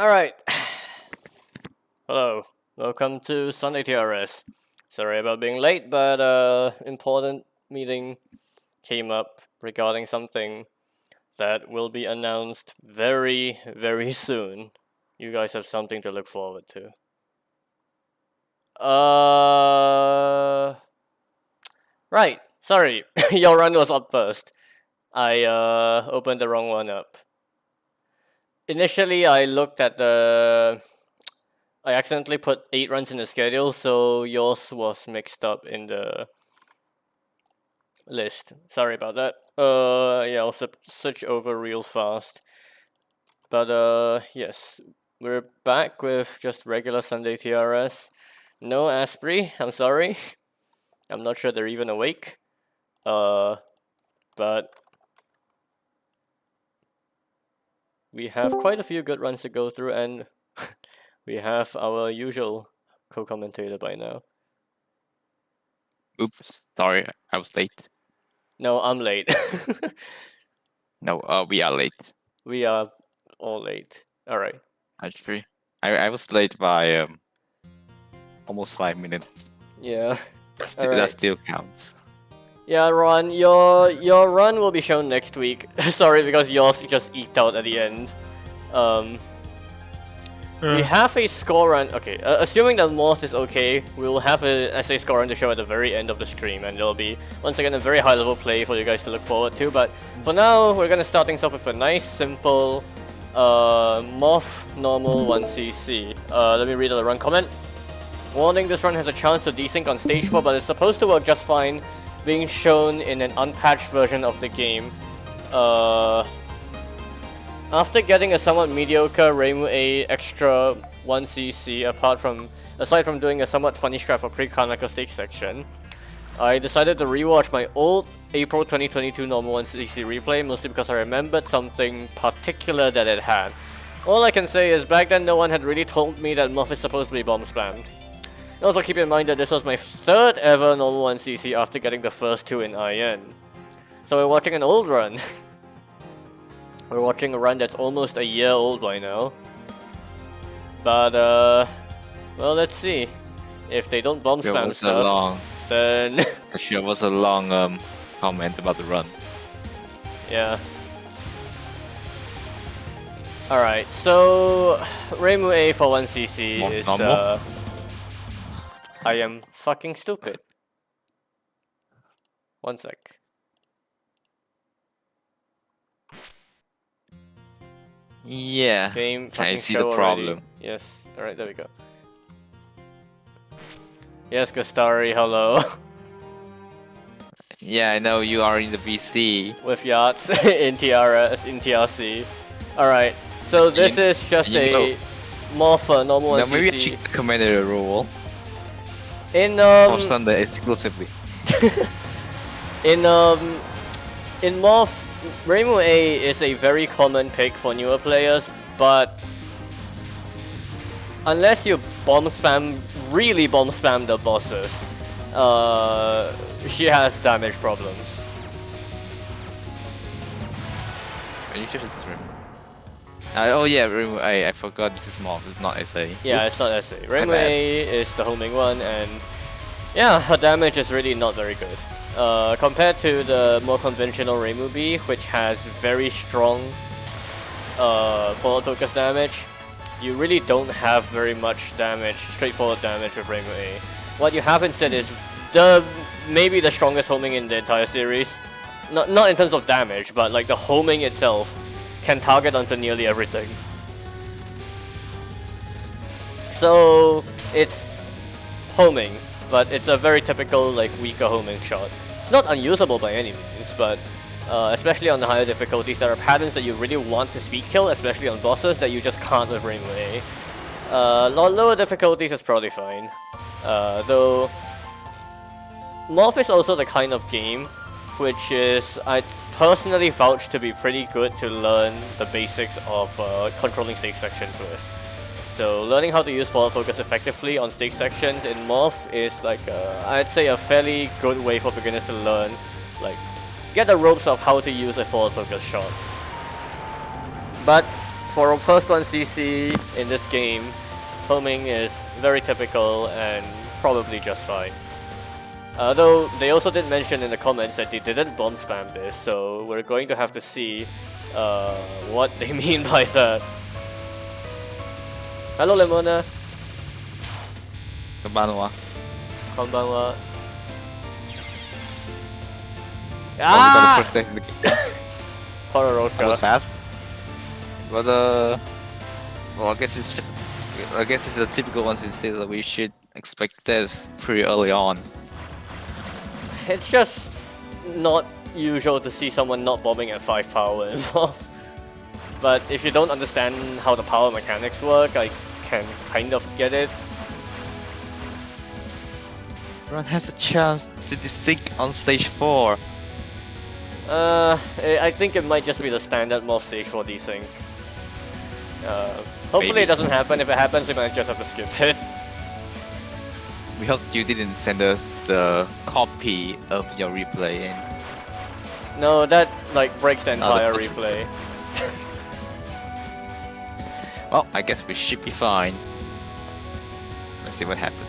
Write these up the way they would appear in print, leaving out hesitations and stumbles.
Alright. Hello. Welcome to Sunday TRS. Sorry about being late, but important meeting came up regarding something that will be announced very, very soon. You guys have something to look forward to. Right. Sorry. Your run was up first. I opened the wrong one up. Initially, I looked at I accidentally put 8 runs in the schedule, so yours was mixed up in the list. Sorry about that. Yeah, I'll switch over real fast. But yes, we're back with just regular Sunday TRS. No Asprey, I'm sorry. I'm not sure they're even awake. But we have quite a few good runs to go through, and we have our usual co-commentator by now. Oops, sorry, I was late. No, I'm late. No, we are late. We are all late. Alright. Actually, I was late by almost 5 minutes. Yeah. That still counts. Yeah, Ron, your run will be shown next week. Sorry, because yours just eked out at the end. We have a score run. Okay, assuming that Morph is okay, we will have a essay score run to show at the very end of the stream, and it'll be once again a very high level play for you guys to look forward to. But for now, we're gonna start things off with a nice, simple, Morph normal 1cc. Let me read the run comment. Warning: this run has a chance to desync on stage 4, but it's supposed to work just fine, being shown in an unpatched version of the game. After getting a somewhat mediocre Reimu A extra 1cc, aside from doing a somewhat funny strat for pre-Kanako stage section, I decided to rewatch my old April 2022 normal 1cc replay, mostly because I remembered something particular that it had. All I can say is back then no one had really told me that Muff is supposed to be bomb spammed. Also keep in mind that this was my 3rd ever normal 1cc after getting the first 2 in IN. So we're watching an old run. We're watching a run that's almost a year old by now. But well, let's see. If they don't bomb spam stuff, then Actually, it was a long comment about the run. Yeah. Alright, so Reimu A for 1cc is I am fucking stupid. One sec. Yeah. Game I fucking see show the problem. already. Yes. Alright, there we go. Yes, Gustari, hello. Yeah, I know you are in the VC. With yachts in TRS, in TRC. Alright, so this is just a Morpher normal 1cc. Now maybe check the commander rule. In for Sunday exclusively. in Morph, Reimu A is a very common pick for newer players, but unless you really bomb spam the bosses, she has damage problems. Are you sure this is Reimu? Oh yeah, Reimu A. I forgot this is Morph. It's not SA. Yeah, Oops. it's not SA. Reimu A is the homing one, and yeah, her damage is really not very good. Compared to the more conventional Reimu B, which has very strong forward focus damage, you really don't have very much damage, straightforward damage with Reimu A. What you have instead is maybe the strongest homing in the entire series. Not in terms of damage, but like the homing itself can target onto nearly everything. So it's homing, but it's a very typical like weaker homing shot. It's not unusable by any means, but especially on the higher difficulties, there are patterns that you really want to speed kill, especially on bosses, that you just can't with Reimu A. Lower difficulties is probably fine. Though Morph is also the kind of game which is, I personally vouch to be pretty good to learn the basics of controlling stage sections with. So learning how to use forward focus effectively on stage sections in Morph is like, I'd say a fairly good way for beginners to learn, like, get the ropes of how to use a forward focus shot. But for a first 1cc in this game, homing is very typical and probably just fine. Though they also did mention in the comments that they didn't bomb spam this, so we're going to have to see what they mean by that. Hello, Lemona. Konbanwa. Konbanwa. Ah! Ah! That Kororoka. was fast. But well, I guess it's the typical ones you say that we should expect this pretty early on. It's just not usual to see someone not bombing at 5 power involved. But if you don't understand how the power mechanics work, I can kind of get it. Ron has a chance to desync on stage 4. I think it might just be the standard morph stage for desync. Hopefully Maybe. it doesn't happen. If it happens, we might just have to skip it. We hope you didn't send us the copy of your replay in. No, that like breaks the the entire first replay. Well, I guess we should be fine. Let's see what happens.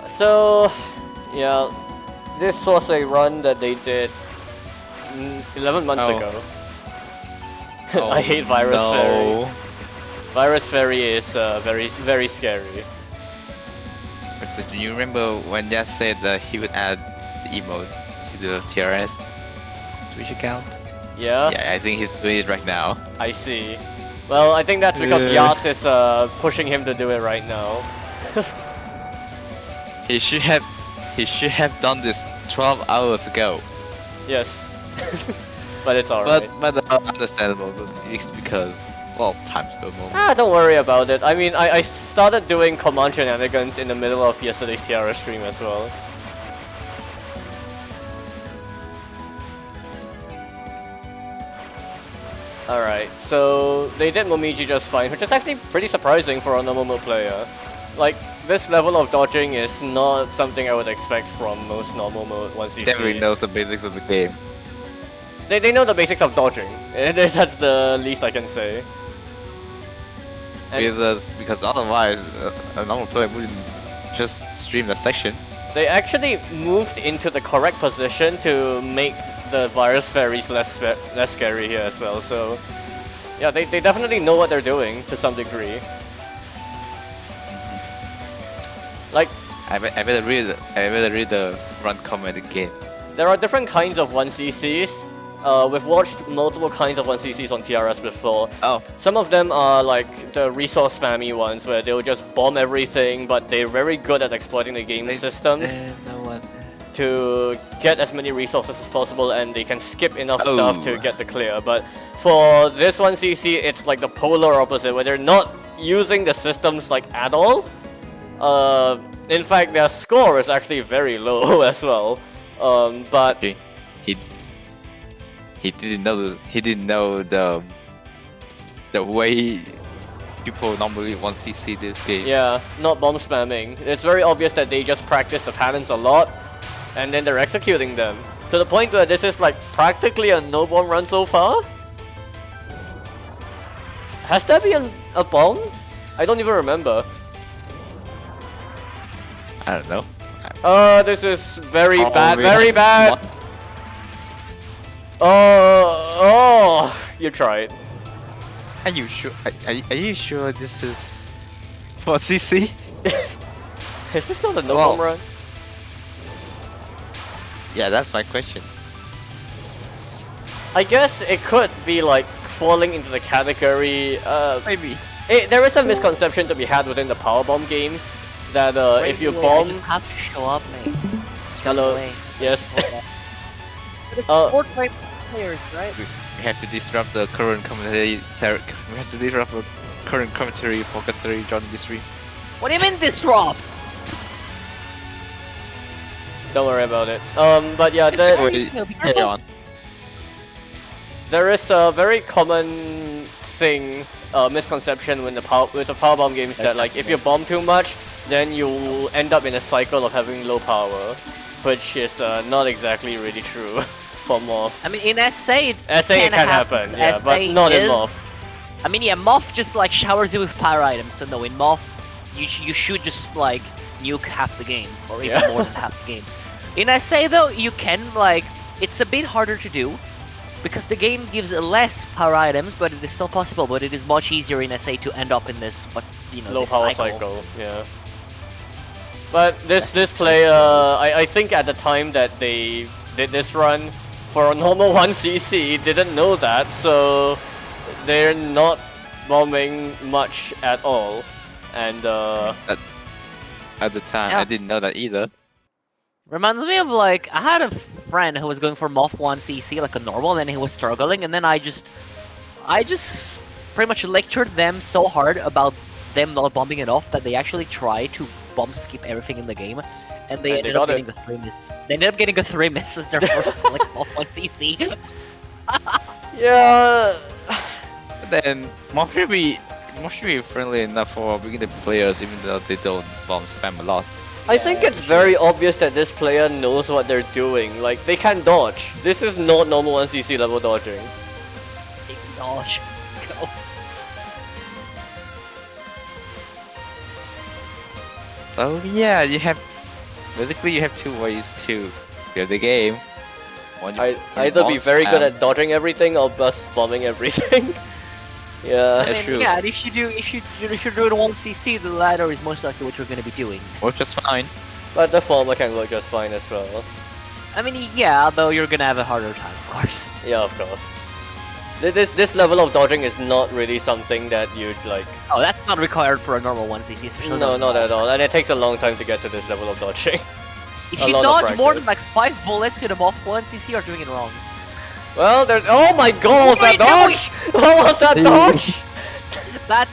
So, yeah, this was a run that they did 11 months Oh. ago. Oh, I hate Virus Fairy. no. Virus Fairy is very scary. So do you remember when Dad said that he would add the emote to the TRS Twitch account? Yeah, Yeah, I think he's doing it right now. I see. Well, I think that's because Yeah. Yachts is pushing him to do it right now. He should have done this 12 hours ago. Yes. But it's alright. But understandable. But it's because, well, time's no more. Don't worry about it. I mean, I started doing command shenanigans in the middle of yesterday's TRS stream as well. Alright, so they did Momiji just fine, which is actually pretty surprising for a normal mode player. Like, this level of dodging is not something I would expect from most normal mode 1ccs. Definitely knows the basics of the game. They know the basics of dodging. That's the least I can say. And Because otherwise, a normal player wouldn't just stream the section. they actually moved into the correct position to make the virus fairies less scary here as well. So yeah, they definitely know what they're doing to some degree. Like, I better read the run comment again. there are different kinds of 1cc's. We've watched multiple kinds of 1cc's on TRS before. Oh, Some of them are like the resource spammy ones where they'll just bomb everything, but they're very good at exploiting the game systems no one. to get as many resources as possible, and they can skip enough Oh. stuff to get the clear. But for this 1cc, it's like the polar opposite, where they're not using the systems like at all. In fact, their score is actually very low as well. But Okay. He didn't know the way people normally want to see this game. yeah, not bomb spamming. It's very obvious that they just practice the patterns a lot, and then they're executing them. To the point where this is like practically a no bomb run so far? Has there been a bomb? I don't even remember. I don't know. This is very bad, Probably very bad! one. You tried. Are you sure? Are you sure this is for CC? Is this not a no Well, bomb run? Yeah, that's my question. I guess it could be like falling into the category. Maybe. There is a misconception to be had within the power bomb games that if you I bomb, just have to show up, mate. hello, Away. yes, But it's Uh, Fortnite players, right? We have to disrupt the current commentary. We have to disrupt the current commentary focus joining the stream. What do you mean disrupt? don't worry about it. But yeah, Wait, No, be carry careful. on. there is a very common thing, misconception with the power bomb games that like if you bomb too much, then you end up in a cycle of having low power, which is not exactly really true. for Moth. I mean, in SA it SA it can happen, yeah, but not in Moth. I mean, yeah, Moth just like showers you with power items, so no, in Moth, you should just like nuke half the game, or even more than half the game. In SA though, you can like, it's a bit harder to do, because the game gives less power items, but it is still possible, but it is much easier in SA to end up in this, but you know, Low this power cycle, yeah. But this player, I think at the time that they did this run, for a normal 1cc, didn't know that, so they're not bombing much at all. And At the time, I didn't know that either. Reminds me of like, I had a friend who was going for Moth 1cc, like a normal, and then he was struggling, and then I just pretty much lectured them so hard about them not bombing enough that they actually tried to bomb skip everything in the game, and they ended up getting a 3 miss. They ended up getting a 3 miss as their first like Moth 1cc. yeah, Then Moth should be friendly enough for beginner players, even though they don't bomb spam a lot. I think it's very obvious that this player knows what they're doing. Like, they can dodge. This is not normal 1cc level dodging. Big dodge. Let's go. So yeah, basically you have 2 ways to play the game. One, you either be bomb very good spam. at dodging everything or just bombing everything. Yeah. I mean, true. yeah, and if you're doing 1cc, the latter is most likely what you're going to be doing. Works just fine. But the former can work just fine as well. I mean, yeah, though you're going to have a harder time, of course. Yeah, of course. This level of dodging is not really something that you'd like. Oh, that's not required for a normal 1cc, especially No, not at all. And it takes a long time to get to this level of dodging. If A you lot of dodge more than practice. like 5 bullets in a Moth 1cc, you're doing it wrong. Well, there's. Oh my god, was that Wait, no, dodge? What was that dodge? That's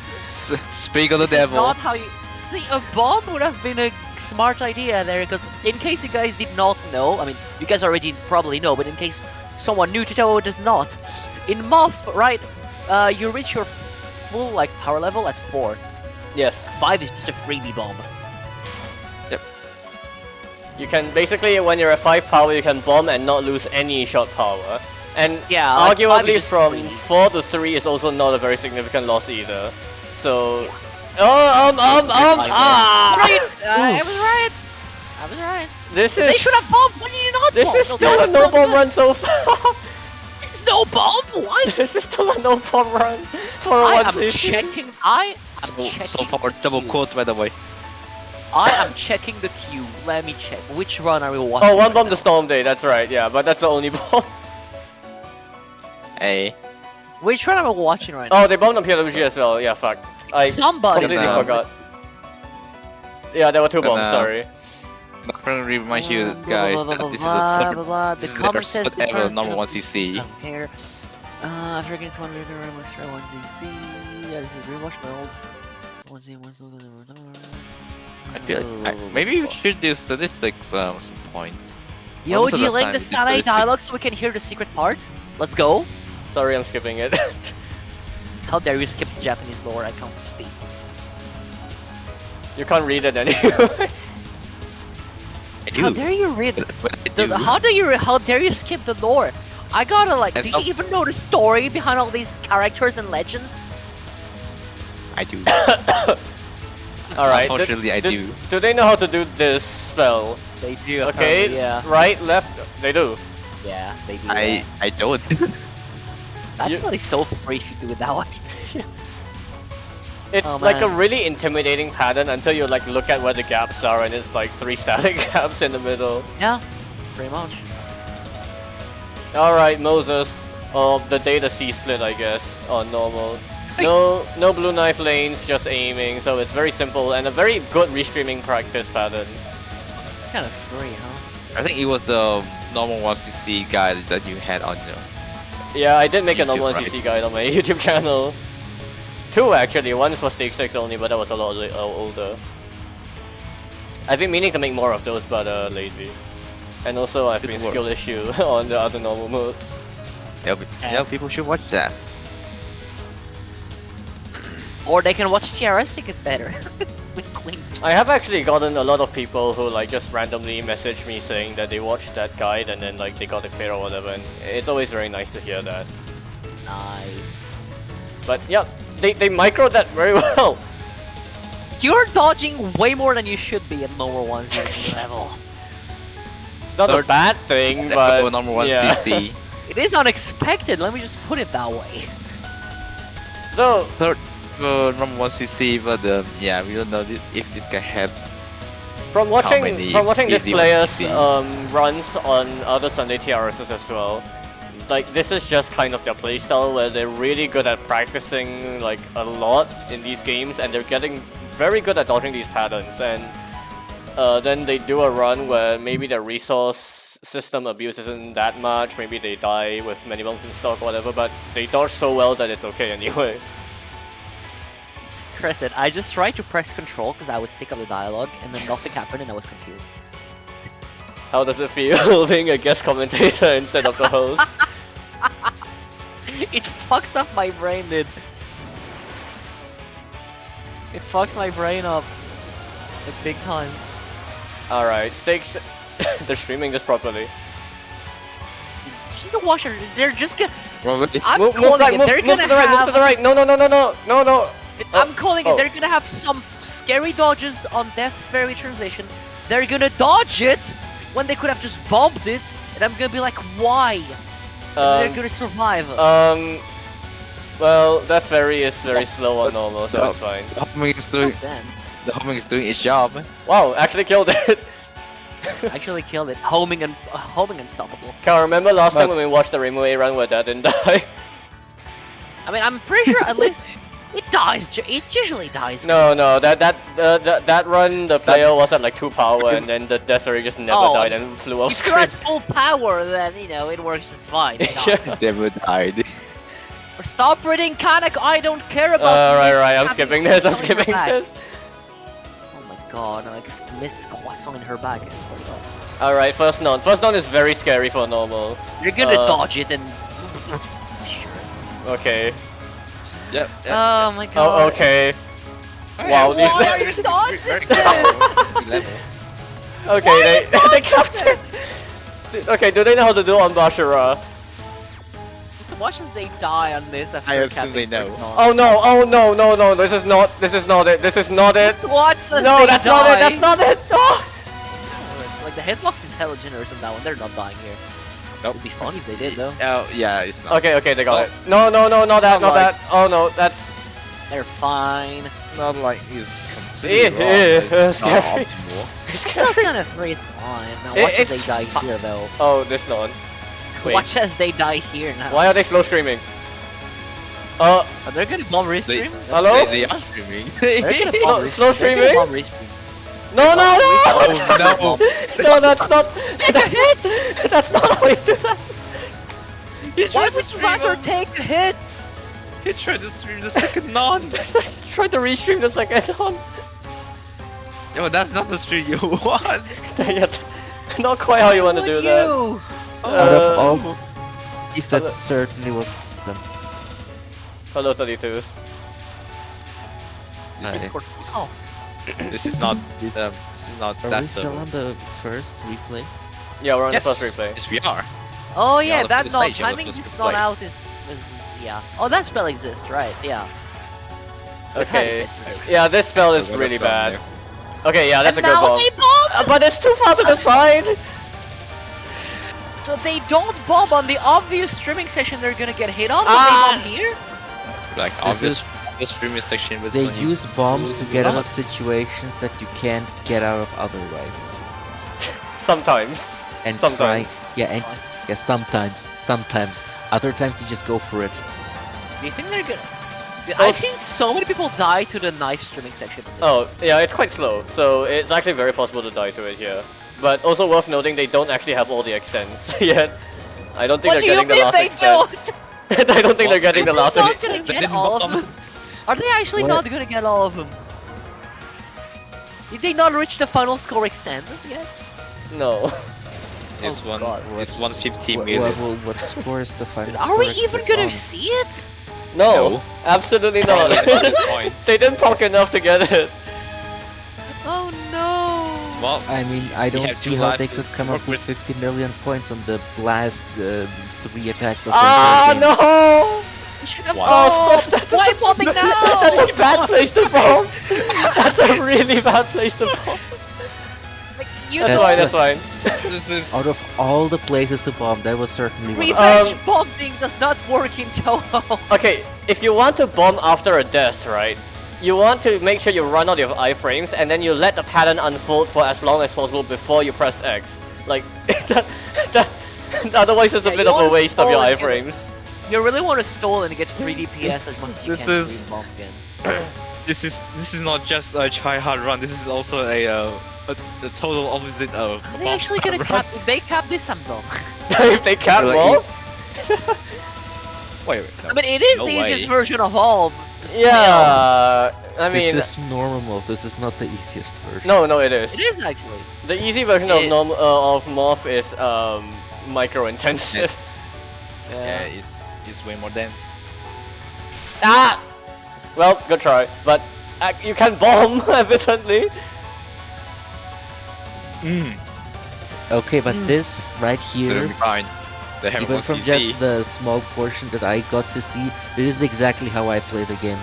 Speak of the devil. not how you... See, a bomb would have been a smart idea there, because in case you guys did not know, I mean, you guys already probably know, but in case someone new to Touhou does not, in Moth, right, you reach your full, like, power level at 4. Yes. 5 is just a freebie bomb. You can basically, when you're at 5 power, you can bomb and not lose any shot power. And Yeah, like, 5 is arguably just from free. 4 to 3 is also not a very significant loss either. So, No, ah! you, I was right. I was right. This They is should have bombed. What did you not this bomb? is No, still a that's no not bomb good. run so far. It's no bomb. What? This is still a no bomb run for a I am 1cc. checking. I am So checking. far, double queue. quote by the way. I am checking the queue. Let me check. Which run are we watching? Oh, one right bomb now? the Storm Day. That's right. Yeah, but that's the only bomb. Hey. Which run are we watching right now? Oh, they bombed on PLG as well. Yeah, fuck. I Somebody. completely No. forgot. Yeah, there were 2 bombs. no. Sorry. I'm gonna remind you guys that this is The their comment says first this ever run is normal gonna 1cc. compare. After against 1 extra 1cc. Yeah, this is rewatch my old 1cc 1 I feel maybe we should do statistics some point. Yo, When was the last delaying time the we did Saturday statistics? dialogue so we can hear the secret part. Let's go. Sorry, I'm skipping it. How dare you skip the Japanese lore? I can't speak. You can't read it anyway. I How do. dare you read? But I do. How dare you skip the lore? I gotta like. And Do some- you even know the story behind all these characters and legends? I do. Alright. Unfortunately, I do. Do they know how to do this spell? They do. Okay. Yeah. Right, left. They do. Yeah. They do. I don't. That's you- really so free if you do it that way. It's Oh, like a man. really intimidating pattern until you like look at where the gaps are, and it's like 3 static gaps in the middle. Yeah. Pretty much. Alright, Moses. The data C split, I guess, on normal. It's like- No blue knife lanes, just aiming, so it's very simple and a very good restreaming practice pattern. Kind of free, huh? I think it was the normal 1cc guide that you had on your. Yeah, I did make a YouTube, normal right? CC guide on my YouTube channel. 2 actually, one is for Stage 6 only, but that was a lot older. I've been meaning to make more of those, but lazy. And also I've Good been work. skill issue on the other normal modes. Yeah, people should watch that. Or they can watch TRS to get better. twinkling. I have actually gotten a lot of people who like just randomly message me saying that they watched that guide and then like they got the clear or whatever, and it's always very nice to hear that. Nice. But yeah, they microed that very well. You're dodging way more than you should be at lower 1cc level. It's not a bad thing, but number 1 yeah. CC. It is unexpected, let me just put it that way. Though Third number 1 CC, but yeah, we don't know if this guy had. from watching this easy player's 1cc? runs on other Sunday TRSs as well, like this is just kind of their playstyle where they're really good at practicing like a lot in these games, and they're getting very good at dodging these patterns, and then they do a run where maybe their resource system abuse isn't that much, maybe they die with many bombs in stock or whatever, but they dodge so well that it's okay anyway. Crescent, I just tried to press control because I was sick of the dialogue, and then nothing happened and I was confused. How does it feel being a guest commentator instead of the host? It fucks up my brain, dude. It fucks my brain up. Like, big time. Alright, Stakes, they're streaming this properly. You watch her, they're just gonna... Probably. I'm Move calling right, it, move they're to gonna the right, move have... to the right. No, no, no, no, no, no, no. I'm calling oh. it, they're gonna have some scary dodges on Death Fairy transition. They're gonna dodge it when they could have just bombed it, and I'm gonna be like, why? And they're gonna survive. Well, that fairy is very slow on normal, so No. it's fine. The homing is doing. Then, The homing is doing its job. Wow, actually killed it. actually killed it. Homing unstoppable. Can't remember last time But- when we watched the Rainbow A run where that didn't die. I mean, I'm pretty sure at least it dies. It usually dies. No, no, that run the player was at like 2 power and then the Death Fairy just never Oh, died and flew off If you're screen. at full power, then you know it works just fine. Yeah. Never died. Or stop reading Kanak. I don't care about. Right, I'm Miss skipping having this, I'm croissant in her skipping bag. this. Oh my god, like Miss Croissant in her bag. I swear to God. Alright, first non. First non is very scary for normal. You're gonna dodge it and. Sure. Okay. Yep. Oh my Oh, god. okay. Wow, these. Why are you dodging Very this? Okay, they kept it. Okay, do they know how to do on Bashara? So watch as they die on this. After I assume they capping know. first Oh no, oh no, no, no, this is not it, this is not it. Just watch as No, they that's die. not it, that's not it! Oh! Like the hitbox is hella generous on that one. They're not dying here. Nope. It'd be funny if they did though. Oh, yeah, it's not. Okay, okay, they got it. No, no, no, not that, not Like- that. Oh no, that's... They're fine. Not like he's Eh, completely eh, wrong. It's not scary. optimal. It's That's scary. kind of free fine. Now It- watch as it's they die fi- here though. Oh, this non. Wait, Watch as they die here now. why are they slow streaming? Are they gonna bomb They, restream? Hello? they are streaming. They're gonna Slow- bomb slow restream. They're gonna streaming? bomb restream. No, no, no! Oh, no. No, that's not... That's not how you do that! He's Why trying to would you stream rather him. take a hit? He's trying to stream the second non. Try to restream the second one. Yo, that's not the stream you want. Not quite how you want to do that. You? Out of all Uh, these, that hello. certainly was them. Hello, 32s. Discord. Oh, This is not. This is not Are that we still server. on the first replay? Yeah, we're on Yes, the first replay. yes, we are. oh Yeah, yeah, the that first not stage, yeah, the timing first this play. not out is yeah. Oh, that spell exists, right? Yeah. We've had Okay. it yesterday. Yeah, this spell is Well, really that's bad. down Okay, yeah, that's And a good now bomb. they bomb. But it's too far to the side! So they don't bomb on the obvious streaming session they're gonna get hit on, but Ah! they bomb here? there. Like obvious streaming section with They Sony. use bombs to get out Oh. of situations that you can't get out of otherwise. Sometimes. And Sometimes. sometimes. Other times you just go for it. Do you think they're gonna? Oh, I've seen so many people die to the knife streaming section. of this. Oh, yeah, it's quite slow, so it's actually very possible to die to it here. But also worth noting, they don't actually have all the extents yet. I don't think What do they're you getting the mean last they extent. don't? I don't think they're getting the They're last not extent. gonna They get didn't all of bomb. them. Are they actually What? not gonna get all of them? Did they not reach the final score extent yet? No. It's Oh, one. God. It's 150 What, million. what score is the final Are we score even expected gonna on? see it? No, No. absolutely not. At this point. They didn't talk enough to get it. Well, I mean, I don't have see two how they lives could to come work up with with. 50 million points on the last 3 attacks of the Ah, entire game. no! You should have Wow. Oh, bombed! stop! Why bombing now? That's a bad place to bomb! That's a really bad place to bomb. Like, you That's know, fine, that's fine. This is Out of all the places to bomb, that was certainly one of them. revenge bombing does not work in Touhou. Okay, if you want to bomb after a death, right? You want to make sure you run out of iframes and then you let the pattern unfold for as long as possible before you press X. Like, that otherwise it's a Yeah, bit you of a wanna waste of your stall and get- iframes. You really want to stall and get 3 DPS as much as you This can. is- before you bomb again. this is not just a try hard run. This is also the total opposite of a They bomb actually run. gonna cap. They cap this I'm bomb. If they cap Like, walls? Wait, no. I mean, it is No the way. easiest version of all. but still. Yeah, I mean, this is normal mode, this is not the easiest version. no, it is. It is actually. The easy version of It- of Morph is micro intensive. Yeah, it's way more dense. Ah! Well, good try, but you can bomb evidently. Okay, but this right It'll here, be fine. They have even one from CC. just the small portion that I got to see, this is exactly how I play the game.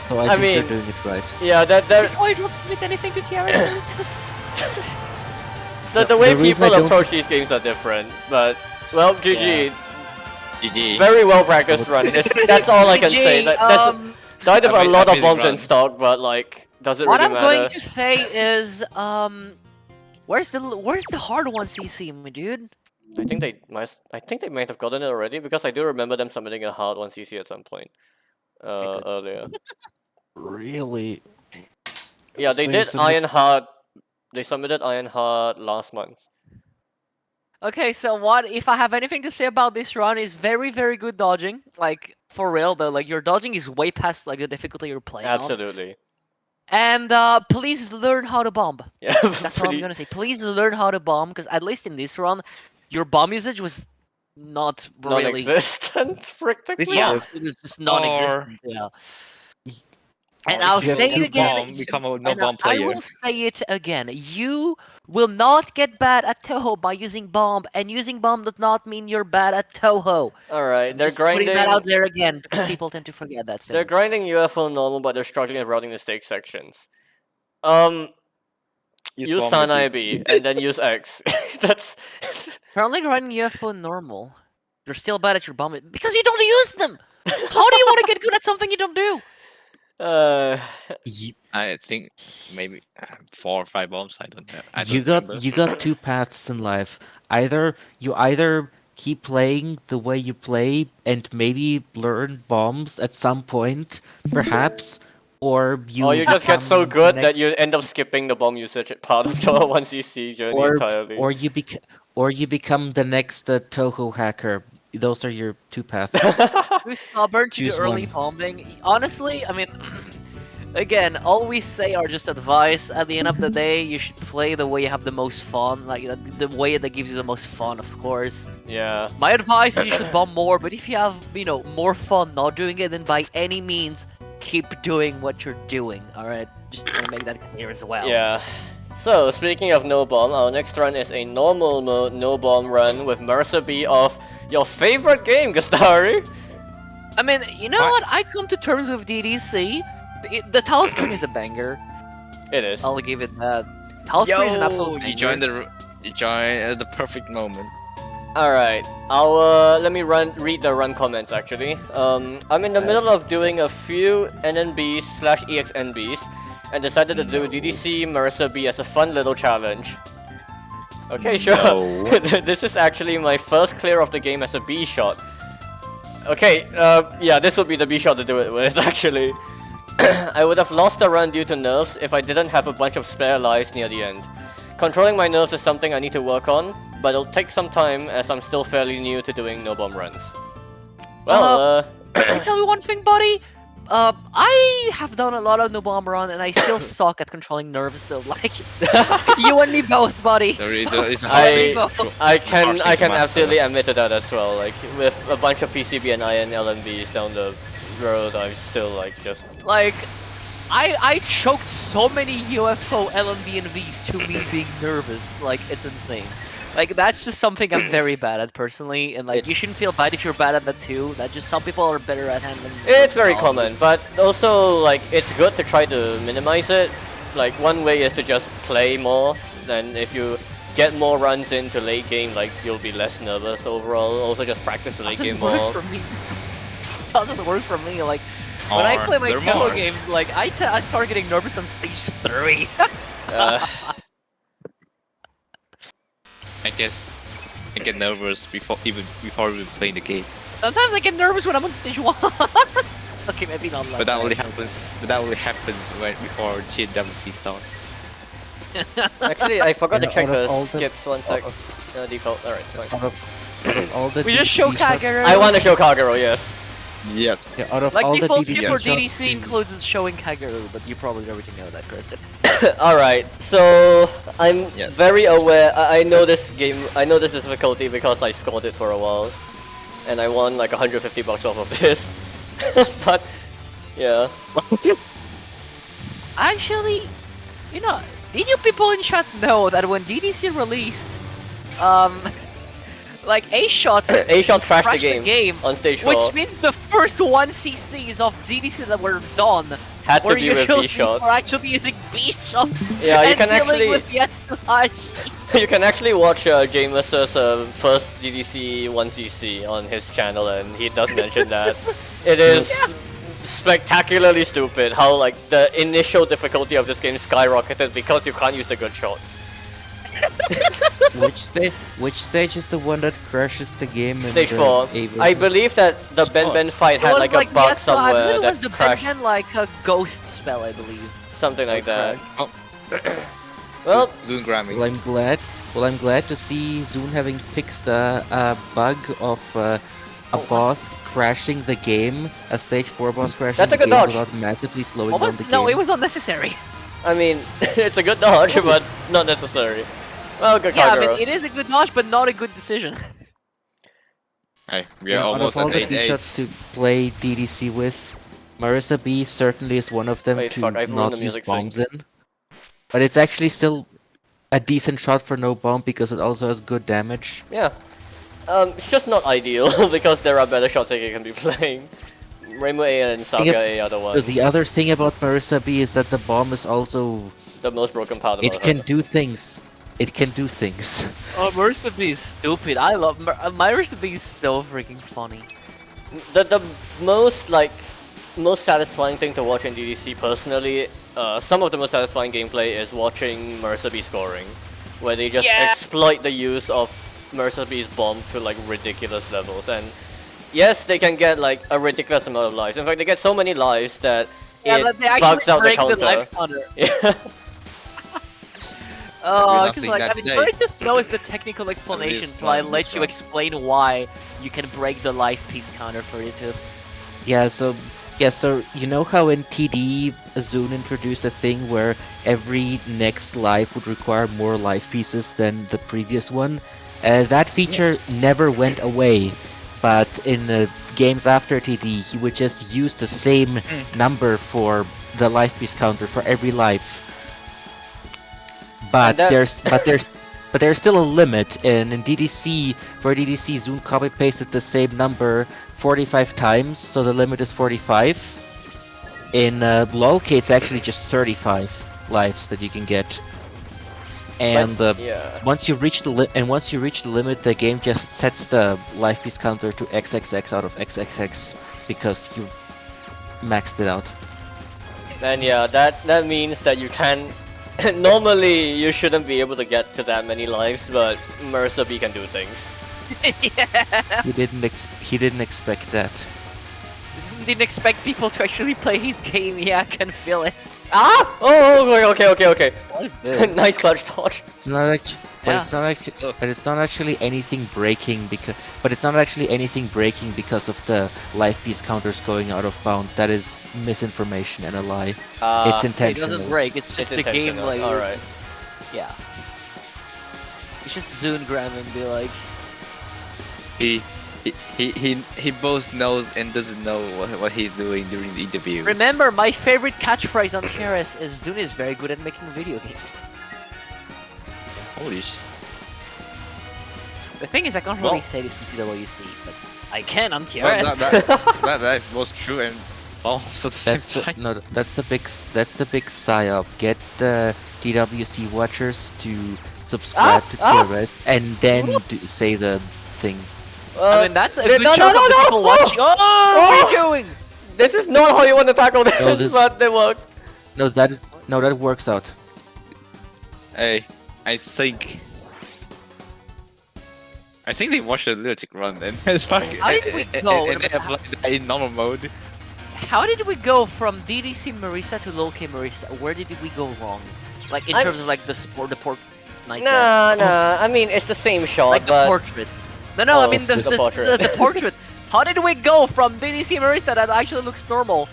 So I, I think mean- they're doing it right. Yeah, That's why you don't submit anything to TRS. the way the reason I people don't- approach these games are different, but well, GG. GG. Very well practiced run. That's all I can say. That's died of a lot of bombs in run. stock, but like, does it what really I'm matter? going to say is, where's the hard one CC, my dude? I think they might have gotten it already because I do remember them submitting a hard 1cc at some point earlier. Really? Yeah, they So you did submit- Iron Heart. They submitted Iron Heart last month. Okay, so what if I have anything to say about this run is very, very good dodging. Like for real though, like your dodging is way past like the difficulty you're playing on. Absolutely. And please learn how to bomb. Yeah, That's all I'm pretty- gonna say. Please learn how to bomb, because at least in this run, your bomb usage was not really. non-existent, practically. Yeah, it was just non-existent. Yeah. And Or I'll if you say have it to again. bomb, become a and no-bomb I player. will say it again. You will not get bad at Touhou by using bomb, and using bomb does not mean you're bad at Touhou. All right, they're Just putting grinding. that out there again because people tend to forget that They're thing. grinding UFO normal, but they're struggling with routing the stake sections. Use bomb Sun with IB and then use X. That's Currently grinding UFO normal. You're still bad at your bomb because you don't use them. How do you want to get good at something you don't do? I think maybe 4 or 5 bombs. I don't know. I You don't got remember. you got two paths in life. Either you keep playing the way you play and maybe learn bombs at some point, perhaps, or you or you just get so become the good that next- you end up skipping the bomb usage part of the 1cc journey or entirely. or you become the next Touhou hacker. Those are your two paths. Too stubborn to do Choose early one. bombing. Honestly, I mean, again, all we say are just advice. At the end of the day, you should play the way you have the most fun, like the way that gives you the most fun, of course. Yeah. My advice is you should bomb more, but if you have, more fun not doing it, then by any means, keep doing what you're doing, alright? Just to make that clear as well. Yeah. So, speaking of no bomb, our next run is a normal mode no bomb run with Mercer B of your favorite game, Gastari. I mean, you know what? I come to terms with DDC. The tile screen is a banger. It is. I'll give it that. Tile screen is an absolute banger. you joined at the perfect moment. Alright, let me read the run comments actually. I'm in the middle of doing a few NNBs/EXNBs and decided to do DDC Mercer B as a fun little challenge. Okay, sure. No. This is actually my first clear of the game as a B shot. Okay, yeah, this would be the B shot to do it with actually. I would have lost the run due to nerfs if I didn't have a bunch of spare lives near the end. Controlling my nerves is something I need to work on, but it'll take some time as I'm still fairly new to doing no bomb runs. Well, Can I tell you one thing, buddy? I have done a lot of no bomb run, and I still suck at controlling nerves. So like, you and me both, buddy. There is a I- hard I can master. absolutely admit to that as well. Like with a bunch of PCB and IN LMBs down the road, I'm still like just Like, I choked so many UFO LMB and Vs to me being nervous. Like, it's insane. Like, that's just something I'm very bad at personally, and like, you shouldn't feel bad if you're bad at that too. That just some people are better at handling. It's very common, but also like it's good to try to minimize it. Like one way is to just play more. Then if you get more runs into late game, like you'll be less nervous overall. Also, just practice the late game more. For me. Doesn't work for me. Like when I play my Touhou game, like I start getting nervous on stage 3. I guess I get nervous before even playing the game. Sometimes I get nervous when I'm on stage 1. Okay, maybe not like But that only happens. But that only happens when before GWC starts. Actually, I forgot to check out of the all the- skips. One sec. Default. Alright, sorry. Out of all the We just show DDC shots- Kagero. I want to show Kagero. Yes. Yes. Yeah, out of Like all the default DDC skip for shots- DDC includes showing Kagero, but you probably already know that, Kristen. Alright, so I'm Yes. very aware. I know this game. I know this is difficulty because I scored it for a while, and I won like 150 bucks off of this. But yeah, Actually, you know, did you people in chat know that when DDC released, like A-shots A-shots crashed the crashed game, on stage 4. which means the first 1CCs of DDC that were done Had to were be with usually B-shots. were actually using B-shots. Yeah, you and can dealing actually with the slash. you can actually watch Jameis's first DDC 1cc on his channel, and he does mention that it is spectacularly stupid how like the initial difficulty of this game skyrocketed because you can't use the good shots. Which stage is the one that crashes the game? In Stage the 4. A-version? I believe that the Ben fight had like a bug I somewhere believe it was that the crashed, Ben like a ghost spell, I believe. something like that. Oh. Well, Zoom grabbing. Well, I'm glad to see Zune having fixed a bug of a boss crashing the game, a stage 4 boss crashing That's a the good game dodge. without massively slowing What was, down the no, game. it was unnecessary. I mean, it's a good dodge, but not necessary. Well, good Yeah, I Kagero. mean, it is a good dodge, but not a good decision. Hey, we are Out almost of all at the 8-8. shots to play DDC with, Marissa B certainly is one of them Wait, to fuck, I've ruined not the use music bombs in. But it's actually still a decent shot for no bomb because it also has good damage. Yeah. It's just not ideal because there are better shots that you can be playing. Rainbow A and Saga A are the ones. The other thing about Marissa B is that the bomb is also... The most broken part about It can her. do things. It can do things. Oh, Marissa B is stupid. I love Marissa B is so freaking funny. The most most satisfying thing to watch in DDC personally, some of the most satisfying gameplay is watching Marissa B scoring, where they just exploit the use of Marissa B's bomb to like ridiculous levels. And yes, they can get like a ridiculous amount of lives. In fact, they get so many lives that But they it actually bugs out the break counter. life counter. Yeah. Oh, not because seeing like, that I mean, today. first just know is the technical explanation, so I wrong, let it's you wrong. explain why you can break the life piece counter for you too. So you know how in TD Zune introduced a thing where every next life would require more life pieces than the previous one? That feature never went away, but in the games after TD, he would just use the same number for the life piece counter for every life. But there's still a limit, and in DDC, for DDC, Zune copy pasted the same number 45 times, so the limit is 45. In LOLK, it's actually just 35 lives that you can get. And Yeah. once you reach the limit, the game just sets the life piece counter to XXX out of XXX because you maxed it out. And yeah, that means that you can. Normally, you shouldn't be able to get to that many lives, but Marissa B can do things. He didn't expect that. Didn't expect people to actually play his game. Yeah, I can feel it. Ah! Oh, okay. What is this? Nice clutch dodge. It's not actually, Yeah. but it's not actually anything breaking because of the life piece counters going out of bounds. That is misinformation and a lie. It's It intentional. doesn't break. It's just the game intentional, like. alright. Yeah. You should Zune grab and be like, He He both knows and doesn't know what he's doing during the interview. Remember, my favorite catchphrase on TRS is Zune is very good at making video games. Holy sh! The thing is, I can't really Well- say this in PWC, but I can on TRS. Well, that is both true and false at the same That's the, time. no, that's the big psyop. Get the DWC watchers to subscribe to TRS and then say the thing. I mean, that's a no, good no, chunk no, of the no! people watching. Oh, what are you doing? This is not how you want to tackle this, this- but it worked. No, that works out. Hey, I think they watched the lunatic run and it's fucking. How did we go? And they applied that in normal mode. How did we go from DDC Marisa to Low K Marisa? Where did we go wrong? Like in terms of like the port. Like, Nah, I mean, it's the same shot, like the but... portrait. No, I Oh, mean the portrait. the portrait. How did we go from DDC Marisa that actually looks normal,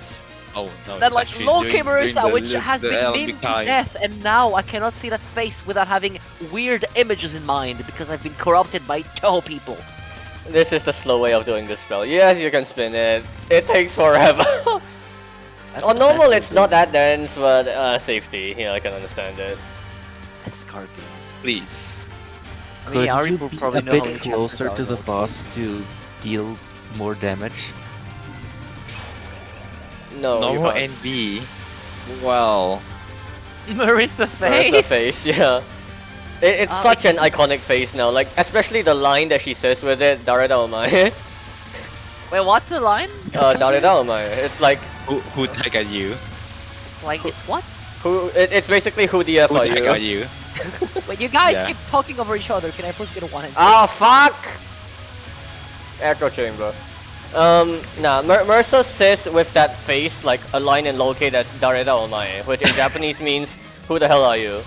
Oh no. that it's like actually Low K doing Marisa, the which look- has the been Alan memed to Bekai. death, and now I cannot see that face without having weird images in mind because I've been corrupted by Touhou people. This is the slow way of doing this spell. Yes, you can spin it. It takes forever. That's On the normal, best it's way not to that dense, but safety. Yeah, I can understand it. do it. That's garbage. Please. I mean, Could Ari you will be probably a know how bit many closer chapters to are the in boss to deal more damage? No, you Normal can't. NB. Well. Marisa face. Marissa face, yeah. It's Oh, such an it's- iconic face now, like, especially the line that she says with it, Dareda omae. Wait, what's the line? Dareda omae. It's like, Who tag at you? It's like it's what? it's basically who the F Who are tag you? at you? Wait, you guys Yeah. keep talking over each other. Can I first get a one hand? Ah, fuck! Echo chamber. Nah, Mercer says with that face, like, a line in Loki that's Dareda omae, which in Japanese means, who the hell are you?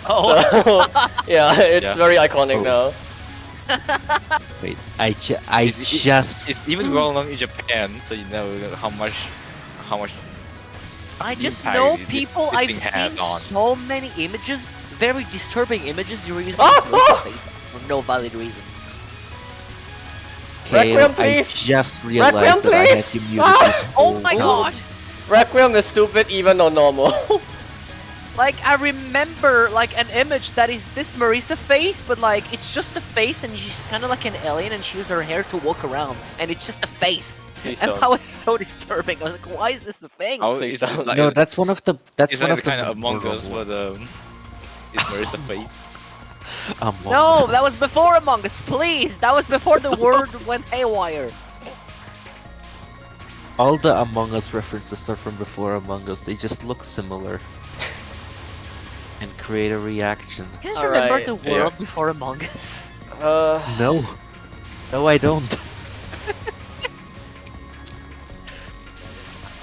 Oh, So, yeah, it's Yeah. very iconic Oh. now. Wait, It's- just It's even well known in Japan, so you know how much I just impact know this people. thing I've has seen on. so many images, very disturbing images. You're using Ah, this Marisa ah! face for no valid reason. Kale, Requiem, I please! just realized Requiem, that I had please! you muted Ah! this Oh whole my time. god! Requiem is stupid even on normal. Like I remember like an image that is this Marisa face, but like it's just a face and she's kind of like an alien and she uses her hair to walk around, and it's just a face. Please And don't. that was so disturbing. I was like, why is this the thing? How Please is this don't. like No, that's one of the it's one like of kind the of Among memorable Us, but ones. it's Marisa face. Among No, Us. that was before Among Us. Please, that was before the word went haywire. All the Among Us references are from before Among Us. They just look similar. And create a reaction. You guys remember Alright, the yeah. world before Among Us? No. No, I don't.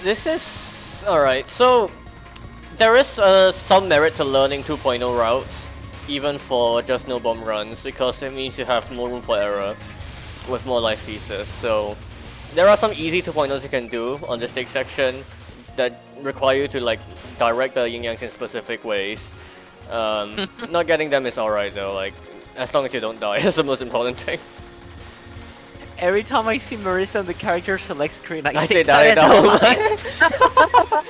This is alright. So there is some merit to learning 2.0 routes, even for just no bomb runs, because it means you have more room for error with more life pieces. So there are some easy 2.0s you can do on the stage section that require you to like direct the yin yangs in specific ways. Not getting them is alright though. Like as long as you don't die, that's the most important thing. Every time I see Marisa on the character select screen, I, I say say that down.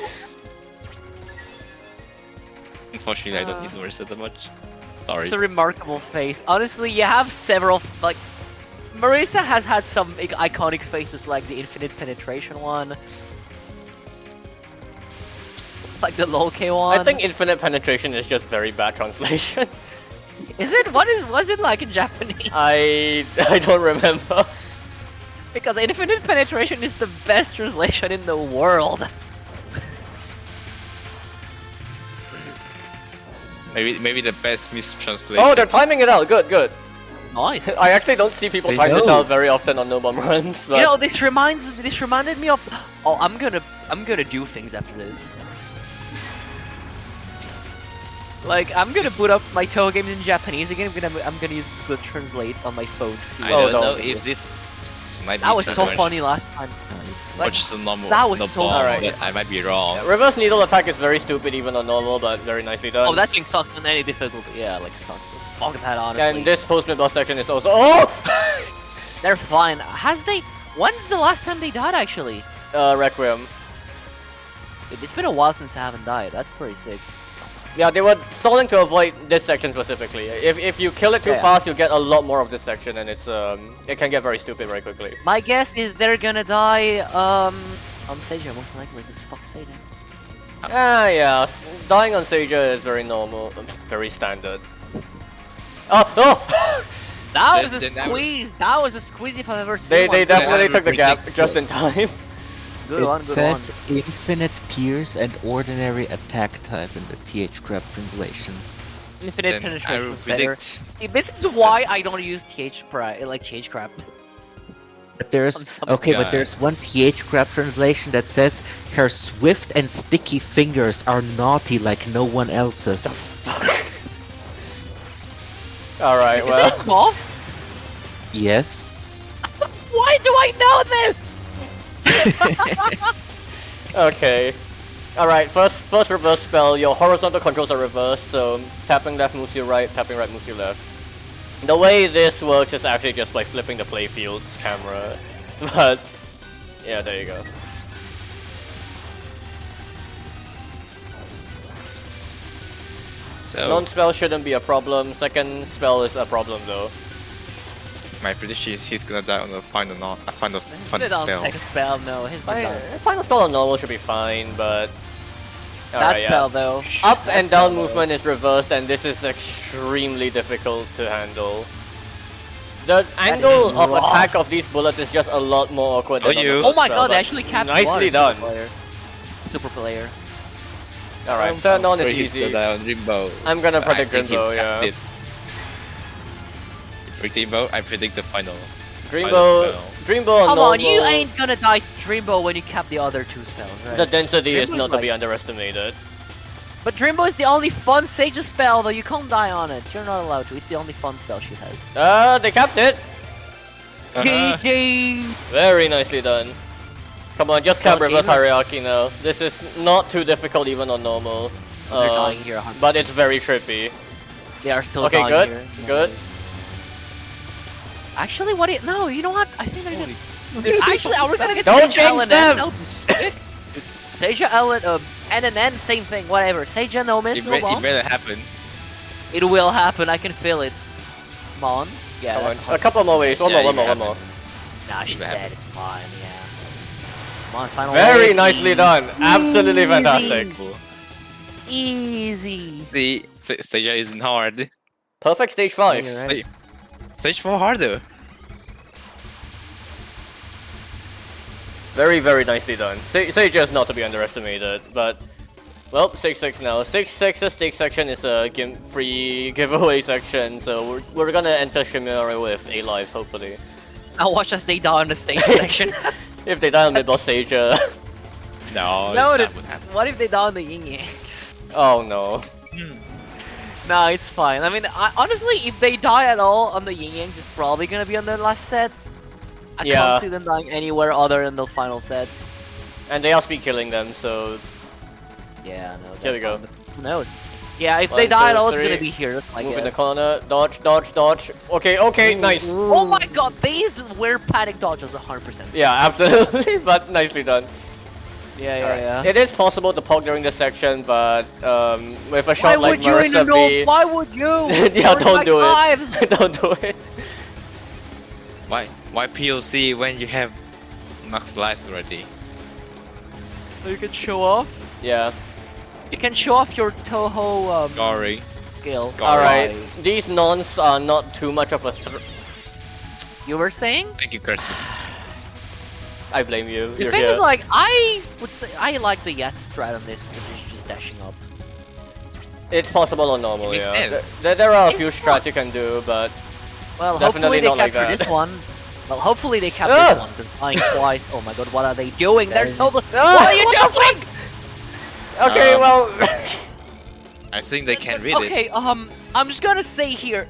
Unfortunately, I don't use Marisa that much. Sorry. It's a remarkable face. Honestly, you have several like Marisa has had some iconic faces like the infinite penetration one, like the low K one. I think infinite penetration is just very bad translation. Is it? Was it like in Japanese? I don't remember. Because infinite penetration is the best translation in the world. Maybe the best mistranslation. Oh, they're timing it out. Good, good. Nice. I actually don't see people They time this know. out very often on no bomb runs, but You know, this reminded me of. Oh, I'm gonna do things after this. Like, I'm gonna boot up my Touhou games in Japanese again. I'm gonna use Google Translate on my phone. To see I Oh, don't no. know if this might be that was too so much, funny last time. or Like, just a normal. that was no so bomb, Alright. but I might be wrong. reverse needle attack is very stupid even on normal, but very nicely done. oh, that thing sucks on any difficulty. Yeah, like sucks. Fuck that, honestly. And this post mid boss section is also They're fine. When's the last time they died, actually? Requiem. It's been a while since I haven't died. That's pretty sick. Yeah, they were stalling to avoid this section specifically. If you kill it too Yeah. fast, you get a lot more of this section, and it can get very stupid very quickly. My guess is they're gonna die, on Seija, most likely, because fuck Seija. Ah, yeah, dying on Seija is very normal, very standard. Oh! That They- was a they never- squeeze! That was a squeeze if I've ever seen They one. definitely never took the gap predicted. just in time. Good one, It good says one. infinite pierce and ordinary attack type in the TH crab translation. Infinite Then I penetration will is better. predict. See, this is why I don't use TH crab. But there's On some okay, guy. but there's one TH crab translation that says her swift and sticky fingers are naughty like no one else's. Alright, Is well. that golf? Yes. Why do I know this? Okay. Alright, first reverse spell, your horizontal controls are reversed, so tapping left moves you right, tapping right moves you left. The way this works is actually just by flipping the playfield's camera. But yeah, there you go. So Non-spell shouldn't be a problem, second spell is a problem though. my prediction is he's gonna die on the final final Did on spell. second spell, no, his was done. Final spell on normal should be fine, but... That Alright, yeah. spell though. Up and down spell, though. movement is reversed, and this is extremely difficult to handle. The angle is of rough. attack of these bullets is just a lot more awkward than Oh, on the you. first Oh my spell, god, they but actually capped nicely water, done. Super player. Alright, turn on is Afraid he's gonna easy. die on Rainbow. I'm gonna predict I think he Dreambow, capped yeah. it. You predict Rainbow, I predict the final. Dreambow, Dreambow on Come normal, on, you ain't gonna die Dreambow when you cap the other two spells, right? the density is Dreambow not is to be like- underestimated. But Dreambow is the only fun Sage spell though, you can't die on it. You're not allowed to, it's the only fun spell she has. They capped it! GG! Very nicely done. Come on, just cap Well, reverse even- hierarchy now. This is not too difficult even on normal. They're dying here 100%. But it's very trippy. They are still Okay, dying good, here. good. Actually, what? No, you know what? I think they're gonna. Dude, actually, we're gonna get Don't Seija jinx LNN. them! That would be sick. Seija NNN, same thing. Whatever. Seija no miss, no It bomb. better happen. It will happen. I can feel it. Come on. Yeah. Come that's on, a couple more waves. One Yeah, more, one you more, one have more. Nah, she's It will dead. It's fine. Yeah. Come on, final Very wave. nicely done. Absolutely Easy. fantastic. Easy. See, Seija isn't hard. Perfect stage 5. Yeah, right. Stage 4 harder. Very, very nicely done. Sage is not to be underestimated, but... Well, stage 6 now. Stage 6's stage section is a free giveaway section, so we're gonna enter Shimura with 8 lives, hopefully. Now watch us stay down the stage section. If they die on mid-boss stage, No, No, that would happen. what if they down the Yin Yangs? oh no. Nah, it's fine. I mean, honestly, if they die at all on the Yin Yangs, it's probably gonna be on the last set. I Yeah. can't see them dying anywhere other than the final set. And they are speed killing them, so... Yeah, no. Here we go. Who knows? Yeah, if One, they die at two, all, three. it's gonna be here. I Move in the guess. corner, dodge, dodge, dodge. Okay, okay, nice. Oh my god, these were panic dodges 100%. Yeah, absolutely, but nicely done. Yeah, Alright. yeah. It is possible to poke during this section, but with a Why shot like would you in the Marissa no? B, Why would you? yeah, You're don't like do lives. it. Don't do it. Why POC when you have max lives already? So you can show off. Yeah. You can show off your Touhou Sorry. skill. Scar. Alright. These nons are not too much of a You were saying? Thank you, Kirsten. I blame you. The You're thing here. is, like, I would say I like the Yat strat on this because it's just dashing up. It's possible on normal, It makes yeah. sense. There are a few It's strats you can do, but Well, Definitely hopefully they not like capture that. this one. Well, hopefully they capture Ah! this one because dying twice. Oh my god, what are they doing? They're so. What Ah, are you doing? okay, well, I think they can read it. Okay, I'm just gonna say here,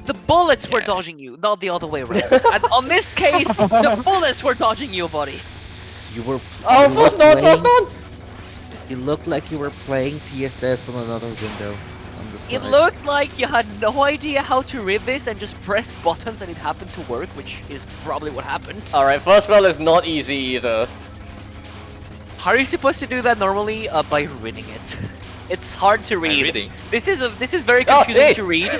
the bullets were Yeah. dodging you, not the other way around. And on this case, the bullets were dodging you, buddy. You were. oh, you first were on, first playing- on. You looked like you were playing TSS on another window. on the It side. looked like you had no idea how to read this and just pressed buttons and it happened to work, which is probably what happened. Alright, first spell is not easy either. How are you supposed to do that normally? By reading it. It's hard to read. reading. This is very Oh, confusing hey! to read,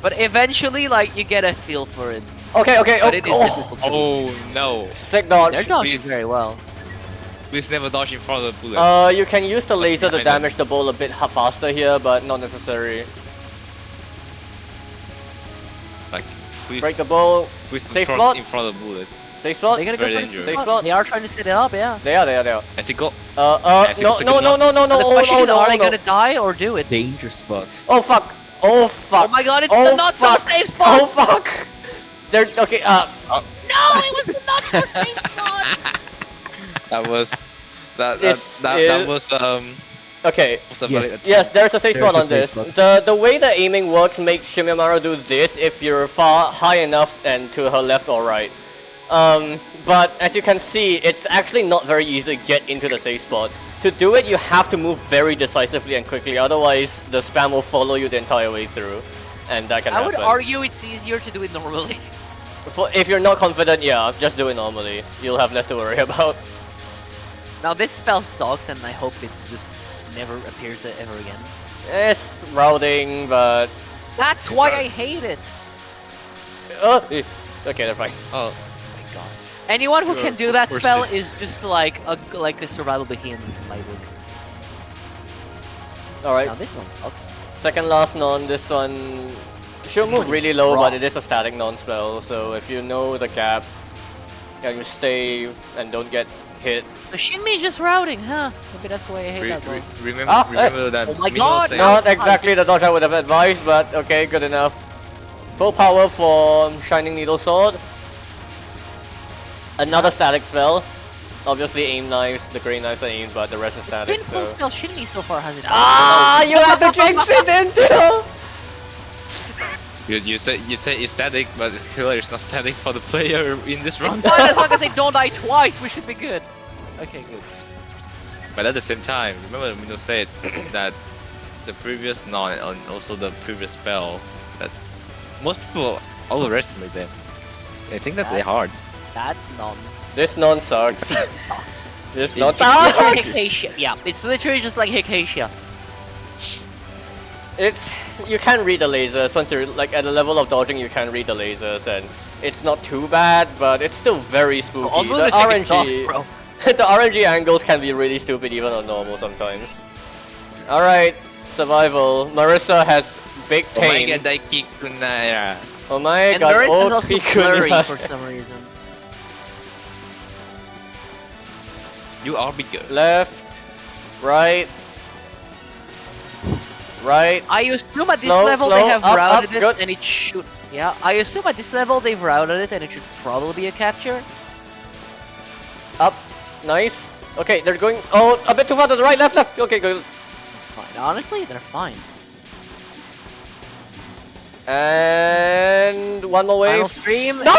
but eventually, like, you get a feel for it. Okay, okay, But it is oh, difficult. Oh no! sick dodge. They're dodging please. very well. Please never dodge in front of the bullet. You can use the laser to behind them. damage the ball a bit faster here, but not necessary. Like, please, Break the ball. please don't safe cross slot. in front of the bullet. Safe spot. They're gonna very go for dangerous. the Safe spot. spot. They are trying to set it up, yeah. They are. As it go. No, it's a no, good no, no, no, no, the oh, question oh, is, no, are oh, they no. gonna die or do it? Danger spot. Oh fuck! Oh fuck! Oh my god, it's Oh, the not so fuck. safe spot! Oh fuck! They're okay. No, it was the not so safe spot! That was that This that is- was Okay. was a Yes. valid attempt. Yes, there's a safe There's spot a on safe this. spot. The way the aiming works makes Shimamaru do this if you're far high enough and to her left or right. But as you can see, it's actually not very easy to get into the safe spot. To do it, you have to move very decisively and quickly, otherwise the spam will follow you the entire way through. And that can I happen. would argue it's easier to do it normally. If you're not confident, yeah, just do it normally. You'll have less to worry about. Now this spell sucks and I hope it just never appears ever again. It's routing, but... That's It's why not- I hate it! Okay, they're fine. Oh, Oh my god. Anyone who can do of that course spell they- is just like a survival behemoth in my book. Alright, Now this one sucks. second last non, this one should This move one really is low, raw. but it is a static non-spell, so if you know the gap, and you stay and don't get hit. The Shinmi is just routing, huh? Maybe that's why I hate that one. remember Ah, remember that Oh my Mino god, said- no. Not exactly the dodge I would have advised, but okay, good enough. Full power for Shining Needle Sword. Another static spell. Obviously aim knives, the grey knives are aimed, but the rest is static, Been full so... spell Shinmi so far hasn't. Ah, you have to jinx it into! You said it's static, but killer is not static for the player in this round. It's fine as long as they don't die twice. We should be good. Okay, good. But at the same time, remember Mino said that the previous non and also the previous spell that most people overestimate them. They think that they're hard. That non This non sucks. sucks. This non It's literally sucks! Hikacia. Yeah, it's literally just like Hikacia. It's... You can read the lasers, once you're like at the level of dodging you can read the lasers and it's not too bad, but it's still very spooky. On The lunatic it sucks, RNG... bro. The RNG angles can be really stupid even on normal sometimes. Alright, survival. Marissa has big pain. Omega Daiki Kunaya. Oh my And god, Norris is also OP blurry Kunya. for some reason. You are bigger. Left, right, right. I assume at this Slow, level slow, they have up, routed it good. and it should. Yeah, I assume at this level they've routed it and it should probably be a capture. Up, nice. Okay, they're going. Oh, a bit too far to the right, left, left. Okay, good. Fine. Honestly, they're fine. And one more Final wave. stream. No!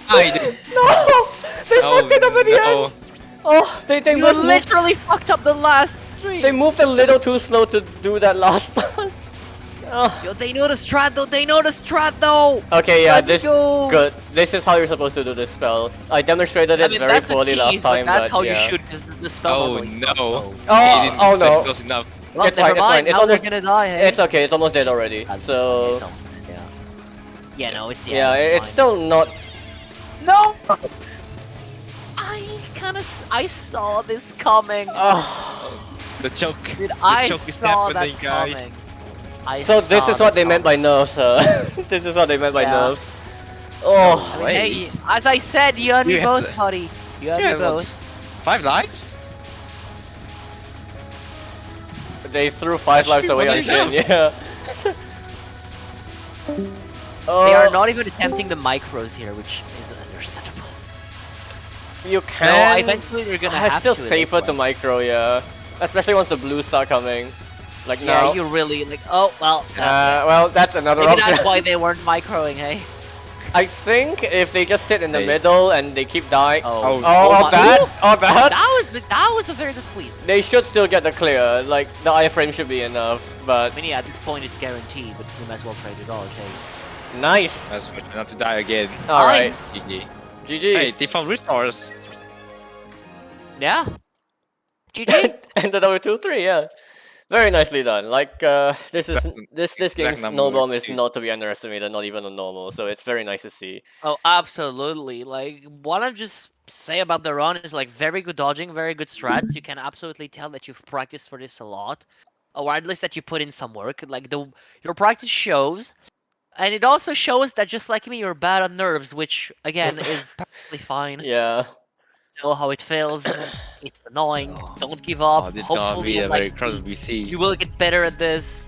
I did. No! They fucked it up at the no. end. Oh, they You moved, literally fucked up the last stream. they moved a little too slow to do that last one. Oh. Yo, they know the strat though. They know the strat though. Okay, yeah, Let's this go. good. This is how you're supposed to do this spell. I demonstrated it I mean, very that's a poorly last tease, time, but that's how yeah. you should. The spell. Oh normally no. sucks, though. He Oh, didn't oh stay no. close enough. Well, It's never fine, it's fine. mind. It's Now almost- we're gonna die. Hey? It's okay. It's almost dead already. That's So fine, yeah. Yeah, no, it's yeah, it's fine. still not. No. I saw this coming. The choke. Dude, The I choke is saw that happening, guys. coming. I So this saw is what that they meant by coming. nerfs. This is what they meant by Yeah. nerfs. Oh, I mean, Wait. hey, as I said, you and me You both, have- buddy. You and Yeah, me well, both. 5 lives? they threw 5 lives Actually, away on what Shin. they Yeah. They are Oh, not even attempting the micros here, which is understandable. You No, can. eventually they're gonna it's have still to. safer to micro, yeah. Especially once the blues start coming. Like Yeah, now. you really like. Oh well. Well, that's another maybe option. that's why they weren't microing, hey. I think if they just sit in the Hey. middle and they keep dying. Oh, Oh, that? Oh, that? that was a very good squeeze. They should still get the clear. Like, the iframe should be enough, but I mean, yeah, at this point it's guaranteed, but we might as well trade it all, okay? nice. That's much not to die again. Alright, Nice. GG. GG. Hey, they found resource. Yeah. GG. Ended up with 2-3, yeah. Very nicely done. Like, this Exact game's number no bomb with is two. not to be underestimated, not even on normal, so it's very nice to see. Oh, absolutely. Like, what I'm just say about the run is like very good dodging, very good strats. You can absolutely tell that you've practiced for this a lot, or at least that you put in some work. Like your practice shows, and it also shows that just like me, you're bad on nerves, which again is perfectly fine. Yeah. You know how it feels. It's annoying. Don't give up. Oh, this is gonna be a like, very crowded BC. you will get better at this.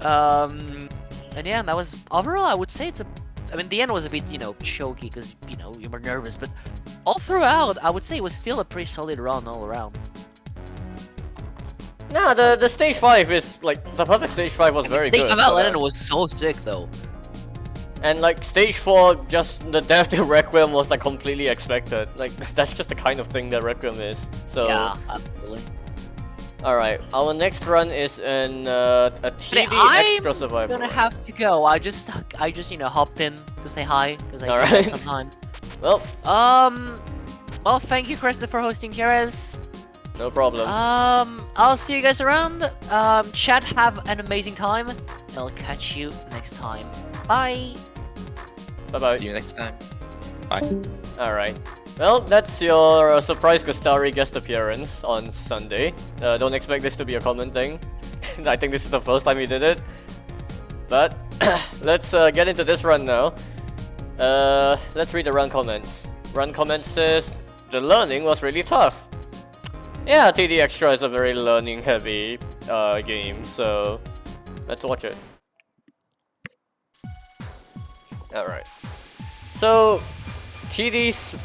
And yeah, that was overall. I would say it's a. I mean, the end was a bit, choky because you were nervous, but all throughout, I would say it was still a pretty solid run all around. Nah, the stage 5 is like the perfect stage 5 was very Stage good. 5 for Outlander that. was so sick though. And like stage 4, just the death to Requiem was like completely expected. Like that's just the kind of thing that Requiem is. So Yeah, absolutely. alright, our next run is in a TD extra I'm survival. gonna have to go. I just hopped in to say hi because I All get right. that sometime. Well, Well, thank you, Krista, for hosting Keres. no problem. I'll see you guys around. Chat, have an amazing time. I'll catch you next time. Bye. Bye bye. See you next time. Bye. Alright. Well, that's your surprise Gustari guest appearance on Sunday. Don't expect this to be a common thing. I think this is the first time he did it. But let's get into this run now. Let's read the run comments. Run comments says, the learning was really tough. Yeah, TD Extra is a very learning heavy game, so let's watch it. Alright. So, TD's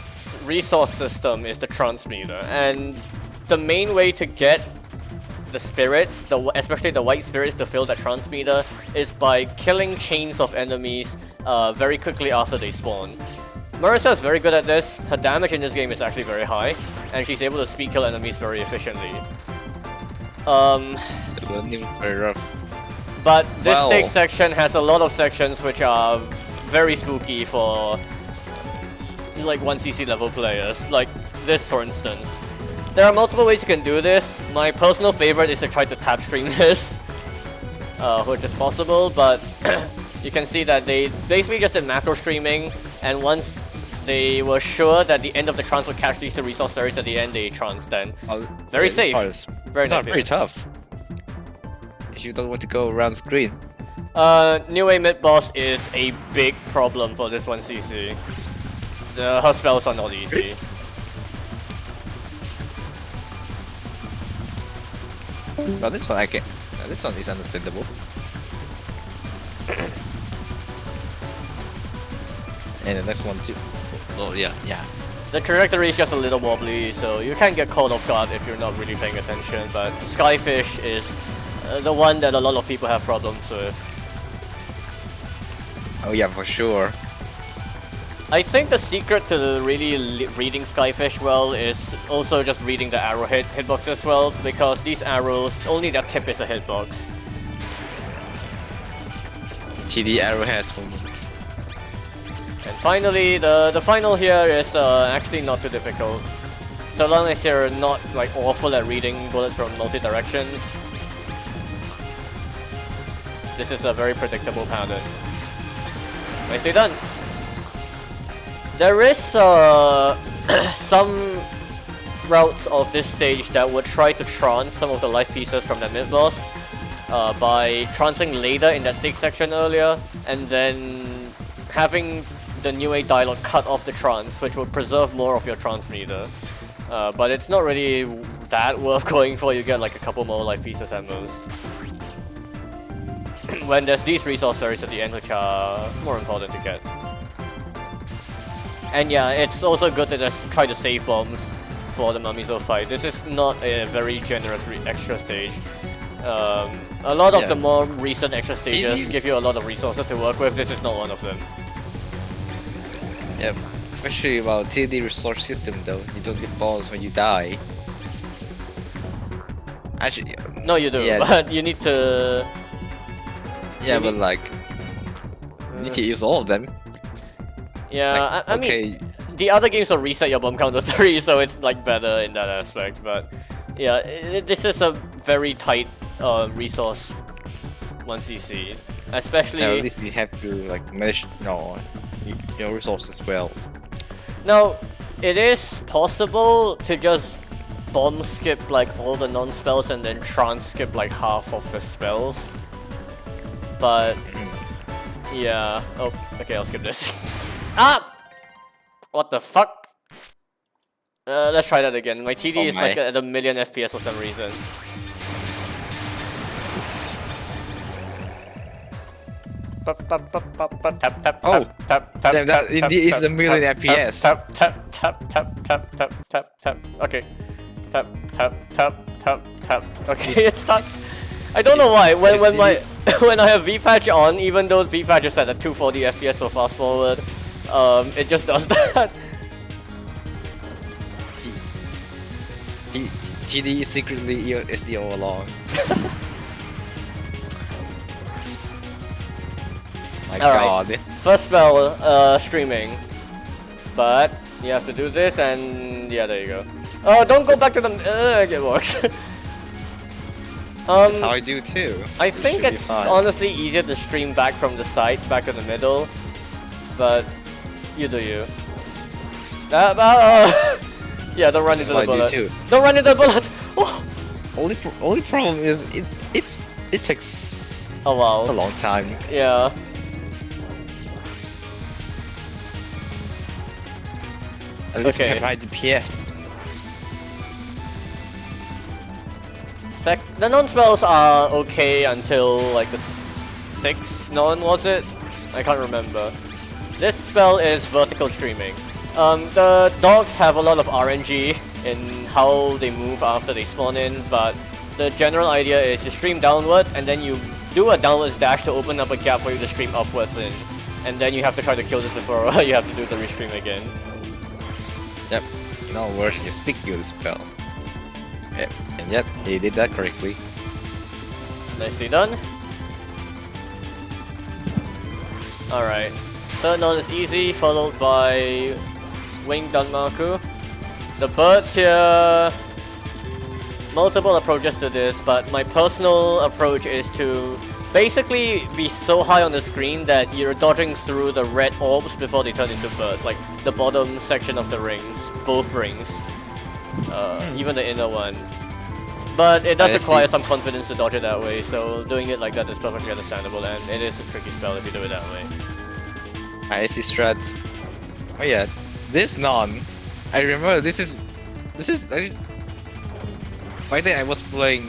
resource system is the transmitter, and the main way to get the spirits, especially the white spirits, to fill that transmitter is by killing chains of enemies very quickly after they spawn. Marissa is very good at this. Her damage in this game is actually very high, and she's able to speed kill enemies very efficiently. The learning was very rough. But this Well- stage section has a lot of sections which are very spooky for like 1cc level players, like this for instance. There are multiple ways you can do this. My personal favorite is to try to tap stream this, which is possible, but you can see that they basically just did macro streaming, and once they were sure that the end of the trance would catch these two resource fairies at the end, they trance then. Very this safe. part is- Very It's not nice. very tough. If you don't want to go around screen. New A mid boss is a big problem for this 1cc. Her spells are not easy. But this one I get. This one is understandable. And the next one too. Oh yeah, yeah. The trajectory is just a little wobbly, so you can get caught off guard if you're not really paying attention, but Skyfish is the one that a lot of people have problems with. Oh yeah, for sure. I think the secret to really reading Skyfish well is also just reading the arrow hitbox as well, because these arrows, only their tip is a hitbox. TD arrowheads moment. And finally, the final here is actually not too difficult. So long as you're not like awful at reading bullets from multi-directions. This is a very predictable pattern. Nicely done. There is some routes of this stage that would try to trance some of the life pieces from the mid-boss by trancing later in that stage section earlier, and then having the New Age dialogue cut off the trance, which will preserve more of your trance meter. But it's not really that worth going for. You get like a couple more life pieces at most. When there's these resource fairies at the end, which are more important to get. And yeah, it's also good to just try to save bombs for the Mamizo fight. This is not a very generous extra stage. A lot of the more recent extra stages give you a lot of resources to work with. This is not one of them. Yep. Especially about TD resource system though. You don't get bombs when you die. Actually, No, you do, Yeah. but you need to. yeah, You but need- like, you need to use all of them. Yeah, Like, I mean, okay, the other games will reset your bomb count to 3, so it's like better in that aspect. But yeah, this is a very tight resource 1cc, especially. at least you have to like manage your resources well. Now, it is possible to just bomb skip like all the non-spells and then trance skip like half of the spells. But yeah. Oh, okay, I'll skip this. Ah! What the fuck? Let's try that again. My TD Oh is like my. at a million FPS for some reason. Oh, damn, that indeed is a million FPS. Tap tap tap tap tap tap tap tap. Okay. Tap tap tap tap tap. Okay, it starts. I don't know why. When my when I have VPatch on, even though VPatch is at a 240 FPS for fast forward, it just does that. TD is secretly SD all along. My Alright. god. First spell, streaming. But you have to do this and yeah, there you go. Oh, don't go back to the. It works. This is how I do too. I It think should be it's fine. honestly easier to stream back from the side, back to the middle. But you do you. Yeah, don't run This is into the what I do bullet. too. Don't run into the bullet. Oh, Only problem is it takes oh a wow. long time. Yeah. At least Okay. we have high DPS. The non-spells are okay until like the 6th non, was it? I can't remember. This spell is vertical streaming. The dogs have a lot of RNG in how they move after they spawn in, but the general idea is you stream downwards and then you do a downwards dash to open up a gap for you to stream upwards in. And then you have to try to kill this before you have to do the restream again. Yep. No worse, you speak you the spell. Yep. And yet he did that correctly. Nicely done. Alright. Third non is easy, followed by Wing Danmaku. The birds here... Multiple approaches to this, but my personal approach is to basically be so high on the screen that you're dodging through the red orbs before they turn into birds, like the bottom section of the rings, both rings, even the inner one. But it does I require see. some confidence to dodge it that way, so doing it like that is perfectly understandable, and it is a tricky spell if you do it that way. I see strat. Oh yeah, this non. I remember this is. By then I was playing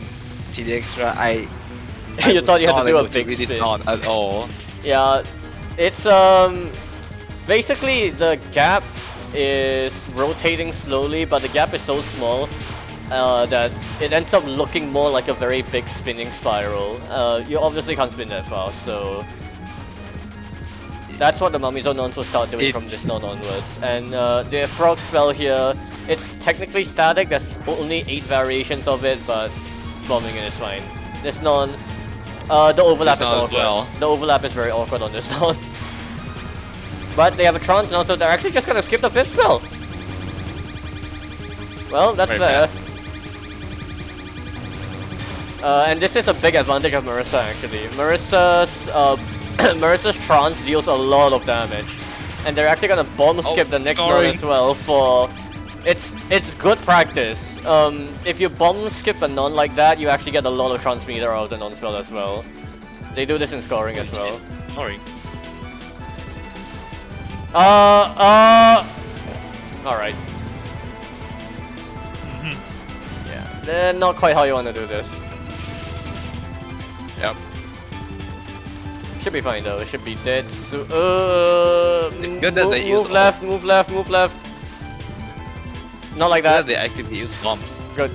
TD Extra. I You was thought you had not to do a able big read this spin. non at all. Yeah, it's basically the gap is rotating slowly, but the gap is so small that it ends up looking more like a very big spinning spiral. You obviously can't spin that fast, so that's what the Mamizo nons will start doing from this non onwards. And the frog spell here, it's technically static, there's only 8 variations of it, but bombing it is fine. This non, the overlap This is non as awkward. well. The overlap is very awkward on this non. But they have a trance now, so they're actually just gonna skip the 5th spell. Well, that's Very fair. fast. And this is a big advantage of Marissa actually. Marissa's Marissa's trance deals a lot of damage, and they're actually gonna bomb skip the next one scoring. as well. For it's good practice. If you bomb skip a non like that, you actually get a lot of trance meter out of the non spell as well. They do this in scoring as well. Sorry. Alright. Yeah, not quite how you want to do this. Yep. Should be fine though. It should be dead. So, It's good that they use move left, move left, move left. Not like That that. they actively use bombs. Good.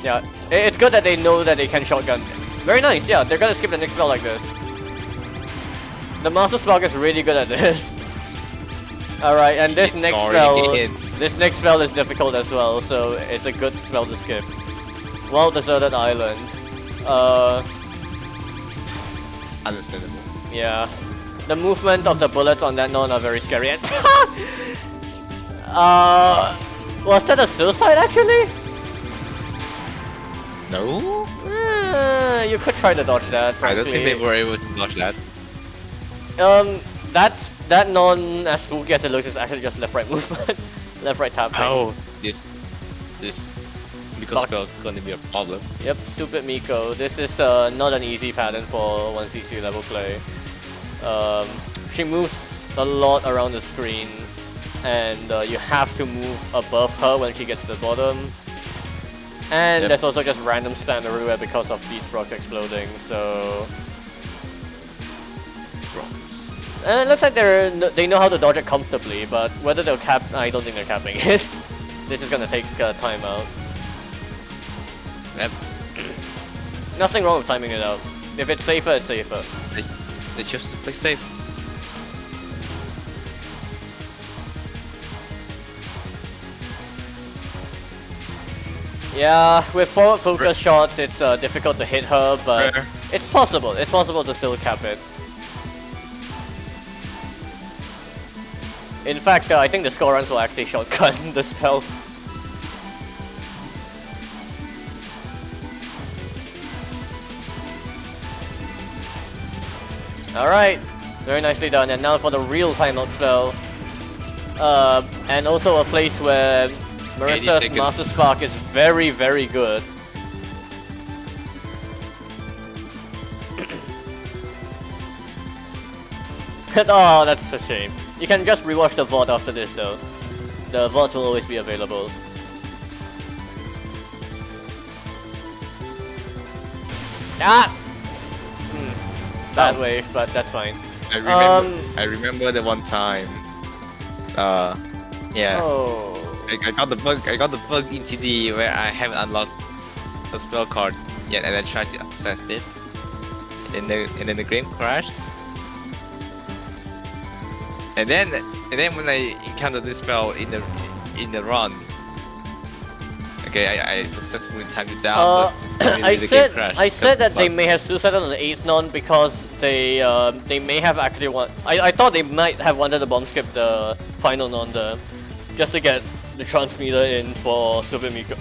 Yeah, it's good that they know that they can shotgun. Very nice. Yeah, they're gonna skip the next spell like this. The Master Spark is really good at this. Alright, and this It's next scoring spell, again. this next spell is difficult as well, so it's a good spell to skip. Well deserted island. Understandable. Yeah. The movement of the bullets on that non are very scary. And was that a suicide actually? No? You could try to dodge that, I don't think they frankly. were able to dodge that. That non as spooky as it looks is actually just left-right movement. Left-right tapping. Oh, this Miko Fuck. spell is gonna be a problem. Yep, stupid Miko. This is not an easy pattern for 1cc level play. She moves a lot around the screen, and you have to move above her when she gets to the bottom. And Yep. there's also just random spam everywhere because of these rocks exploding, so... Rocks. And it looks like they know how to dodge it comfortably, but whether they'll cap... I don't think they're capping it. This is gonna take time out. Yep. Nothing wrong with timing it out. If it's safer, it's safer. They choose to play safe. Yeah, with forward focus shots, it's difficult to hit her, but Rare. it's possible. It's possible to still cap it. In fact, I think the score runs will actually shotgun the spell. Alright, very nicely done. And now for the real timeout spell. And also a place where Marissa's seconds. Master Spark is very, very good. Oh, that's a shame. You can just rewatch the VOD after this though. The VOD will always be available. Ah! Bad wave, but that's fine. I remember the one time. Yeah. Oh. I got the bug. I got the bug in TD where I haven't unlocked a spell card yet, and I tried to access it, and then the game crashed. And then when I encountered this spell in the run, okay, I successfully timed it down. But I the game said crashed. I said That's that they bug. may have suicided on the 8th non because they may have actually want. I thought they might have wanted to bomb skip the final non just to get the transmitter in for Super Miko,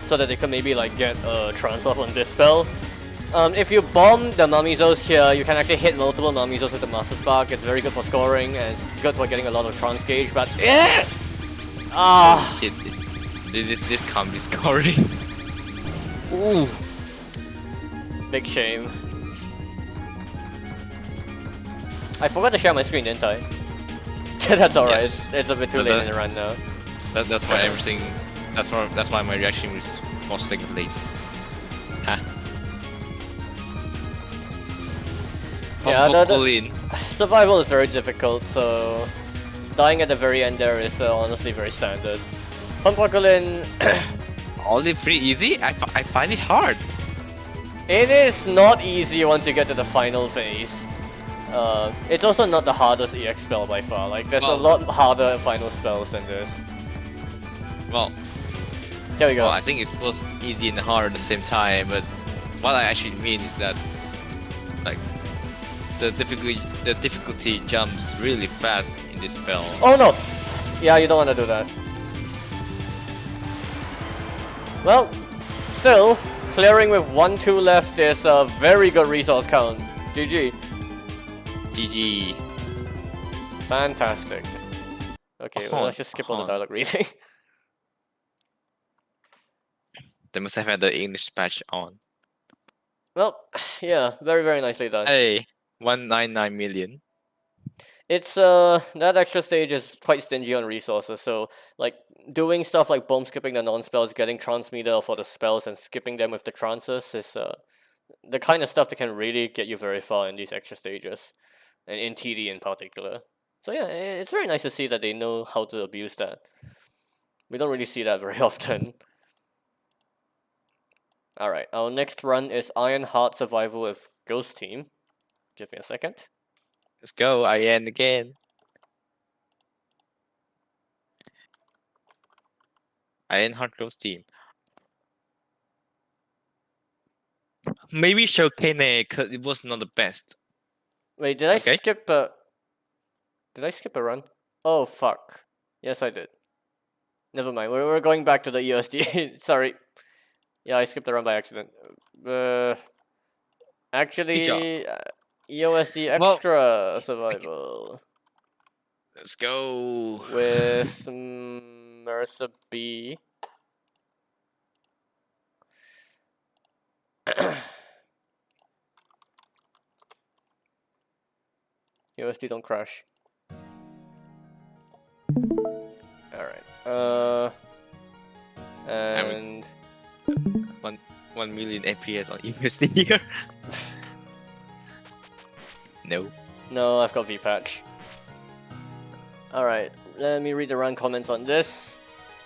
so that they could maybe like get a trans off on this spell. If you bomb the Mamizos here, you can actually hit multiple Mamizos with the Master Spark. It's very good for scoring and it's good for getting a lot of trans gauge. But Oh, shit! This can't be scoring. Ooh. Big shame. I forgot to share my screen, didn't I? That's alright. Yes. It's a bit too But late in the run now. That's why everything. That's why my reaction was 4 seconds late. Huh? Yeah, Colin. Survival is very difficult, so dying at the very end there is honestly very standard. Pumpocolin, Only pretty easy. I find it hard. it is not easy once you get to the final phase. It's also not the hardest EX spell by far. Like, there's a Well- lot harder final spells than this. Well, There we go. I think it's both easy and hard at the same time. But what I actually mean is that, like, the difficulty jumps really fast in this spell. Oh no! Yeah, you don't want to do that. Well, still, clearing with 1-2 left is a very good resource count. GG. GG. Fantastic. Okay, well, let's just skip all the dialogue reading. They must have had the English patch on. Well, yeah, very, very nicely done. Hey, 199 million. It's that extra stage is quite stingy on resources, so like doing stuff like bomb skipping the non-spells, getting transmitter for the spells and skipping them with the trances is the kind of stuff that can really get you very far in these extra stages. And in TD in particular. So yeah, it's very nice to see that they know how to abuse that. We don't really see that very often. Alright, our next run is Iron Heart Survival with Ghost Team. Give me a second. Let's go, I end again. I didn't hunt those team. Maybe Shokane, cause it was not the best. Wait, did I Okay. skip a... Did I skip a run? Oh, fuck. Yes, I did. Never mind, we're going back to the EOSD. Sorry. Yeah, I skipped the run by accident. Actually, EOSD Well- Extra Survival. Let's go. With Mercer B. USD don't crash. Alright. And 1 million FPS on USD here. No. no, I've got VPatch. Alright, let me read the run comments on this.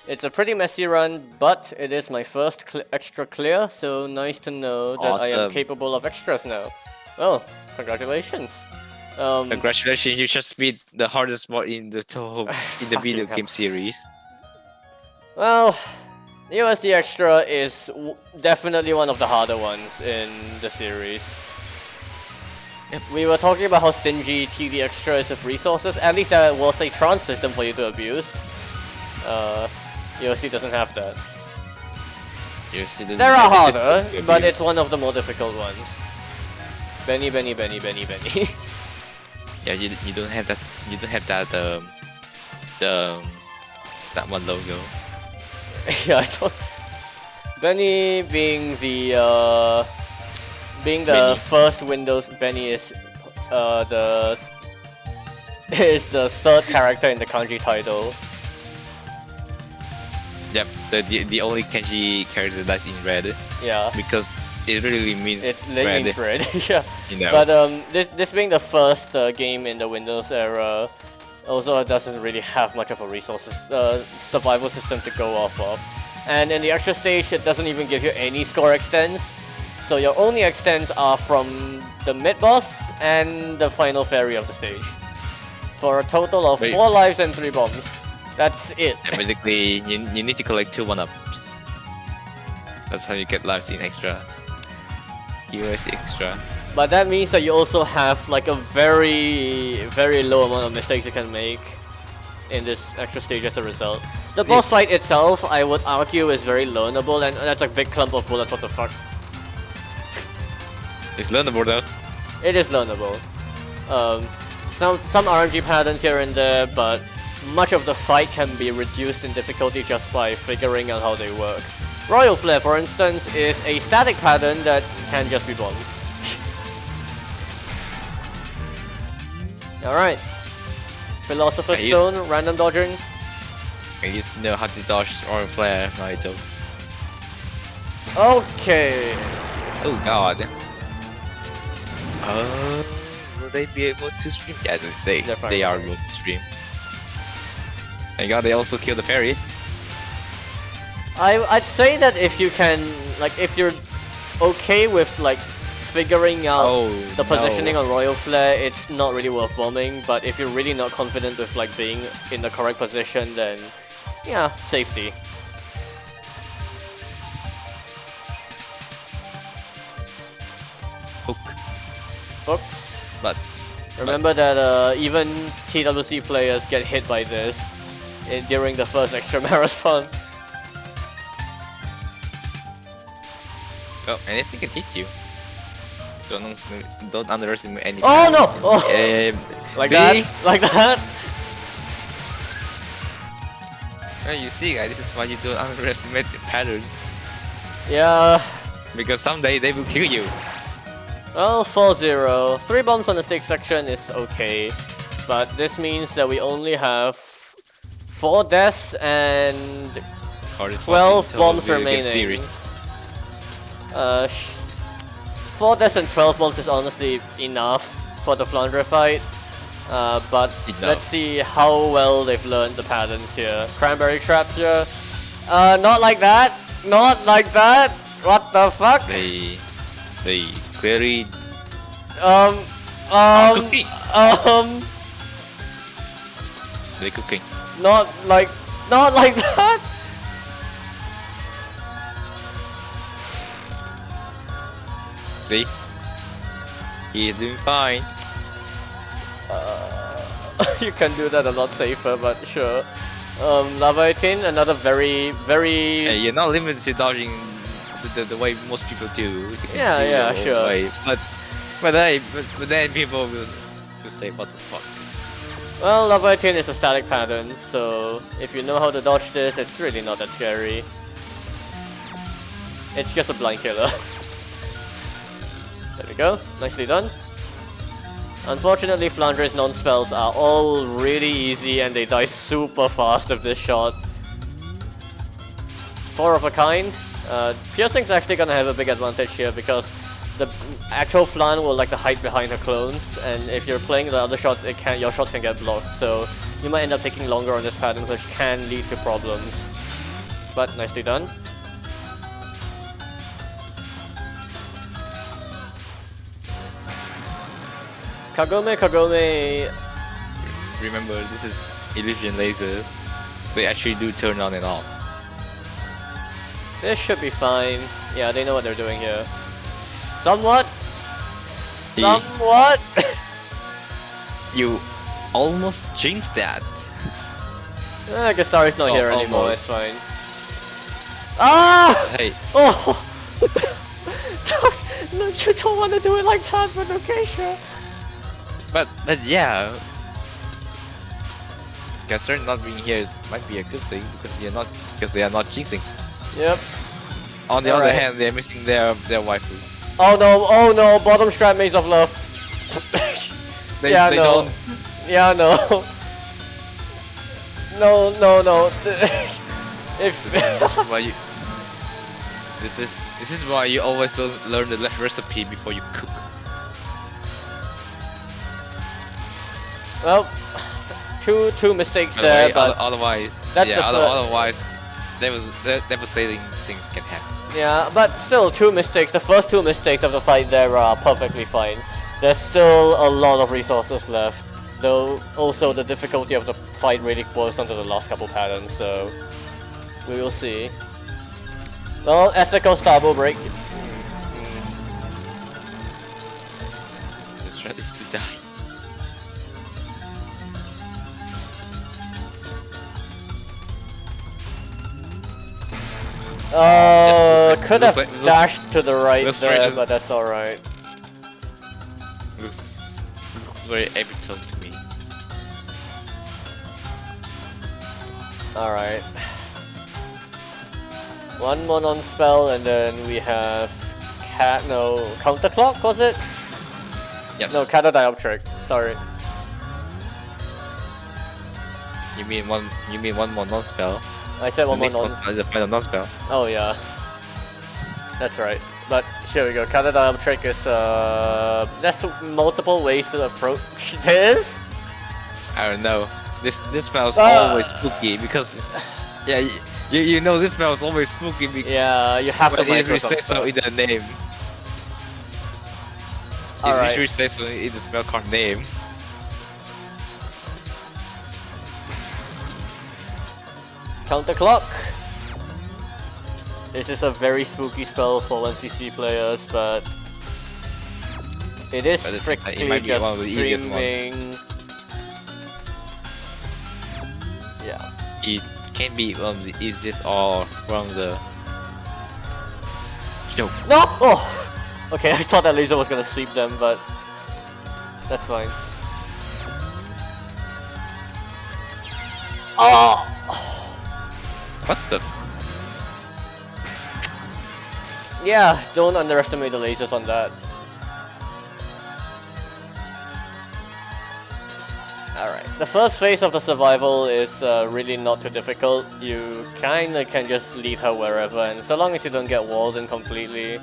It's a pretty messy run, but it is my first extra clear, so nice to know that I am Awesome. capable of extras now. Well, congratulations. Congratulations, you just beat the hardest mod in the Touhou in the video Fucking hell. game series. Well, USD Extra is definitely one of the harder ones in the series. We were talking about how stingy TD Extra is with resources. At least there was a trance system for you to abuse. USD doesn't have that. There are harder, but it's one of the more difficult ones. Benny. Yeah, you don't have that. You don't have that that one logo. Yeah, I don't. Benny being the Benny. first Windows Benny is the third character in the kanji title. Yep, the only kanji character that's in red Yeah, because it really means it red. means red. Yeah, You know. but this being the first game in the Windows era, also it doesn't really have much of a resources survival system to go off of. And in the extra stage, it doesn't even give you any score extends. So your only extends are from the mid-boss and the final fairy of the stage. For a total of Wait. 4 lives and 3 bombs. That's it. And basically, you need to collect 2 1-ups. That's how you get lives in extra. USD extra. But that means that you also have like a very, very low amount of mistakes you can make in this extra stage as a result. The boss fight itself, I would argue, is very learnable, and that's a big clump of bullets, what the fuck. It's learnable though. It is learnable. Some RNG patterns here and there, but much of the fight can be reduced in difficulty just by figuring out how they work. Royal Flare, for instance, is a static pattern that can just be bombed. Alright. Philosopher's I used- Stone, random dodging. I used to know how to dodge or flare, Naito. Okay. Oh god. Will they be able to stream? Yeah, They're fine. they are able to stream. Thank god they also kill the fairies. I'd say that if you can, like, if you're okay with, like, figuring out Oh, the positioning no. on Royal Flare, it's not really worth bombing, but if you're really not confident with, like, being in the correct position, then, yeah, safety. Hook. Hooks. But Remember that even TWC players get hit by this during the first extra marathon. oh, anything can hit you. Don't underestimate anything. Oh no! Oh, like see? that? Like that? You see, guys, this is why you don't underestimate the patterns. Yeah. Because someday they will kill you. Well, 4-0. 3 bombs on the 6th section is okay. But this means that we only have 4 deaths and Hardest 12 boss in bombs Touhou video game remaining. series. 4 deaths and 12 bombs is honestly enough for the Flandre fight. But Enough. let's see how well they've learned the patterns here. Cranberry trap here. Not like that. Not like that. What the fuck? They clearly cooking. Not like that. See? He's doing fine. You can do that a lot safer, but sure. Lava 18, another very, very... Hey, you're not limited to dodging the way most people do. You can Yeah, do yeah, your own sure. way. But then people will say, what the fuck? Well, Lava 18 is a static pattern, so if you know how to dodge this, it's really not that scary. It's just a blind killer. There we go, nicely done. Unfortunately, Flandre's non-spells are all really easy and they die super fast with this shot. 4 of a kind. Piercing's actually gonna have a big advantage here because the actual Flan will like to hide behind her clones, and if you're playing the other shots, your shots can get blocked. So you might end up taking longer on this pattern, which can lead to problems. But nicely done. Kagome. Remember, this is illusion lasers. They actually do turn on and off. This should be fine. Yeah, they know what they're doing here. Somewhat. You almost jinxed that. Gastari's not Oh, here anymore, almost. it's fine. Ah! Hey, Oh! No, you don't want to do it like that, but okay, sure. but yeah. Gaster not being here might be a good thing because they are not jinxing. Yep. On the other Alright. hand, they're missing their waifu. Oh no, bottom strap Maze of Love. They, Yeah, they no. don't. Yeah, no. No. If This is why you. This is why you always don't learn the recipe before you cook. well, two mistakes By the there, way, but otherwise, that's yeah, the otherwise, devastating things can happen. yeah, but still, 2 mistakes. The first 2 mistakes of the fight there are perfectly fine. There's still a lot of resources left, though also the difficulty of the fight really boils down to the last couple patterns, so we will see. Well, ethical Starbo break. The threat is to die. Could have looks dashed to the right looks there, right. but that's alright. Looks very epical to me. Alright. One more non-spell, and then we have counterclock, was it? Yes. No, Catadioptric, sorry. You mean one more non spell? I said one more Next non. the final non spell. Oh yeah. That's right. But here we go. Catadioptric is there's multiple ways to approach this. I don't know. This spell's Ah. always spooky because yeah, you know this spell's always spooky because Yeah, you have to it Microsoft says so in the name. It Alright. usually says so in the spell card name. Counterclock. This is a very spooky spell for 1cc players, but it is But it strictly might be one just of the easiest ones. streaming. Yeah. It can be one of the easiest or one of the joke. No! Oh! Okay, I thought that laser was gonna sweep them, but that's fine. Oh! What the? Yeah, don't underestimate the lasers on that. Alright, the first phase of the survival is really not too difficult. You kinda can just lead her wherever, and so long as you don't get walled in completely,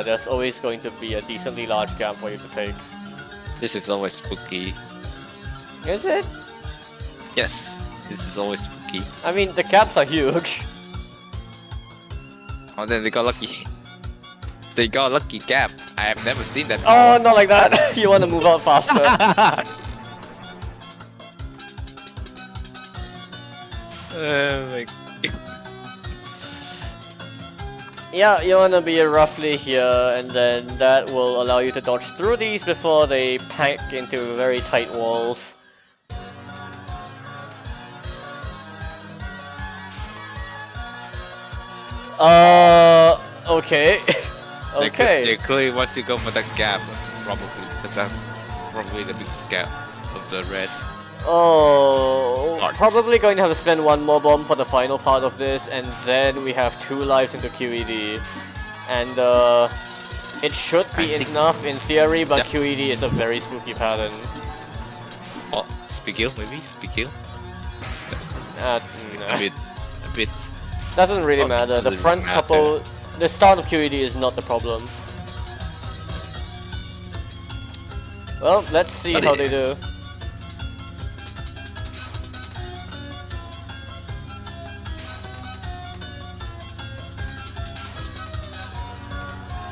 there's always going to be a decently large gap for you to take. This is always spooky. Is it? Yes, this is always spooky. I mean, the gaps are huge. Oh, then they got lucky. They got a lucky gap. I have never seen that. Oh, before. not like that! You want to move out faster. Oh my Yeah, you wanna be roughly here, and then that will allow you to dodge through these before they pack into very tight walls. Okay. Okay. They clearly want to go for that gap, probably, because that's probably the biggest gap of the red. Oh, Parts. probably going to have to spend one more bomb for the final part of this, and then we have 2 lives into QED. And it should be I think- enough in theory, but Yeah. QED is a very spooky pattern. Oh, Spikil, maybe? Spikil? Uh, A bit. Doesn't really Oh, matter. The doesn't front matter. couple, the start of QED is not the problem. Well, let's see But how it- they do.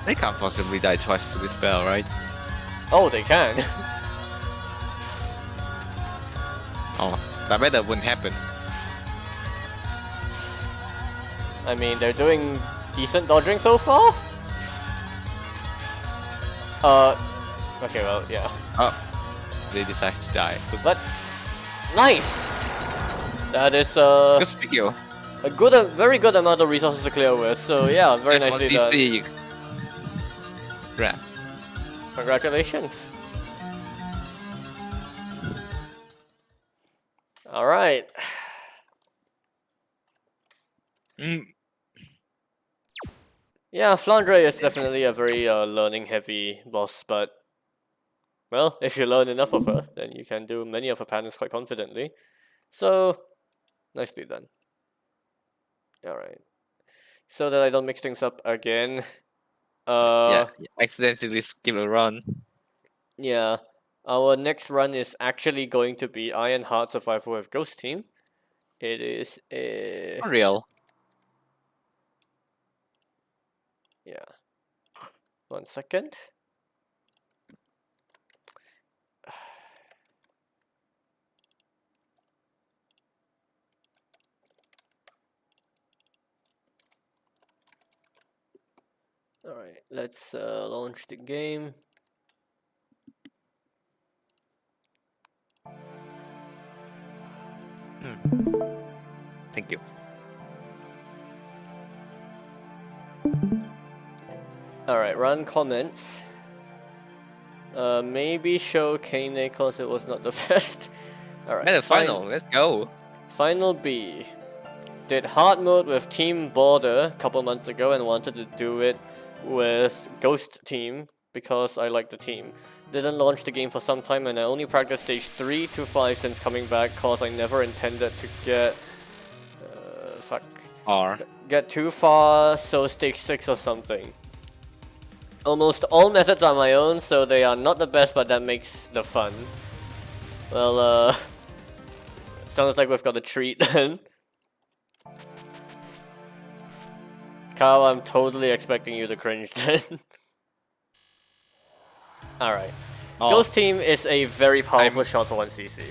They can't possibly die twice to this spell, right? Oh, they can. Oh, I bet that wouldn't happen. I mean, they're doing decent dodging so far. Okay, well, yeah. Oh, they decide to die. But nice. That is Good Spikil. a good, very good amount of resources to clear with. So yeah, very That's nicely done. the rat. Congratulations. All right. Mm. Yeah, Flandre is definitely a very learning-heavy boss, but well, if you learn enough of her, then you can do many of her patterns quite confidently. So, nicely done. All right. So that I don't mix things up again. Yeah, accidentally skip a run. Yeah. Our next run is actually going to be Iron Heart Survival with Ghost Team. It is a... Unreal. Yeah. 1 second. Alright, let's launch the game. Thank you. Alright, run comments. Maybe show Kane because it was not the best. Alright. And the final, let's go. Final B. Did hard mode with Team Border a couple months ago and wanted to do it with Ghost Team because I like the team. Didn't launch the game for some time and I only practiced stage 3 to 5 since coming back cause I never intended to get... get too far, so stage 6 or something. Almost all methods are my own, so they are not the best, but that makes the fun. Well, sounds like we've got a treat then. Kyle, I'm totally expecting you to cringe then. Alright. Oh, Ghost Team is a very powerful shot for 1cc.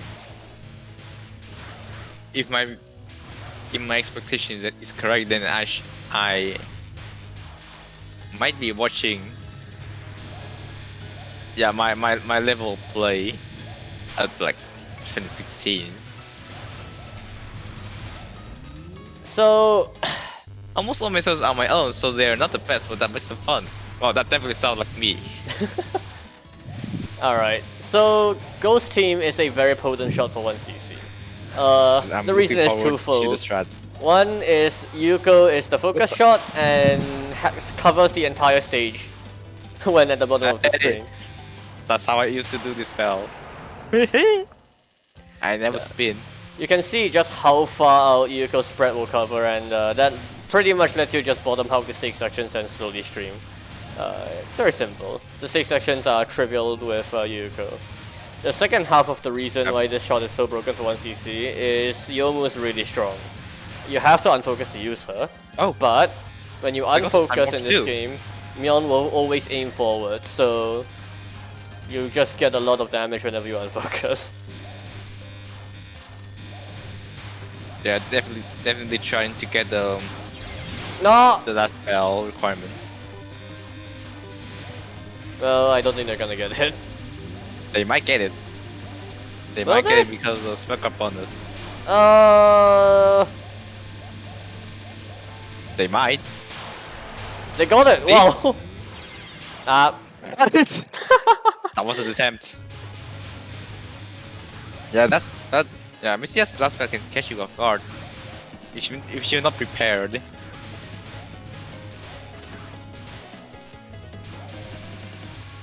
if my expectations is correct, then I might be watching. Yeah, my level play at like 2016. So, Almost all methods are my own, so they are not the best, but that makes them fun. Oh, that definitely sounds like me. alright. So, Ghost Team is a very potent shot for 1cc. I'm The reason looking is forward to see twofold. the strat. One is Yuko is the focus shot and covers the entire stage when at the bottom of the screen. That's how I used to do this spell. I never So- spin. You can see just how far out Yuko's spread will cover, and that pretty much lets you just bottom hug the stage sections and slowly stream. It's very simple. The stage sections are trivial with Yuko. The second half of the reason why this shot is so broken for 1cc is Yomu is really strong. You have to unfocus to use her. Oh. But when you Because I'm unfocus in off this too. game, Mion will always aim forward, so you just get a lot of damage whenever you unfocus. Yeah, definitely trying to get No! the last spell requirement. Well, I don't think they're gonna get hit. They might get it. They Will might they? get it because of the spec up bonus. They might. They got it! See? Wow! That was an attempt. Yeah, that. Yeah, Misty's last spell can catch you off guard. If you're not prepared.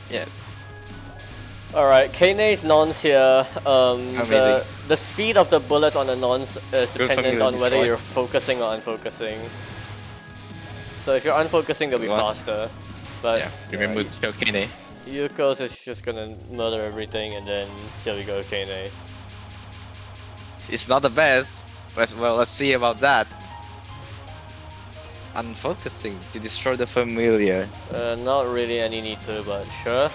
Yeah. Alright, Kane's nonce here. Amazing. The speed of the bullets on the nonce is Good dependent for on me to whether destroy. you're focusing or unfocusing. So if you're unfocusing, they'll be What? faster. But Yeah. Remember to kill Kine. Yuko's is just gonna murder everything, and then there we go, Kane. It's not the best. Well, let's see about that. Unfocusing to destroy the familiar. Not really any need to, but sure.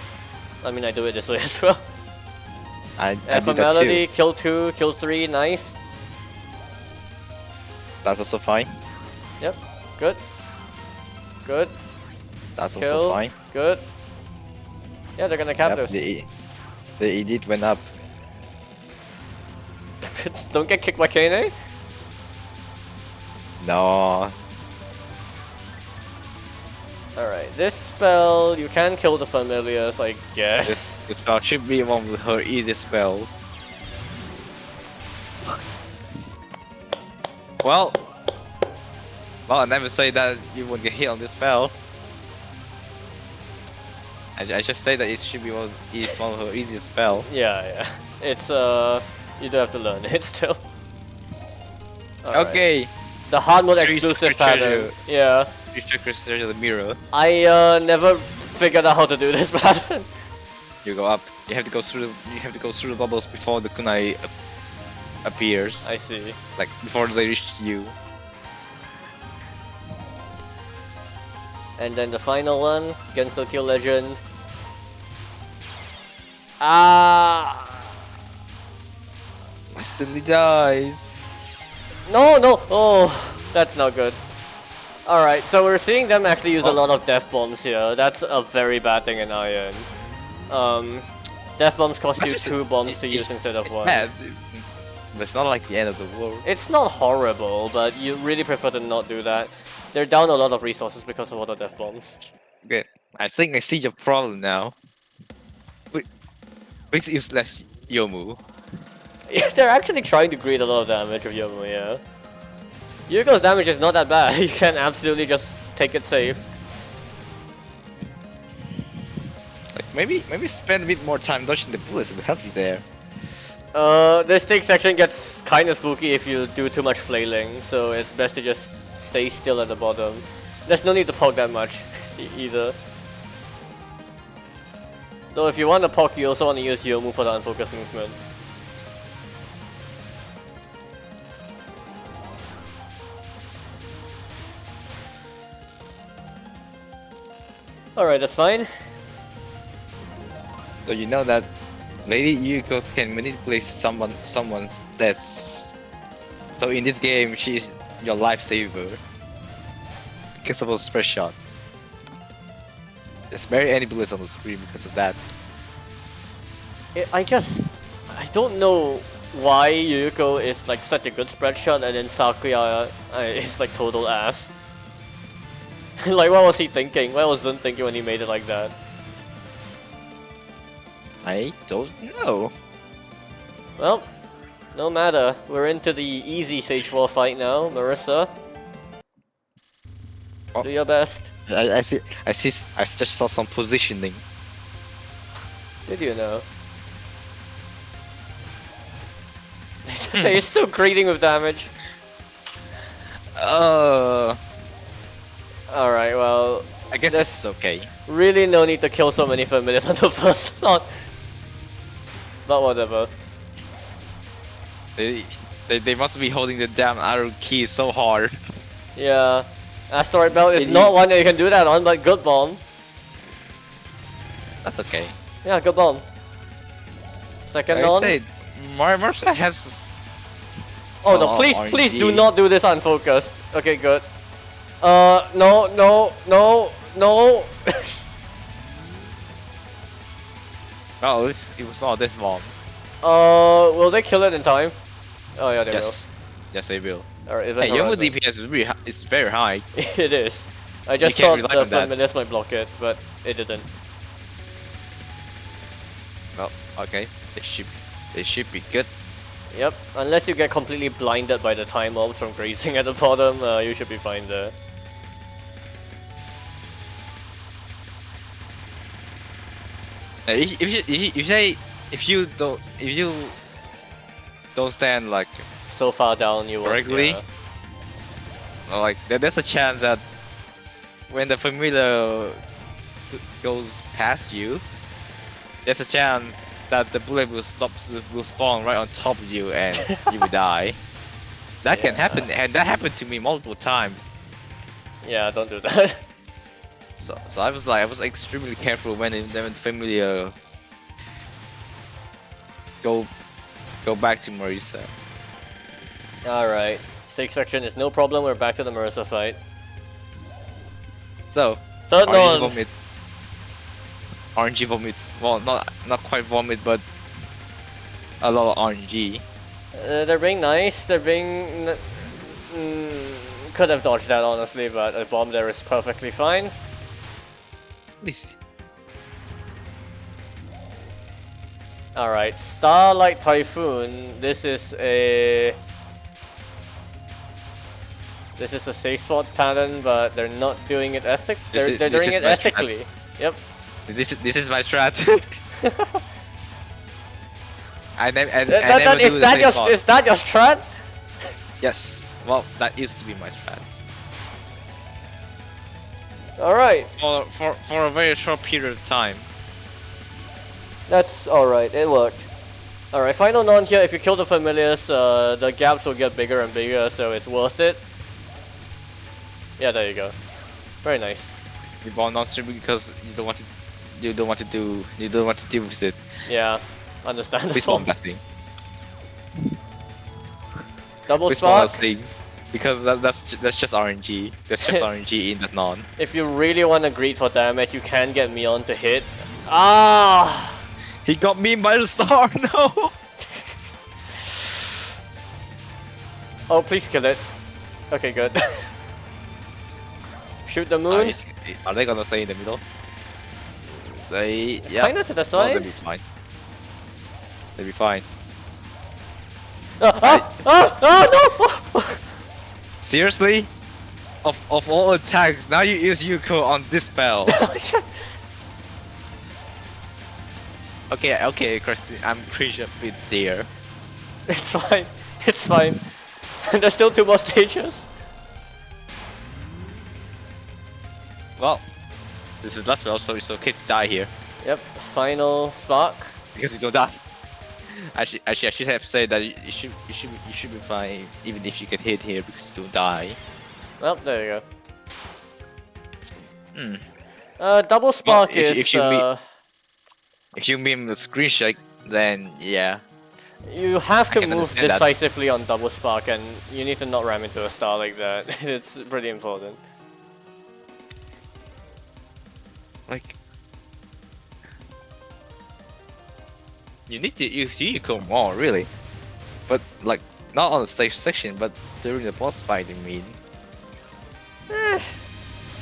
I mean, I do it this way as well. I did that Ephemerality, too. kill 2, kill 3, nice. That's also fine. Yep, good. Good, That's kill, also fine. good. Yeah, they're gonna cap Yep, this. the edit went up. Don't get kicked by Kane. No. Alright, this spell, you can kill the familiars, I guess. This spell should be one of her easiest spells. Well, I never say that you won't get hit on this spell. I just say that it should be is one of her easiest spell. Yeah. It's, you do have to learn it still. Alright. Okay, The hard mode Three exclusive star pattern. treasure. Yeah. you check your search of the mirror. I never figured out how to do this pattern. You go up. You have to go through. You have to go through the bubbles before the kunai appears. I see. Like before they reach you. And then the final one, Gensokyo Legend. Ah! Instantly dies. No! Oh, that's not good. Alright, so we're seeing them actually use a lot of death bombs here. That's a very bad thing in Iron. Death bombs cost you 2 bombs to use instead of It's 1. bad. But it's not like the end of the world. It's not horrible, but you really prefer to not do that. They're down a lot of resources because of all the death bombs. Okay, I think I see your problem now. Please use less Yomu. Yeah, they're actually trying to create a lot of damage with Yomu, yeah. Yuko's damage is not that bad. You can absolutely just take it safe. Like maybe spend a bit more time dodging the bullets will help you there. This stick section gets kinda spooky if you do too much flailing, so it's best to just stay still at the bottom. There's no need to poke that much either. Though if you want to poke, you also want to use Yomu for the unfocused movement. Alright, that's fine. So you know that Lady Yuko can manipulate someone's stats. So in this game, she is your lifesaver. Because of those spread shots. There's very any bullets on the screen because of that. I don't know why Yuko is like such a good spread shot and then Sakuya is like total ass. Like what was he thinking? What was Zun thinking when he made it like that? I don't know. Well, no matter. We're into the easy stage 4 fight now, Marissa. Oh. Do your best. I just saw some positioning. Did you know? They're still greeting with damage. Alright, well, I guess That's- this is okay. really no need to kill so many familiars on the first slot. But whatever. They must be holding the damn arrow key so hard. Yeah. Asteroid Belt is Did not you- one that you can do that on, but good bomb. That's okay. Yeah, good bomb. Second I on. said, Marissa has. Oh no, Oh, please do RNG. not do this unfocused. Okay, good. No, no, no, no. Oh, it was not this long. Will they kill it in time? Oh yeah, they Yes. Yes, they will. will. Alright, event Hey, your horizon. DPS is really is very high. It is. I just can't thought rely the on that. familiars might block it, but it didn't. Well, okay. They should be good. Yep, unless you get completely blinded by the time mobs from grazing at the bottom, you should be fine there. If you don't stand like So far down, you won't. correctly, Yeah. like there's a chance that when the familiar goes past you, there's a chance that the bullet will spawn right on top of you and you will die. That can Yeah. happen, and that happened to me multiple times. Yeah, don't do that. So I was extremely careful when the familiar go back to Marisa. Alright, sixth section is no problem, we're back to the Marissa fight. So Third RNG non. vomit. RNG vomits. Well, not quite vomit, but a lot of RNG. They're being nice, they're being... could have dodged that honestly, but a bomb there is perfectly fine. Please. Alright, Starlight Typhoon. This is a safe spot pattern, but they're not doing it they're doing it ethically. Yep. This is my strat. Is that your strat? Yes. Well, that used to be my strat. Alright, For a very short period of time. that's alright, it worked. Alright, final non here, if you kill the familiars, the gaps will get bigger and bigger, so it's worth it. Yeah, there you go. Very nice. You bomb non-streaming because you don't want to deal with it. Yeah, Please understandable. bomb that thing. Double Please bomb spark. that thing. Because that's just RNG. That's just RNG in that non. If you really want to greed for damage, you can get Mion to hit. Ah! He got me by the star. No. Oh, please kill it. Okay, good. Shoot the Are moon. they gonna stay in the middle? Yeah. Kinda to the Oh, side. they'll be fine. They'll be fine. No! Seriously? Of all attacks, now you use Yuko on this spell. Okay, Christy, I'm cringe a bit there. It's fine. It's fine. And there's still 2 more stages. Well, this is last spell, so it's okay to die here Yep. Final spark. because you don't die. Actually, I should have said that you should be fine even if you get hit here because you don't die. Well, there you Hmm. go. Double spark if is. If you mean the screen shake, then yeah. You have to can move understand that. decisively on double spark, and you need to not ram into a star like that. It's pretty important. Like, you need to use Yuko more, really. But like, not on the stage section, but during the boss fight. I mean,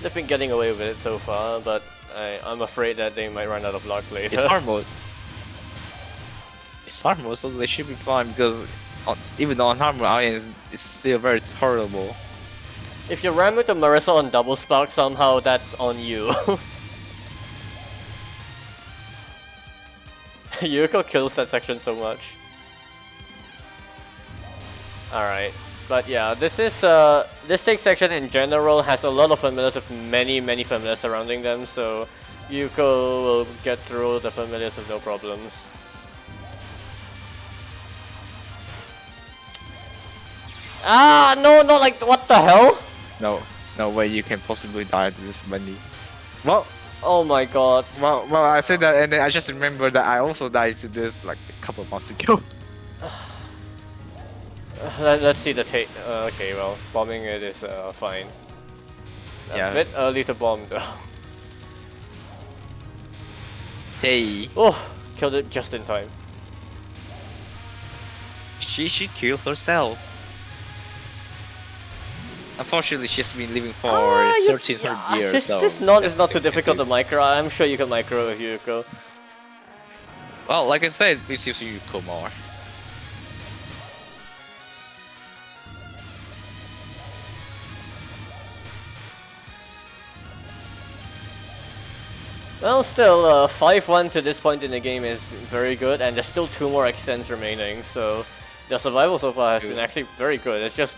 They've been getting away with it so far, but I'm afraid that they might run out of luck later. it's hard mode. It's hard mode, so they should be fine because even on hard mode, it's still very tolerable. If you ram with the Marissa on double spark somehow, that's on you. Yuko kills that section so much. Alright. But yeah, this stage section in general has a lot of familiars with many familiars surrounding them, so Yuko will get through the familiars with no problems. Ah, no, not like, what the hell? No way you can possibly die to this bunny. Well, Oh my god. I said that, and then I just remember that I also died to this like a couple of months ago. Let's see the take. Okay, well, bombing it is fine. A bit early to bomb though. Hey, Oh, killed it just in time. she should kill herself. Unfortunately, she's been living for 1300 years. This non is not too difficult to micro. I'm sure you can micro with Yuko. Well, like I said, this gives Yuko more. Well, still, 5-1 to this point in the game is very good, and there's still 2 more extends remaining, so the survival so far has been actually very good. It's just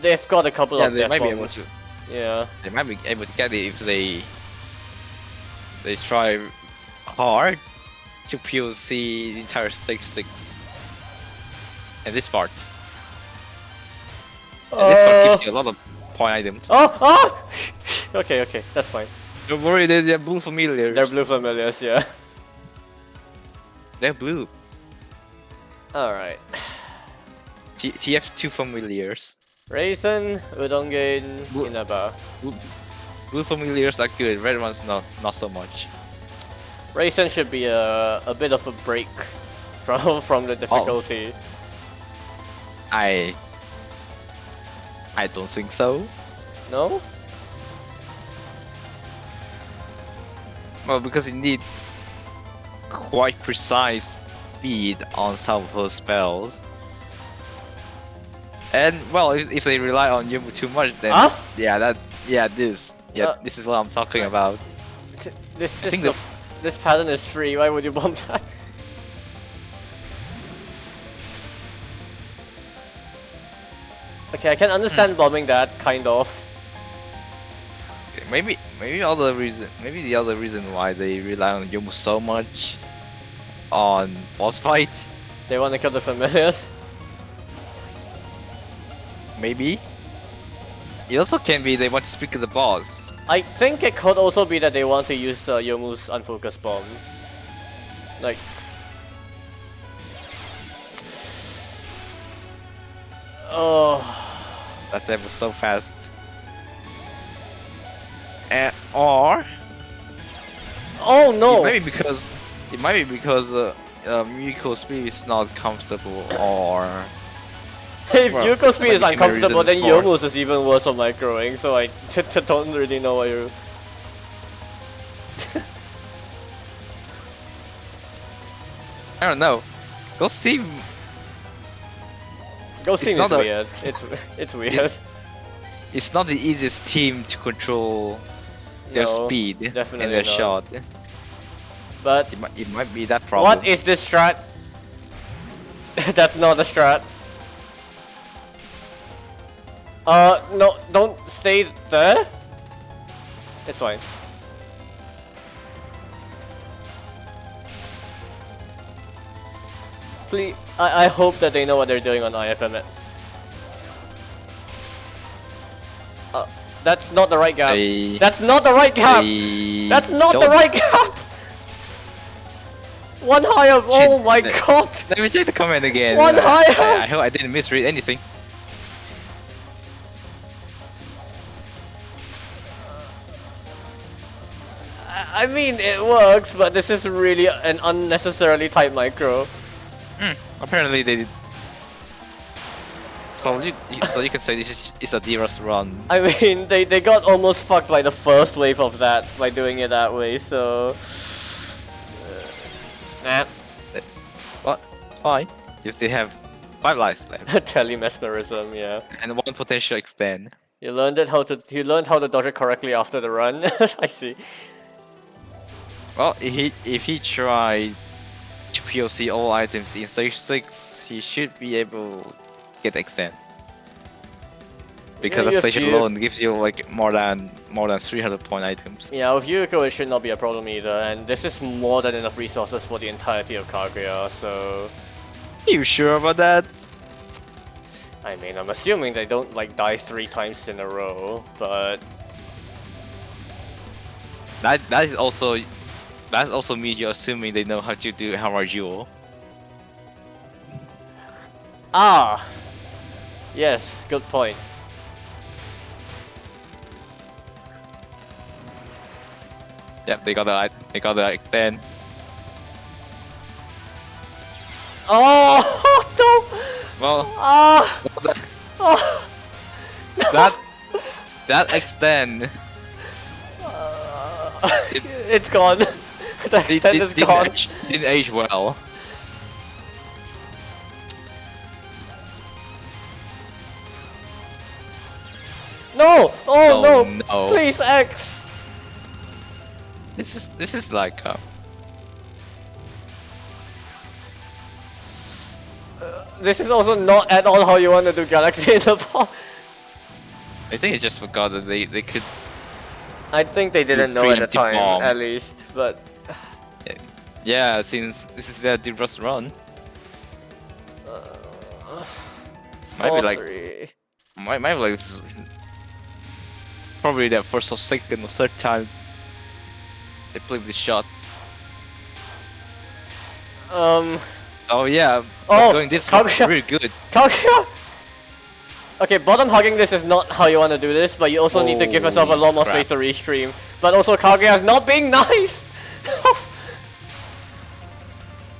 they've got a couple of death bombs. Yeah, They might be able to get it if they try hard to POC the entire stage 6 and this part. And this part gives you a lot of point items. Oh! Okay, that's fine. Don't worry, they're blue familiars. They're blue familiars, yeah. They're blue. Alright. TF2 familiars. Raisin, Udongen, Blue- Inaba. Blue familiars are good, red ones not so much. Raisin should be a bit of a break from the difficulty. I don't think so. No? Well, because you need quite precise speed on some of those spells. And well, if they rely on Yumu too much, then this is what I'm talking about. This pattern is free. Why would you bomb that? Okay, I can understand bombing that kind of. Maybe the other reason why they rely on Yumu so much on boss fight. They want to kill the familiars. Maybe. It also can be they want to speak to the boss. I think it could also be that they want to use Yomu's unfocused bomb. Like... Oh... That was so fast. Or... Oh no! It might be because Miko's speed is not comfortable, or... If Well, Yuko's speed is might be my uncomfortable, then reason for- Yomu's is even worse for microing, so I don't really know what you're... I don't know. Ghost Team, Ghost It's Team not is a- weird. It's weird. it's not the easiest team to control their No, speed and definitely their not. shot. But It might be that problem. what is this strat? That's not a strat. No, don't stay there. It's fine. Please, I hope that they know what they're doing on IFM. That's not the right gap. That's not the right gap. That's not the right gap. One higher. Oh my god. Let me check the comment again. One higher. I hope I didn't misread anything. I mean, it works, but this is really an unnecessarily tight micro. Apparently they did. So you can say this is a D-Rush run. I mean, they got almost fucked by the first wave of that by doing it that way, so... Nah. What? Fine. You still have 5 lives left. Telemesmerism, yeah. And 1 potential extend. You learned how to dodge it correctly after the run. I see. Well, if he tried to POC all items in stage 6, he should be able to get extend. Because Yeah, the if station alone gives you like more than 300 point items. Yeah, with Yuko it should not be a problem either, and this is more than enough resources for the entirety of Kaguya, so... You sure about that? I mean, I'm assuming they don't like die 3 times in a row, but... That also means you're assuming they know how to do Hammer Jewel. Ah! Yes, good point. Yep, they gotta extend. Oh no! Well, Ah! Ah! that extend. It's gone. The extend is gone. Didn't age well. No! Oh Oh, no! no. Please X! This is like This is also not at all how you want to do Galaxy in the Ball. I think I just forgot that they could. I think they didn't know at the preemptive time, bomb. at least, but Yeah, since this is their first run, might be like 4-3. might be like this is probably their first or second or third time they played this shot. Oh yeah, Oh, going this Kaguya. really good. Kaguya! Okay, bottom hugging this is not how you want to do this, but you also need to give yourself a lot more Holy space to restream. But also Kaguya is not being nice!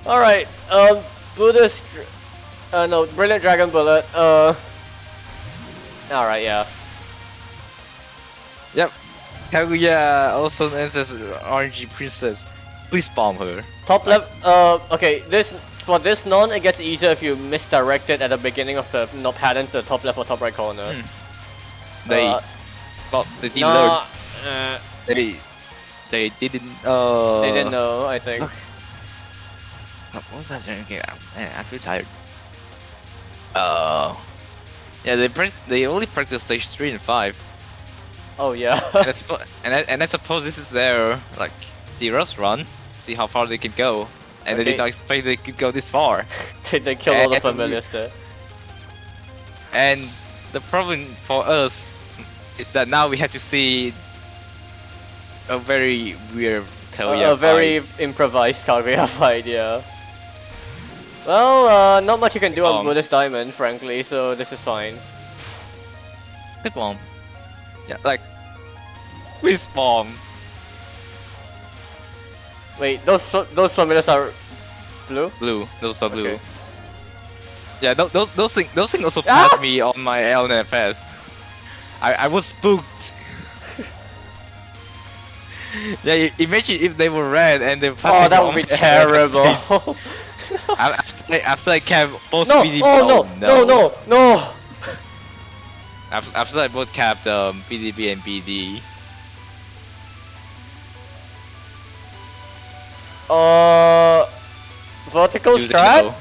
Alright, Buddhist... no, Brilliant Dragon Bullet, Alright, yeah. Yep. Kaguya, also known as RNG Princess. Please bomb her. Top left, okay, for this non, it gets easier if you misdirect it at the beginning of the pattern to the top left or top right corner. They didn't learn. Nah, They didn't. they didn't know, I think. What was that? Okay, man, I feel tired. Yeah, they only practice stage 3 and 5, Oh yeah. and I suppose this is their like the rush run. See how far they can go, and they Okay. did not expect they could go this far. they kill all the And- familiars there. And the problem for us is that now we have to see a very weird Kaguya A very fight. improvised Kaguya fight, yeah. Well, not much you can do on Um, Buddhist Diamond, frankly, so this is fine. Good bomb. Yeah, like please bomb. Wait, those familiars are blue? Blue. Those are blue. Okay. Yeah, those things also Ah! passed me on my LNFS. I was spooked. Yeah, imagine if they were red and they passed Oh, me that on would be my LNFS terrible. face. After I capped both No! BDB. Oh no! After I both capped BDB and BD. Vertical Do they strat? know?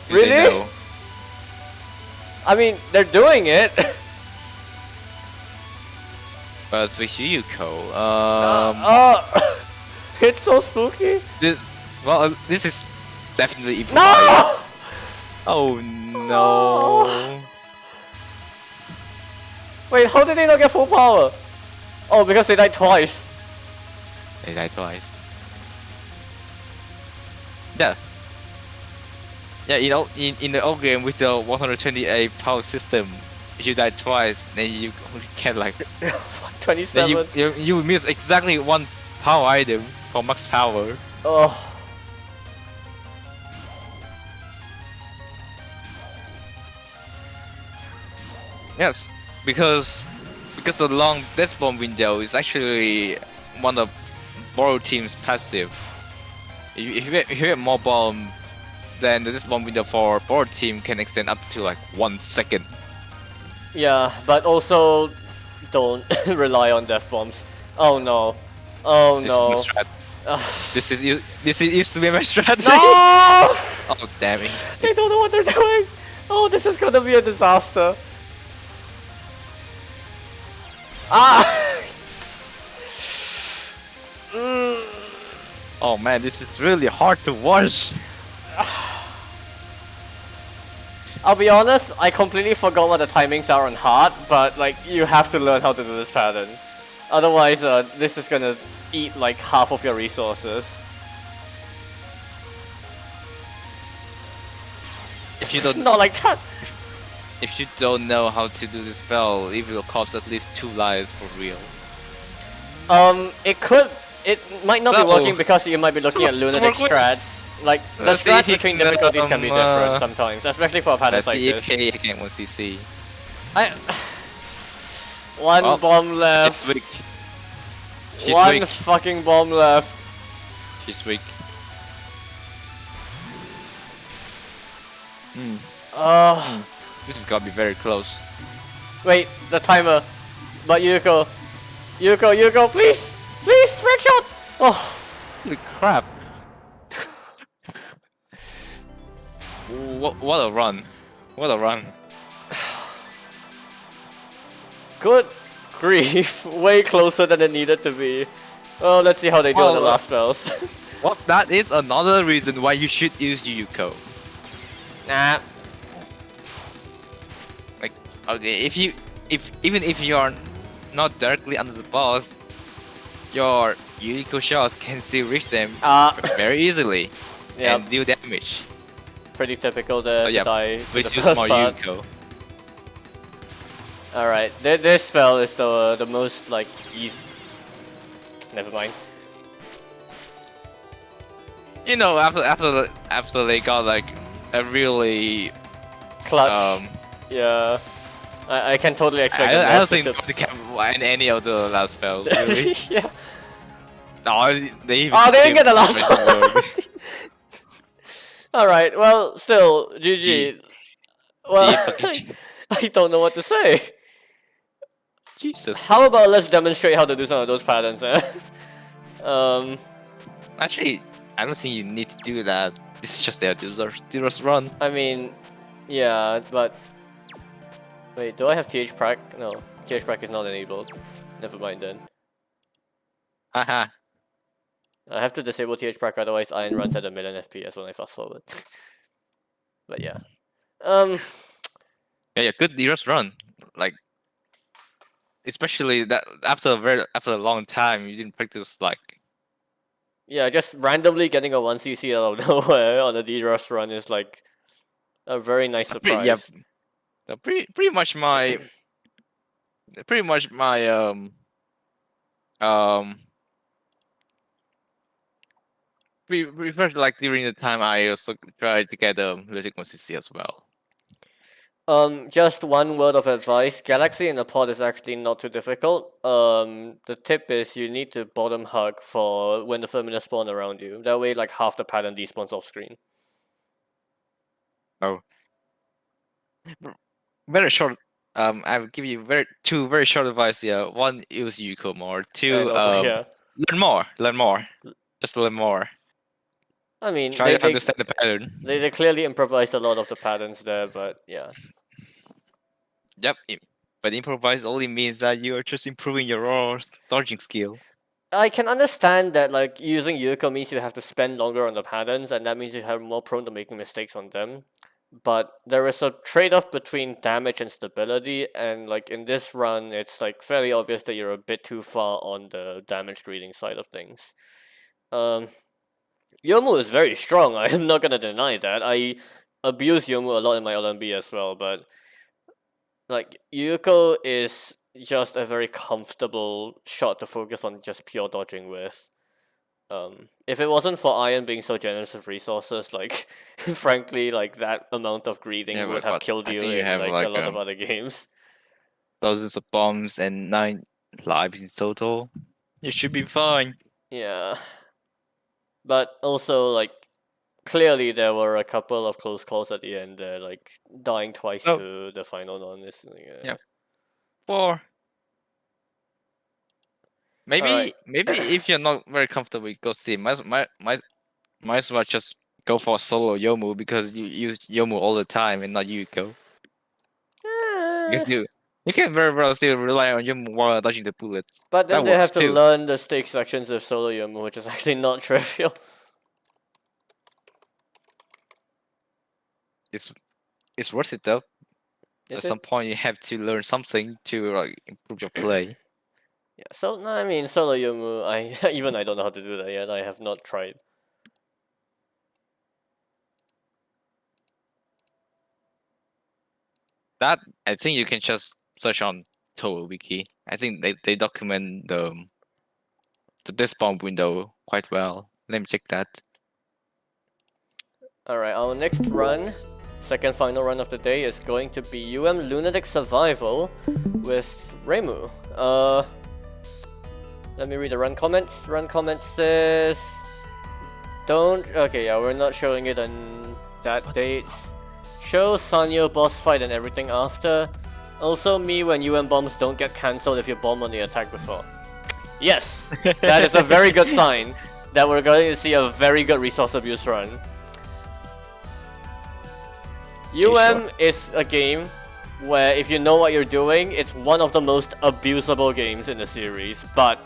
Do they Really? know? I mean, they're doing it. But with Yuyuko, It's so spooky. this is definitely improvised. No! Oh no. Wait, how did they not get full power? Oh, because they died twice. They died twice. Yeah. Yeah, in the old game with the 128 power system, if you die twice, then you only get like 27. then you miss exactly one power item for max power. Oh. Yes, because the long death bomb window is actually one of borrowed team's passive. If you get more bomb, then the death bomb window for borrowed team can extend up to like 1 second. Yeah, but also don't rely on death bombs. Oh no. Oh no. This is my strat. Ugh. This used to be my strategy. No! Oh damn it! They don't know what they're doing. Oh, this is gonna be a disaster. Ah! Oh man, this is really hard to watch. I'll be honest, I completely forgot what the timings are on hard, but like you have to learn how to do this pattern. Otherwise, this is gonna eat like half of your resources. If you don't Not like that. if you don't know how to do this spell, it will cost at least 2 lives for real. It could. It might not be So, working because you might be looking at so lunatic work with- strats. Like the Let's see strats if he between can, difficulties can be different uh, sometimes, especially for patterns Let's like see this. if he can 1cc. I one Well, bomb It's left. weak. She's One weak. fucking bomb left. She's weak. Hmm. This is gonna be very close. Wait, the timer. But Yuko, please, please, red shot. Oh, Holy crap! What a run! What a run! good grief, way closer than it needed to be. Oh, let's see how they do on the Well, last spells. Well, that is another reason why you should use Yuko. Nah. Like, okay, even if you are not directly under the boss, your Yuko shots can still reach them very easily Yeah, and deal damage. pretty typical there Oh, to yeah, die to Please the use first more part. Yuko. Alright, this spell is the most like easy. Never mind. You know, after they got like a really Clutch. Yeah. I can totally expect the I don't boss to think they can win any of the last spells. Really. yeah. No, they even Oh, they didn't get the last skipped one. word. Alright, well, still, GG. Well, fucking I don't know what to say. Jesus. How about let's demonstrate how to do some of those patterns, eh? Actually, I don't think you need to do that. It's just their Dealer's run. I mean, yeah, but... Wait, do I have TH Prac? No, TH Prac is not enabled. Never mind then. Haha. I have to disable TH Prac, otherwise Iron runs at a million FPS when I fast forward. But yeah. Yeah, good Dealer's run. Like, especially that after a long time, you didn't practice like. Yeah, just randomly getting a 1cc out of nowhere on a DRS run is like a very nice surprise. Yeah, pretty much my um pretty much like during the time I also tried to get Music 1cc as well. Just one word of advice. Galaxy in a pod is actually not too difficult. The tip is you need to bottom hug for when the Firmina spawn around you. That way, like half the pattern despawns off screen. Oh. Very short. I will give you two very short advice here. One, use Yuko more. Two, And also, yeah. learn more. Just learn more. I mean, Try to understand the pattern. They clearly improvised a lot of the patterns there, but yeah. Yep. But improvise only means that you are just improving your raw dodging skill. I can understand that like using Yuko means you have to spend longer on the patterns, and that means you have more prone to making mistakes on them. But there is a trade-off between damage and stability, and like in this run, it's like fairly obvious that you're a bit too far on the damage reading side of things. Yomu is very strong. I am not gonna deny that. I abuse Yomu a lot in my LMB as well, but like Yuko is just a very comfortable shot to focus on just pure dodging with. If it wasn't for Iron being so generous with resources, like frankly, like that amount of greeding Yeah, would have killed I you think you in have, like a lot like, of other games. thousands of bombs and 9 lives in total. You should be fine. Yeah, but also like clearly there were a couple of close calls at the end there, like dying twice Oh. to the final non is Yeah. 4. Maybe Alright. maybe if you're not very comfortable with Ghost Team, might as well just go for solo Yomu because you use Yomu all the time and not Yuko. Because you can very well still rely on Yomu while dodging the bullets. But then That they works have to too. learn the stake sections of solo Yomu, which is actually not trivial. It's worth it though. At Is it? some point you have to learn something to like improve your play. Yeah, so no, I mean solo Yomu, I don't know how to do that yet. I have not tried. That I think you can just search on Touhou wiki. I think they document the despawn window quite well. Let me check that. Alright, our next run, second final run of the day, is going to be Lunatic Survival with Reimu. Let me read the run comments. Run comments says... Don't... Okay, yeah, we're not showing it on that date. Show Sanyo boss fight and everything after. Also me when bombs don't get cancelled if you bomb on the attack before. Yes! That is a very good sign that we're going to see a very good resource abuse run. Sure? is a game where if you know what you're doing, it's one of the most abusable games in the series, but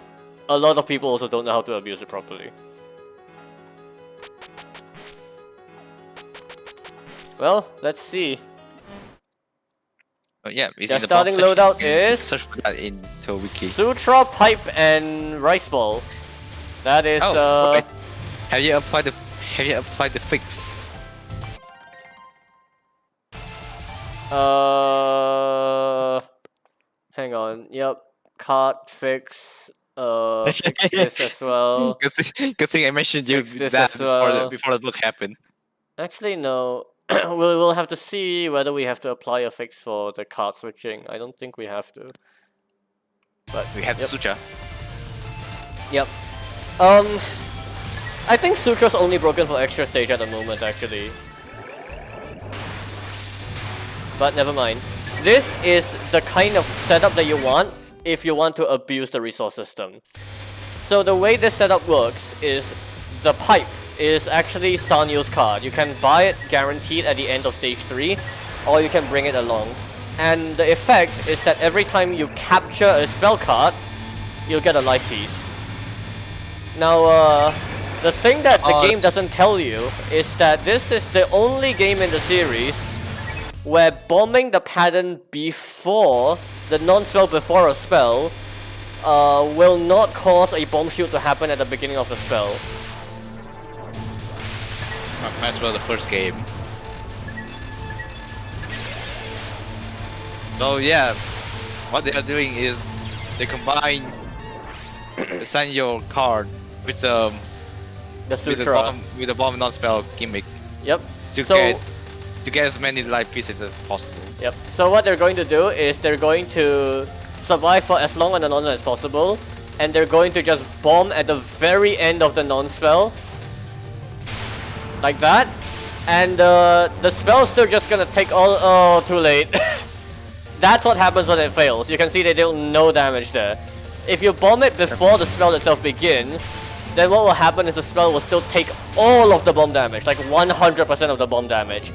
a lot of people also don't know how to abuse it properly. Well, let's see. Oh yeah, The starting loadout is search for that in Wiki. Sutra, Pipe, and Rice Ball. That is Okay. Have you applied the fix? Hang on. Yep. Card fix. Fix this as well. Good thing I mentioned you Fix this that as well. before the book happened. Actually, no. we'll have to see whether we have to apply a fix for the card switching. I don't think we have to. But We have yep. Sutra. Yep. I think Sutra's only broken for extra stage at the moment, actually. But never mind. This is the kind of setup that you want if you want to abuse the resource system. So the way this setup works is the pipe is actually Sanyo's card. You can buy it guaranteed at the end of stage 3, or you can bring it along. And the effect is that every time you capture a spell card, you'll get a life piece. Now, the thing that the game doesn't tell you is that this is the only game in the series where bombing the pattern before the non-spell before a spell will not cause a bomb shield to happen at the beginning of the spell. Might as well the first game. So yeah, what they are doing is they combine the Sanyo card with The Sutra. with the bomb non-spell gimmick Yep. to So- get as many life pieces as possible. Yep. So what they're going to do is they're going to survive for as long on the non-spell as possible, and they're going to just bomb at the very end of the non-spell. Like that. And the spell's still just gonna take all... Oh, too late. That's what happens when it fails. You can see they deal no damage there. If you bomb it before the spell itself begins, then what will happen is the spell will still take all of the bomb damage, like 100% of the bomb damage.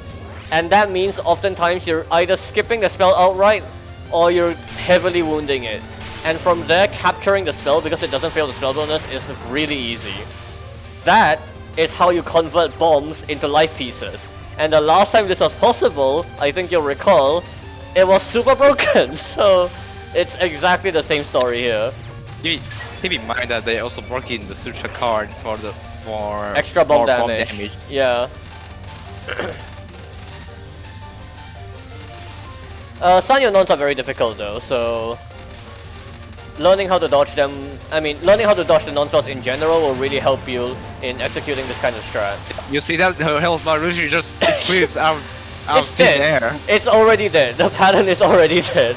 And that means oftentimes you're either skipping the spell outright, or you're heavily wounding it. And from there, capturing the spell, because it doesn't fail the spell bonus, is really easy. That is how you convert bombs into life pieces. And the last time this was possible, I think you'll recall, it was super broken. So it's exactly the same story here. Keep in mind that they also brought in the Sutra card for Extra bomb more damage. Yeah. Sanyo nons are very difficult though, so learning how to dodge them, learning how to dodge the non-spells in general will really help you in executing this kind of strat. You see that her health bar usually just decreases out It's thin dead. air. It's already dead. The pattern is already dead.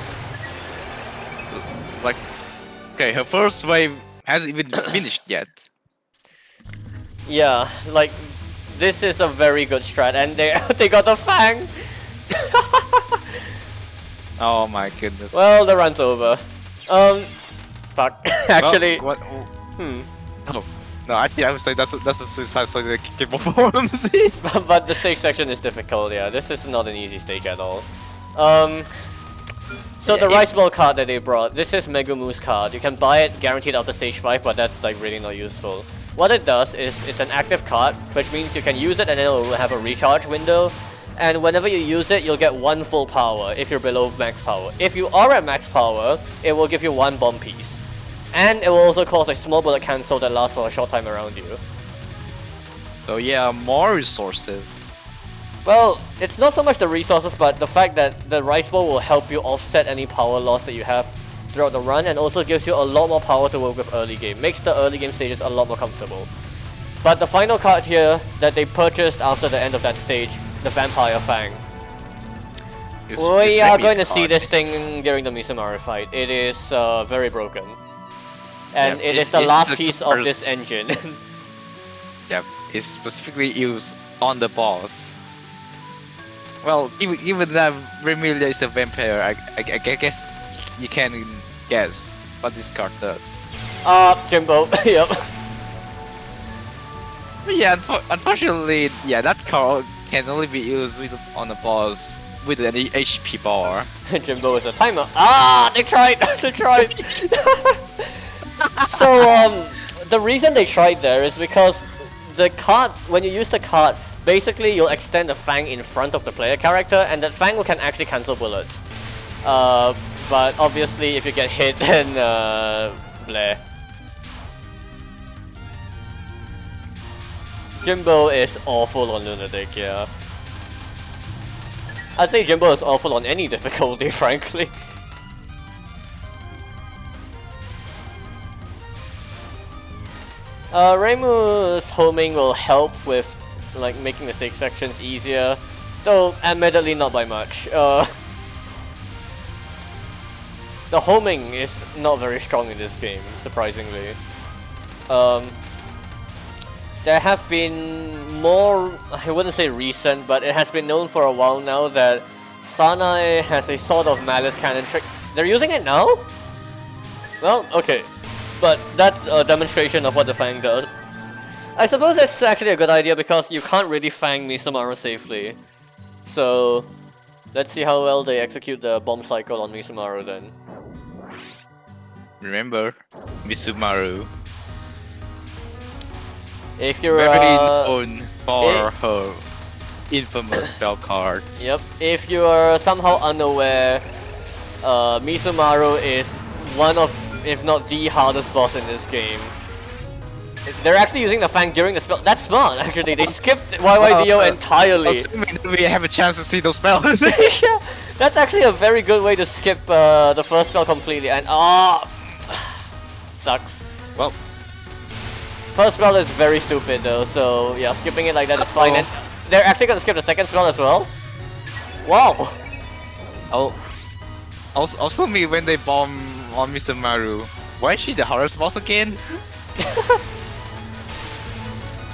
Like, okay, her first wave hasn't even finished yet. Yeah, like, this is a very good strat, and they got the Fang! Oh my goodness. Well, the run's over. Fuck. Actually, What? hmm. No, actually, I would say that's a suicide so they kick performance. But the stage section is difficult, yeah. This is not an easy stage at all. So Yeah, the Rice Ball card that they brought, this is Megumu's card. You can buy it guaranteed after stage 5, but that's like really not useful. What it does is, it's an active card, which means you can use it and it will have a recharge window. And whenever you use it, you'll get 1 full power if you're below max power. If you are at max power, it will give you 1 bomb piece. And it will also cause a small bullet cancel that lasts for a short time around you. So yeah, more resources. Well, it's not so much the resources, but the fact that the Rice Ball will help you offset any power loss that you have throughout the run, and also gives you a lot more power to work with early game. Makes the early game stages a lot more comfortable. But the final card here that they purchased after the end of that stage, the Vampire Fang. We are going to see this thing during the Misumaru fight. It is very broken. And Yep, it is the last the piece of this first- engine. Yep, it's specifically used on the boss. Well, even that Remilia is a vampire, I guess you can guess what this card does. Jimbo, yep. But yeah, unfortunately, yeah, that card can only be used on the boss with an HP bar. Jimbo is a timer. Ah, they tried, they tried. So, the reason they tried there is because the card, when you use the card, basically you'll extend the Fang in front of the player character, and that Fang can actually cancel bullets. But obviously if you get hit, then bleh. Jimbo is awful on Lunatic, yeah. I'd say Jimbo is awful on any difficulty, frankly. Reimu's homing will help with like making the stage sections easier, though admittedly not by much. The homing is not very strong in this game, surprisingly. There have been more, I wouldn't say recent, but it has been known for a while now that Sanae has a sort of malice cannon trick. They're using it now? Well, okay. But that's a demonstration of what the Fang does. I suppose it's actually a good idea because you can't really Fang Misumaru safely. So, let's see how well they execute the bomb cycle on Misumaru then. Remember, Misumaru, If you're very known for her infamous spell cards. Yep, if you are somehow unaware, Misumaru is one of, if not the hardest boss in this game. They're actually using the Fang during the spell. That's smart, actually. They skipped YYDO entirely. Assuming we have a chance to see those spells. Yeah, that's actually a very good way to skip the first spell completely. And sucks. Well, First spell is very stupid though, so yeah, skipping it like that is fine. And they're actually gonna skip the second spell as well. Wow. also me when they bomb on Mr. Maru. Why is she the hardest boss again?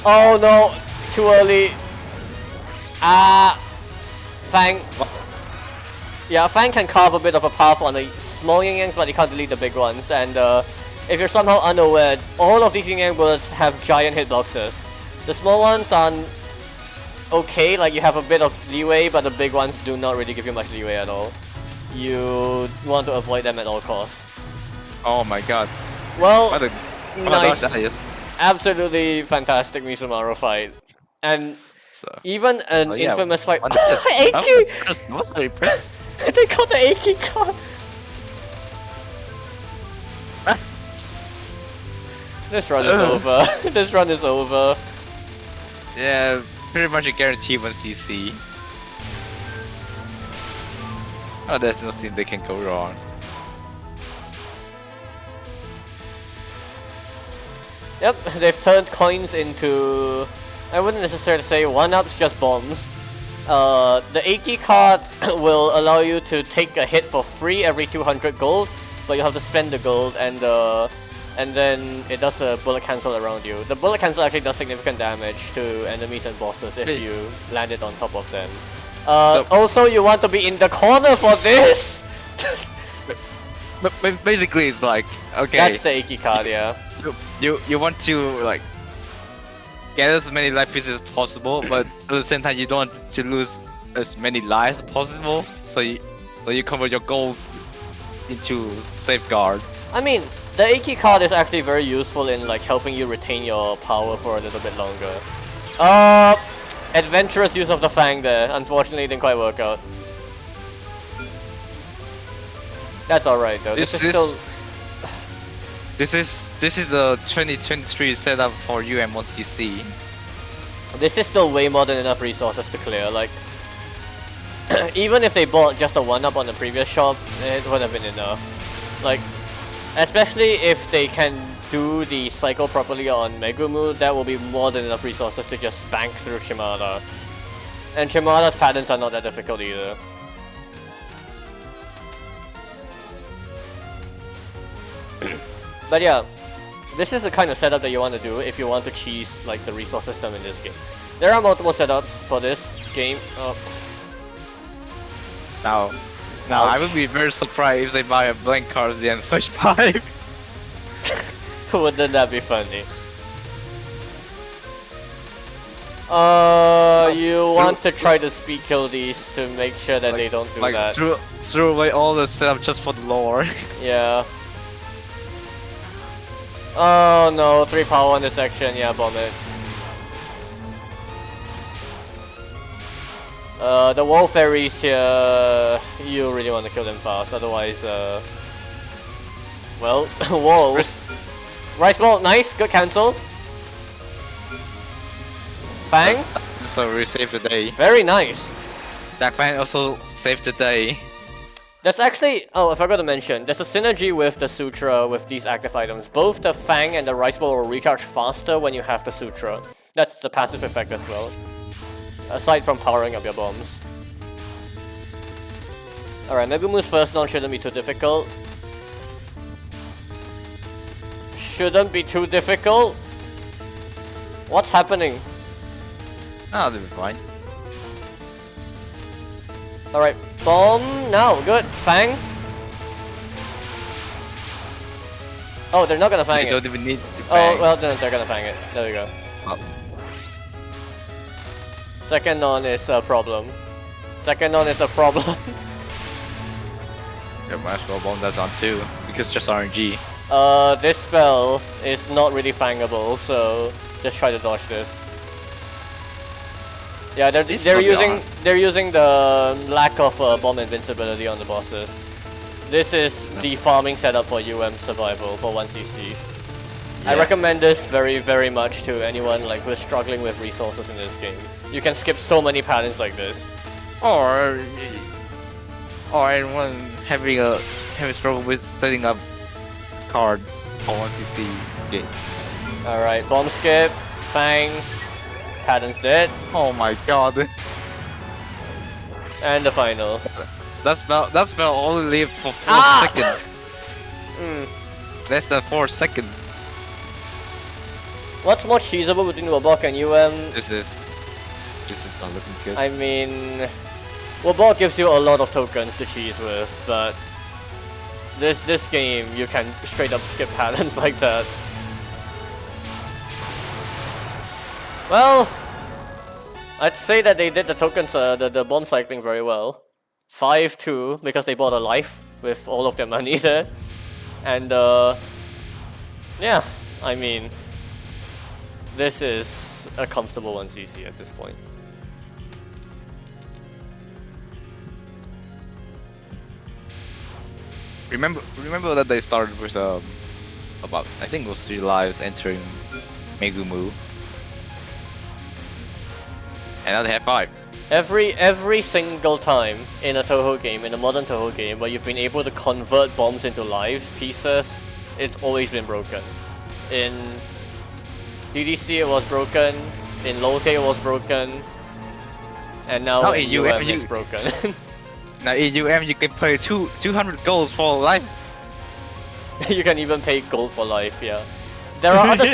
Oh no, too early. Fang. Yeah, Fang can carve a bit of a path on the small yin-yangs, but he can't delete the big ones. And if you're somehow unaware, all of these yin-yang bullets have giant hitboxes. The small ones are okay, like you have a bit of leeway, but the big ones do not really give you much leeway at all. You want to avoid them at all costs. Oh my god. Well, What a nice. dodge that is. Absolutely fantastic Misumaru fight. And So, even an oh, yeah, infamous fight. what is this? Aki! That was very impressive. They got the Aki card! This run is over. This run is over. Yeah, pretty much a guarantee 1cc. Oh, there's nothing they can go wrong. Yep, they've turned coins into... I wouldn't necessarily say one-ups, just bombs. The Aki card will allow you to take a hit for free every 200 gold, but you have to spend the gold, and then it does a bullet cancel around you. The bullet cancel actually does significant damage to enemies and bosses if you land it on top of them. Also, you want to be in the corner for this! But basically, it's like, okay, That's the Aki card, yeah. you want to like get as many life pieces as possible, but at the same time you don't want to lose as many lives as possible. So you convert your goals into safeguard. I mean, the Aki card is actually very useful in like helping you retain your power for a little bit longer. Adventurous use of the Fang there. Unfortunately, it didn't quite work out. That's alright though. This is still... This is the 2023 setup for UM1CC. This is still way more than enough resources to clear. Like, even if they bought just a 1-up on the previous shop, it would have been enough. Like, especially if they can do the cycle properly on Megumu, that will be more than enough resources to just bank through Shimada. And Shimada's patterns are not that difficult either. But yeah, this is the kind of setup that you want to do if you want to cheese like the resource system in this game. There are multiple setups for this game. Now, I would be very surprised if they buy a blank card at the end of stage 5. Wouldn't that be funny? You want to try to speed kill these to make sure that they don't do that. Throw away all the setup just for the lore. Yeah. Oh no, 3 power on this section, yeah, bomb it. The wall fairies here, you really want to kill them fast, otherwise, well, walls. Rice ball, nice, good cancel. Fang? So we saved the day. Very nice. That Fang also saved the day. There's actually, oh, I forgot to mention, there's a synergy with the Sutra with these active items. Both the Fang and the Rice Ball will recharge faster when you have the Sutra. That's the passive effect as well. Aside from powering up your bombs. Alright, Megumu's first non shouldn't be too difficult. Shouldn't be too difficult? What's happening? Ah, they'll be fine. Alright, bomb now, good. Fang. Oh, they're not gonna fang They it. don't even need to Oh, Fang. well, then they're gonna fang it. There we go. Oh. Second non is a problem. Second non is a problem. Yeah, might as well bomb that on too, because it's just RNG. This spell is not really fangable, so just try to dodge this. Yeah, they're using the lack of bomb invincibility on the bosses. This is the farming setup for UM survival for 1cc's. I recommend this very, very much to anyone like who is struggling with resources in this game. You can skip so many patterns like this. Or anyone having trouble with setting up cards for 1cc this game. Alright, bomb skip, Fang, pattern's dead, Oh my god. and the final. That spell only lived for 4 Ah! seconds. Less than 4 seconds. What's more cheesable between Wabok and UM? This is not looking good. I mean, Wabok gives you a lot of tokens to cheese with, but this game you can straight up skip patterns like that. Well, I'd say that they did the tokens, the bomb cycling very well. 5-2 because they bought a life with all of their money there, and yeah, I mean, this is a comfortable 1cc at this point. Remember that they started with about, I think it was 3 lives entering Megumu. And now they have 5. Every single time in a Touhou game, in a modern Touhou game, where you've been able to convert bombs into live pieces, it's always been broken. In DDC it was broken, in Lotte it was broken, and now in UM it's broken. Now in UM you can play 200 goals for life. You can even pay gold for life, yeah. There are other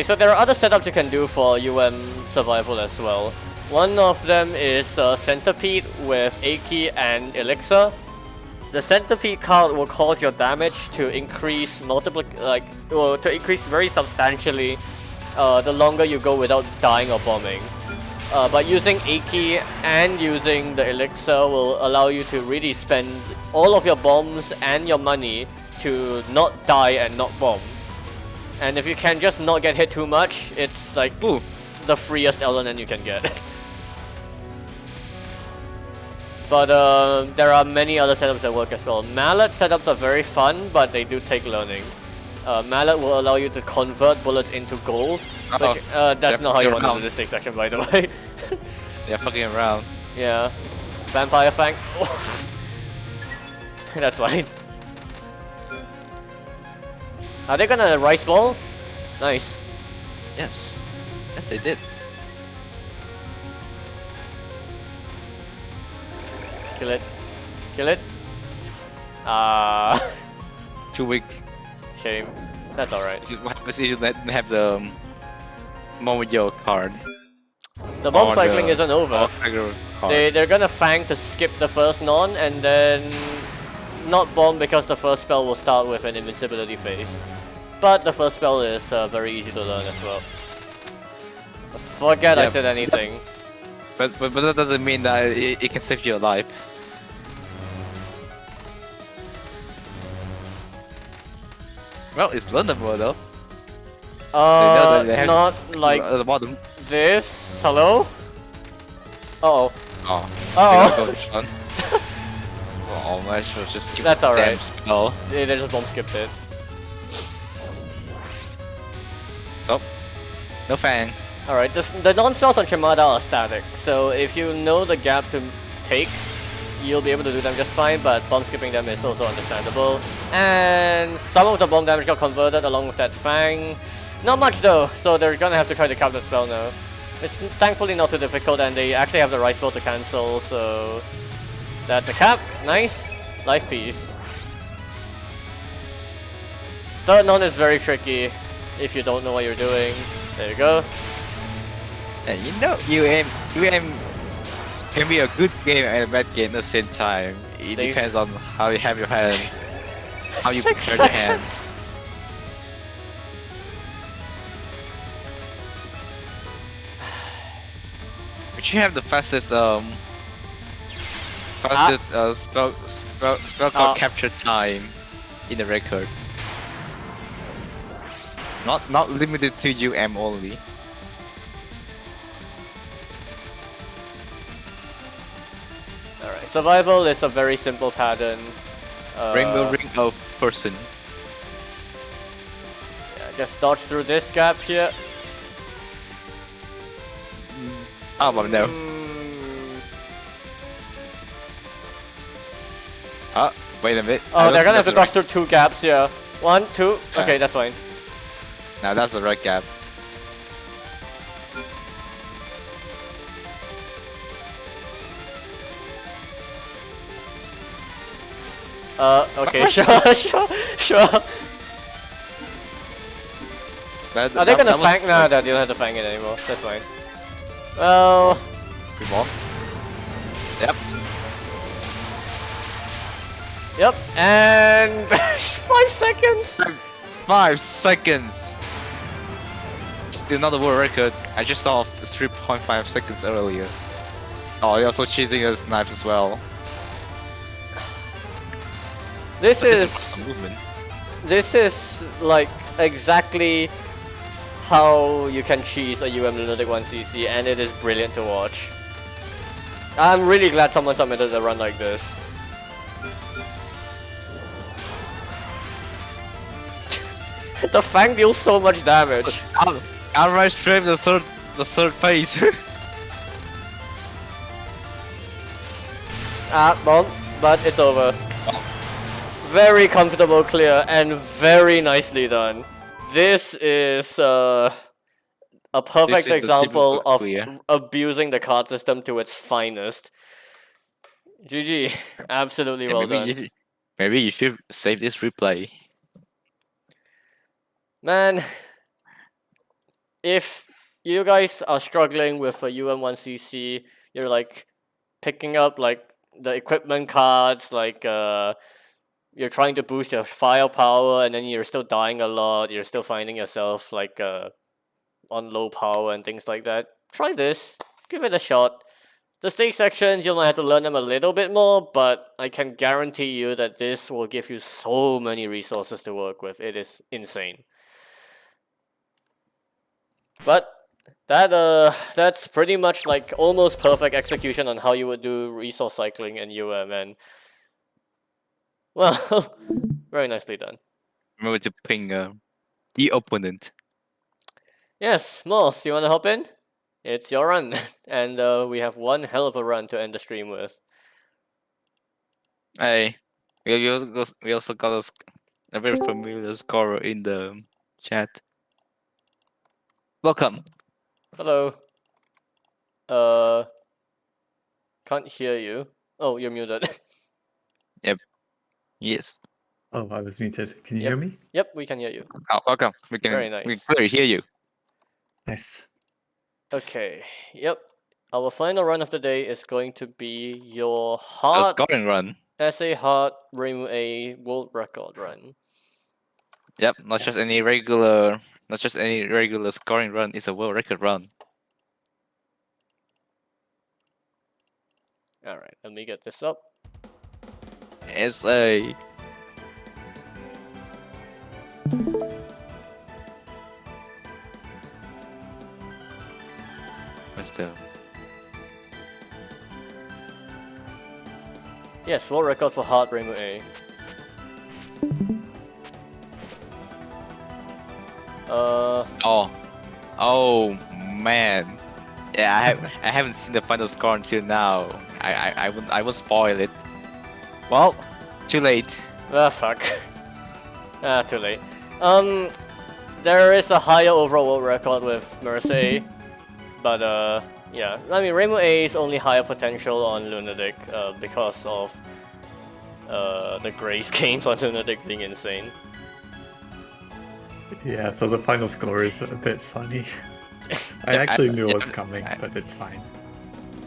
so there are other setups you can do for UM survival as well. One of them is Centipede with Aki and Elixir. The Centipede card will cause your damage to increase to increase very substantially the longer you go without dying or bombing. But using Aki and using the Elixir will allow you to really spend all of your bombs and your money to not die and not bomb. And if you can just not get hit too much, it's like the freest LNN you can get. But there are many other setups that work as well. Mallet setups are very fun, but they do take learning. Mallet will allow you to convert bullets into gold. Which, that's not how you want to do this next section, by the way. Yeah, fucking around. Yeah. Vampire Fang. That's fine. Are they gonna rice ball? Nice. Yes. Yes, they did. Kill it. Kill it. Ah, Too weak. shame. That's alright. What happens if you let them have the Momoyo card? The bomb Or cycling the- isn't over. or Tiger card. They're gonna Fang to skip the first non and then not bomb because the first spell will start with an invincibility phase. But the first spell is very easy to learn as well. Forget I Yep. said anything. But that doesn't mean that it can save your life. Well, it's learnable though. that they have- Not like At the bottom. this. Hello? Uh oh. Oh. Uh Go oh. this one. Oh, I should just skip That's the damn alright. spell. They just bomb skipped it. So, no Fang. Alright, the non-spells on Shimada are static, so if you know the gap to take, you'll be able to do them just fine, but bomb skipping them is also understandable. And some of the bomb damage got converted along with that Fang. Not much though, so they're gonna have to try to cap the spell now. It's thankfully not too difficult, and they actually have the rice ball to cancel, so... That's a cap, nice. Life piece. Third non is very tricky if you don't know what you're doing. There you go. And you know, UM can be a good game and a bad game at the same time. It They- depends on how you have your hands, how you 6 prepare the hands. seconds. But you have the fastest spell card capture time in the record. Not limited to UM only. Alright, survival is a very simple pattern. Rainbow ring of person. Yeah, just dodge through this gap here. Oh well, no. Oh, wait a minute. Oh, they're gonna have That's to the dodge through 2 gaps here. 1, 2. Yeah. Okay, that's fine. Now that's the right gap. Okay, sure. Are they gonna fang? No, they don't have to fang it anymore. That's fine. Well, Revolve. Yep. yep, and 5 seconds. 5 seconds. Still not a world record. I just saw 3.5 seconds earlier. Oh, you're also cheesing his knife as well. This This is movement. this is like exactly how you can cheese a Lunatic 1cc, and it is brilliant to watch. I'm really glad someone submitted a run like this. The Fang deals so much damage. Outright straight the third phase. Bomb, but it's over. Very comfortable clear and very nicely done. This is a perfect This is the example typical of clear. abusing the card system to its finest. GG, absolutely well done. Maybe you should save this replay. Man, if you guys are struggling with a UM1cc, you're like picking up like the equipment cards, like you're trying to boost your firepower and then you're still dying a lot, you're still finding yourself like on low power and things like that. Try this, give it a shot. The stake sections, you might have to learn them a little bit more, but I can guarantee you that this will give you so many resources to work with. It is insane. But that's pretty much like almost perfect execution on how you would do resource cycling in UM, and well, very nicely done. Remember to ping the opponent. Yes, Moss, do you want to hop in? It's your run, and we have one hell of a run to end the stream with. Hey, we also got us A very familiar scorer in the chat. Welcome. Hello. Can't hear you. Oh, you're muted. Yes. Oh, I was muted. Can you Yep. hear me? Yep, we can hear you. Oh, welcome. We Very can nice. clearly hear you. Nice. Okay. Yep. Our final run of the day is going to be your A hard scoring run. SA hard Rainbow A world record run. Yep, not just Yes. any regular scoring run. It's a world record run. All right, let me get this up. SA. But still, Yes, world record for hard Rainbow A. oh man. Yeah, I haven't seen the final score until now. I will spoil it. Well, too late. Ah, fuck. Ah, too late. There is a higher overall world record with Mercy, but yeah. I mean, Rainbow A is only higher potential on Lunatic because of the Grace games on Lunatic being insane. Yeah, so the final score is a bit funny. I Yeah, actually knew it was yeah, coming, but it's fine.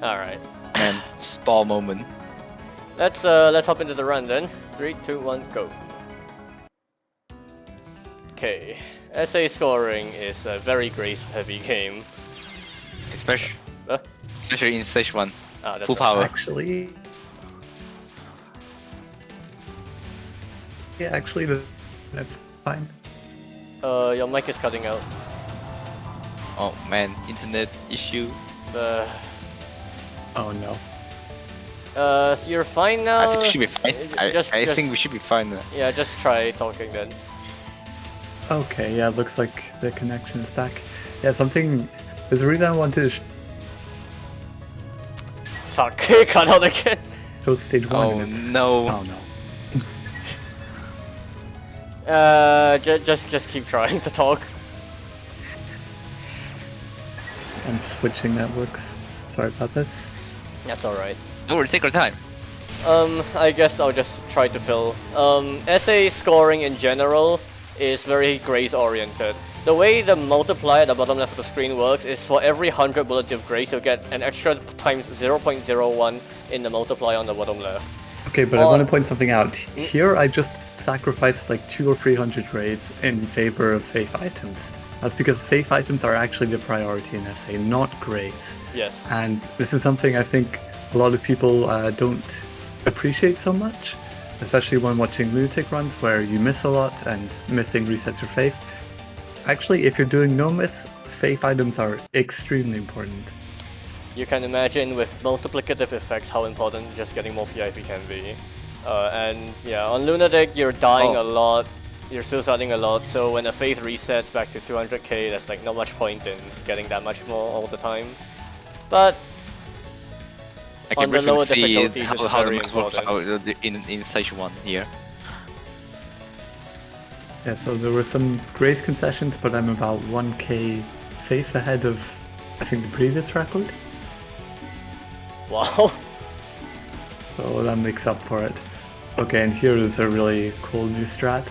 All right, And stall moment. let's hop into the run then. 3, 2, 1, go. Okay, SA scoring is a very Grace-heavy game. Especially Uh, especially in stage 1. ah, that's Full right. power. Actually, that's fine. Your mic is cutting out. Oh man, internet issue. Oh no. So you're fine now. I think we should be fine. I Just- think we should be fine now. Yeah, just try talking then. Okay, yeah, looks like the connection is back. Yeah, there's a reason I wanted to Fuck, cut out again. show stage 1 Oh and it's... no. Oh no. Just keep trying to talk. I'm switching networks. Sorry about this. That's alright. Don't worry, take our time. I guess I'll just try to fill. SA scoring in general is very Grace oriented. The way the multiplier at the bottom left of the screen works is for every 100 bullets of Grace, you'll get an extra times 0.01 in the multiplier on the bottom left. Okay, but I want to point something out. Here, I just sacrificed like 200 or 300 grades in favor of faith items. That's because faith items are actually the priority in SA, not grades. Yes. And this is something I think a lot of people don't appreciate so much, especially when watching lunatic runs where you miss a lot and missing resets your faith. Actually, if you're doing no miss, faith items are extremely important. You can imagine with multiplicative effects how important just getting more PIV can be. And yeah, on Lunatic you're dying a lot, you're still starting a lot, so when a faith resets back to 200k, there's like not much point in getting that much more all the time. But I can on the lower briefly see difficulties, it's how the very max works important. out in stage 1 here. Yeah, so there were some grace concessions, but I'm about 1k faith ahead of, I think, the previous record. Wow. So that makes up for it. Okay, and here is a really cool new strat.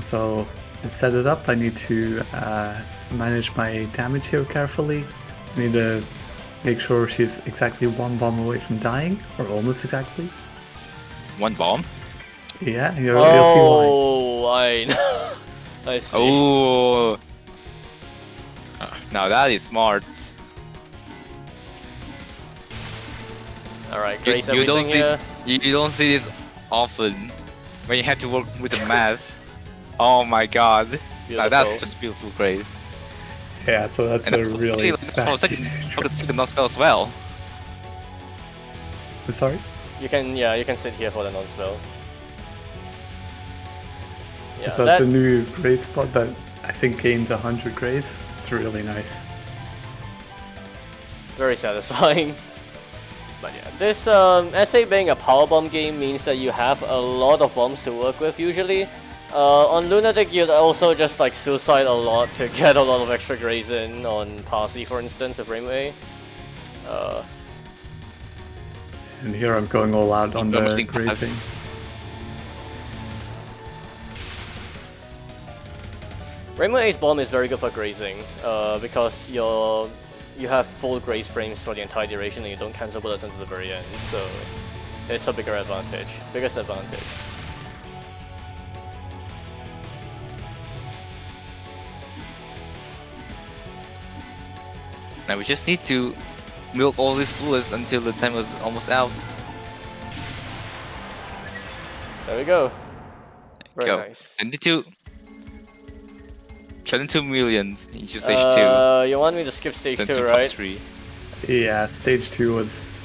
So to set it up, I need to manage my damage here carefully. I need to make sure she's exactly 1 bomb away from dying, or almost exactly. 1 bomb? Yeah, you'll see why. Oh, I know. I see. Oh. Now that is smart. Alright, You, Grace you don't everything see here. you don't see this often when you have to work with the mass. Oh my god. Now Beautiful. that's just beautiful Grace. Yeah, so that's And a also, really for a fancy second non-spell as well. Sorry? You can sit here for the non-spell. Yeah, So that's a new grace spot that I think gained 100 grace. It's really nice. very satisfying. But yeah, this SA being a power bomb game means that you have a lot of bombs to work with usually. On Lunatic, you'd also just like suicide a lot to get a lot of extra graze in on Parsi, for instance, with Rainbow A. And here I'm going all out on the Promising grazing. Rainbow A's bomb is very good for grazing, because you have full graze frames for the entire duration and you don't cancel bullets until the very end, so it's a biggest advantage. Now we just need to milk all these bullets until the time is almost out. There we go. Very Go. nice. 22 millions into stage 2. You want me to skip stage Then 2, 2 right? 3. Yeah, stage 2 was...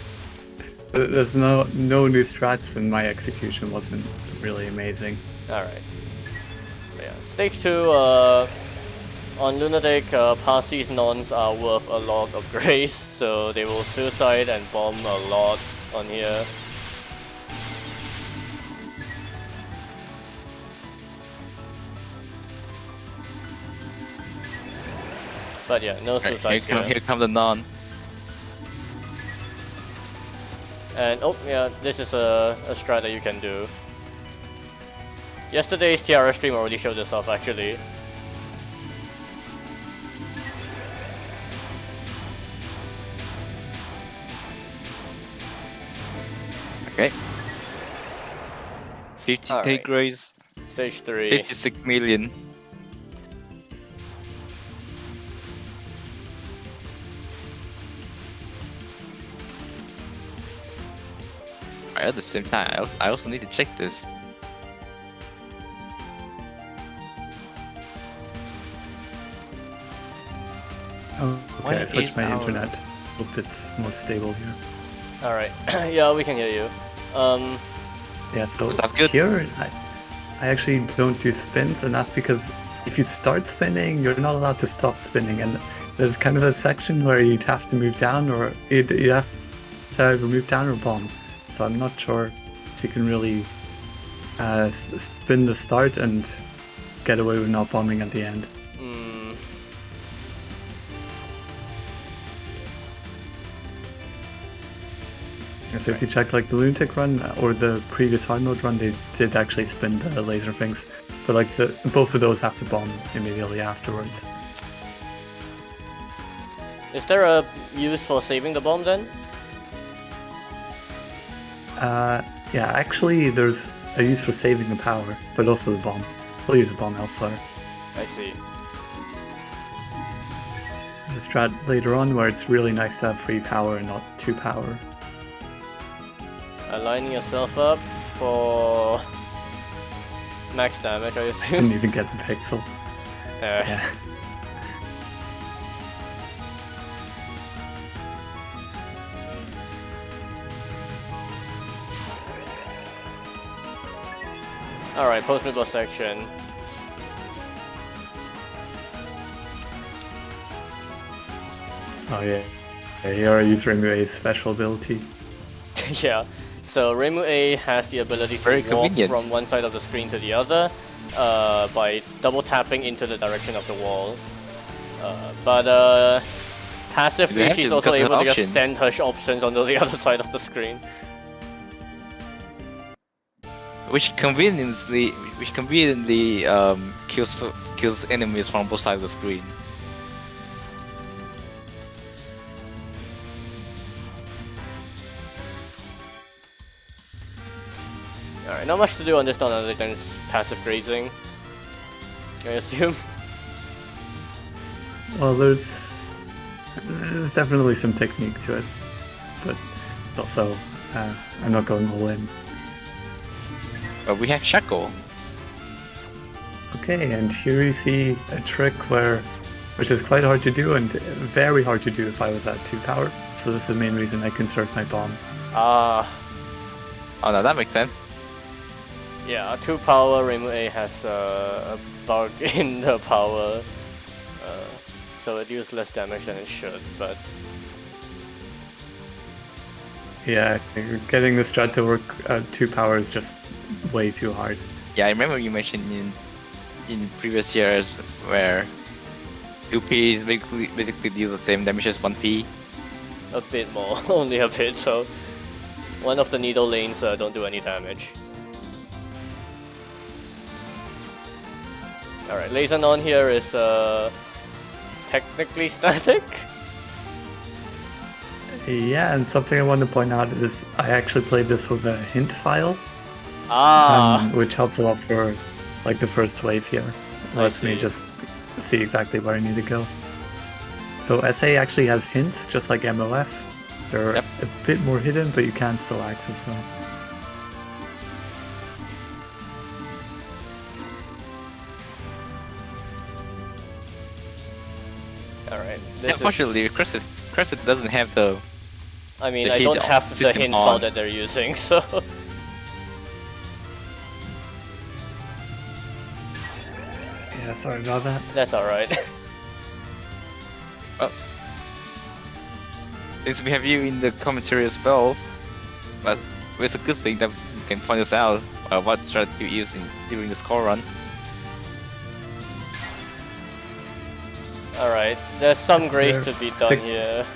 There's no new strats and my execution wasn't really amazing. Alright. Yeah, stage 2, on Lunatic, Parsi's nons are worth a lot of grace, so they will suicide and bomb a lot on here. But yeah, no Right, suicides here come the non. And oh yeah, this is a strat that you can do. Yesterday's Tiara stream already showed this off actually. Okay. 50k Alright. grace. Stage 3. 56 million. At the same time, I also need to check this. Okay, I What switched is my our- internet. Hope it's more stable here. Alright. Yeah, we can hear you. Yeah, so Sounds good. here I actually don't do spins, and that's because if you start spinning, you're not allowed to stop spinning, and there's kind of a section where you'd have to move down, or you have to either move down or bomb. So I'm not sure if you can really spin the start and get away with not bombing at the end. Hmm. And so if you check like the Lunatic run or the previous hard mode run, they did actually spin the laser things, but like both of those have to bomb immediately afterwards. Is there a use for saving the bomb then? Yeah, actually there's a use for saving the power, but also the bomb. We'll use the bomb elsewhere. I see. There's a strat later on where it's really nice to have free power and not 2 power. Lining yourself up for max damage, I Didn't assume. even get the pixel. Yeah. Alright, post middle section. Oh yeah. Yeah, here I use Rainbow A's special ability. Yeah. So Reimu A has the ability to Very walk convenient. from one side of the screen to the other by double tapping into the direction of the wall. But passively, have she's to also because of able to just options. send her options onto the other side of the screen. Which conveniently kills enemies from both sides of the screen. Alright, not much to do on this one other than it's passive grazing, I assume. Well, there's definitely some technique to it, but also I'm not going all in. But we have Shackle. Okay, and here you see a trick which is quite hard to do and very hard to do if I was at 2 power. So this is the main reason I conserved my bomb. Ah, Oh no, that makes sense. yeah, 2 power Reimu A has a bug in the power, so it deals less damage than it should, but Yeah, getting the strat to work at 2 power is just way too hard. Yeah, I remember you mentioned in previous years where 2P basically deal the same damage as 1P. A bit more, only a bit. So one of the needle lanes don't do any damage. Alright, Lasernon here is technically static. Yeah, and something I want to point out is I actually played this with a hint file, which helps a lot for like the first wave here. Lets me just see exactly where I need to go. So SA actually has hints, just like MOF. They're a bit more hidden, but you can still access them. Alright, Unfortunately, Crescent doesn't have the. I mean, the I hint don't have the system hint on. file that they're using, so. Yeah, sorry about that. That's alright. Since we have you in the commentary as well, but it's a good thing that you can point us out what strategy you use during the score run. Alright, there's some grace there. to be done here.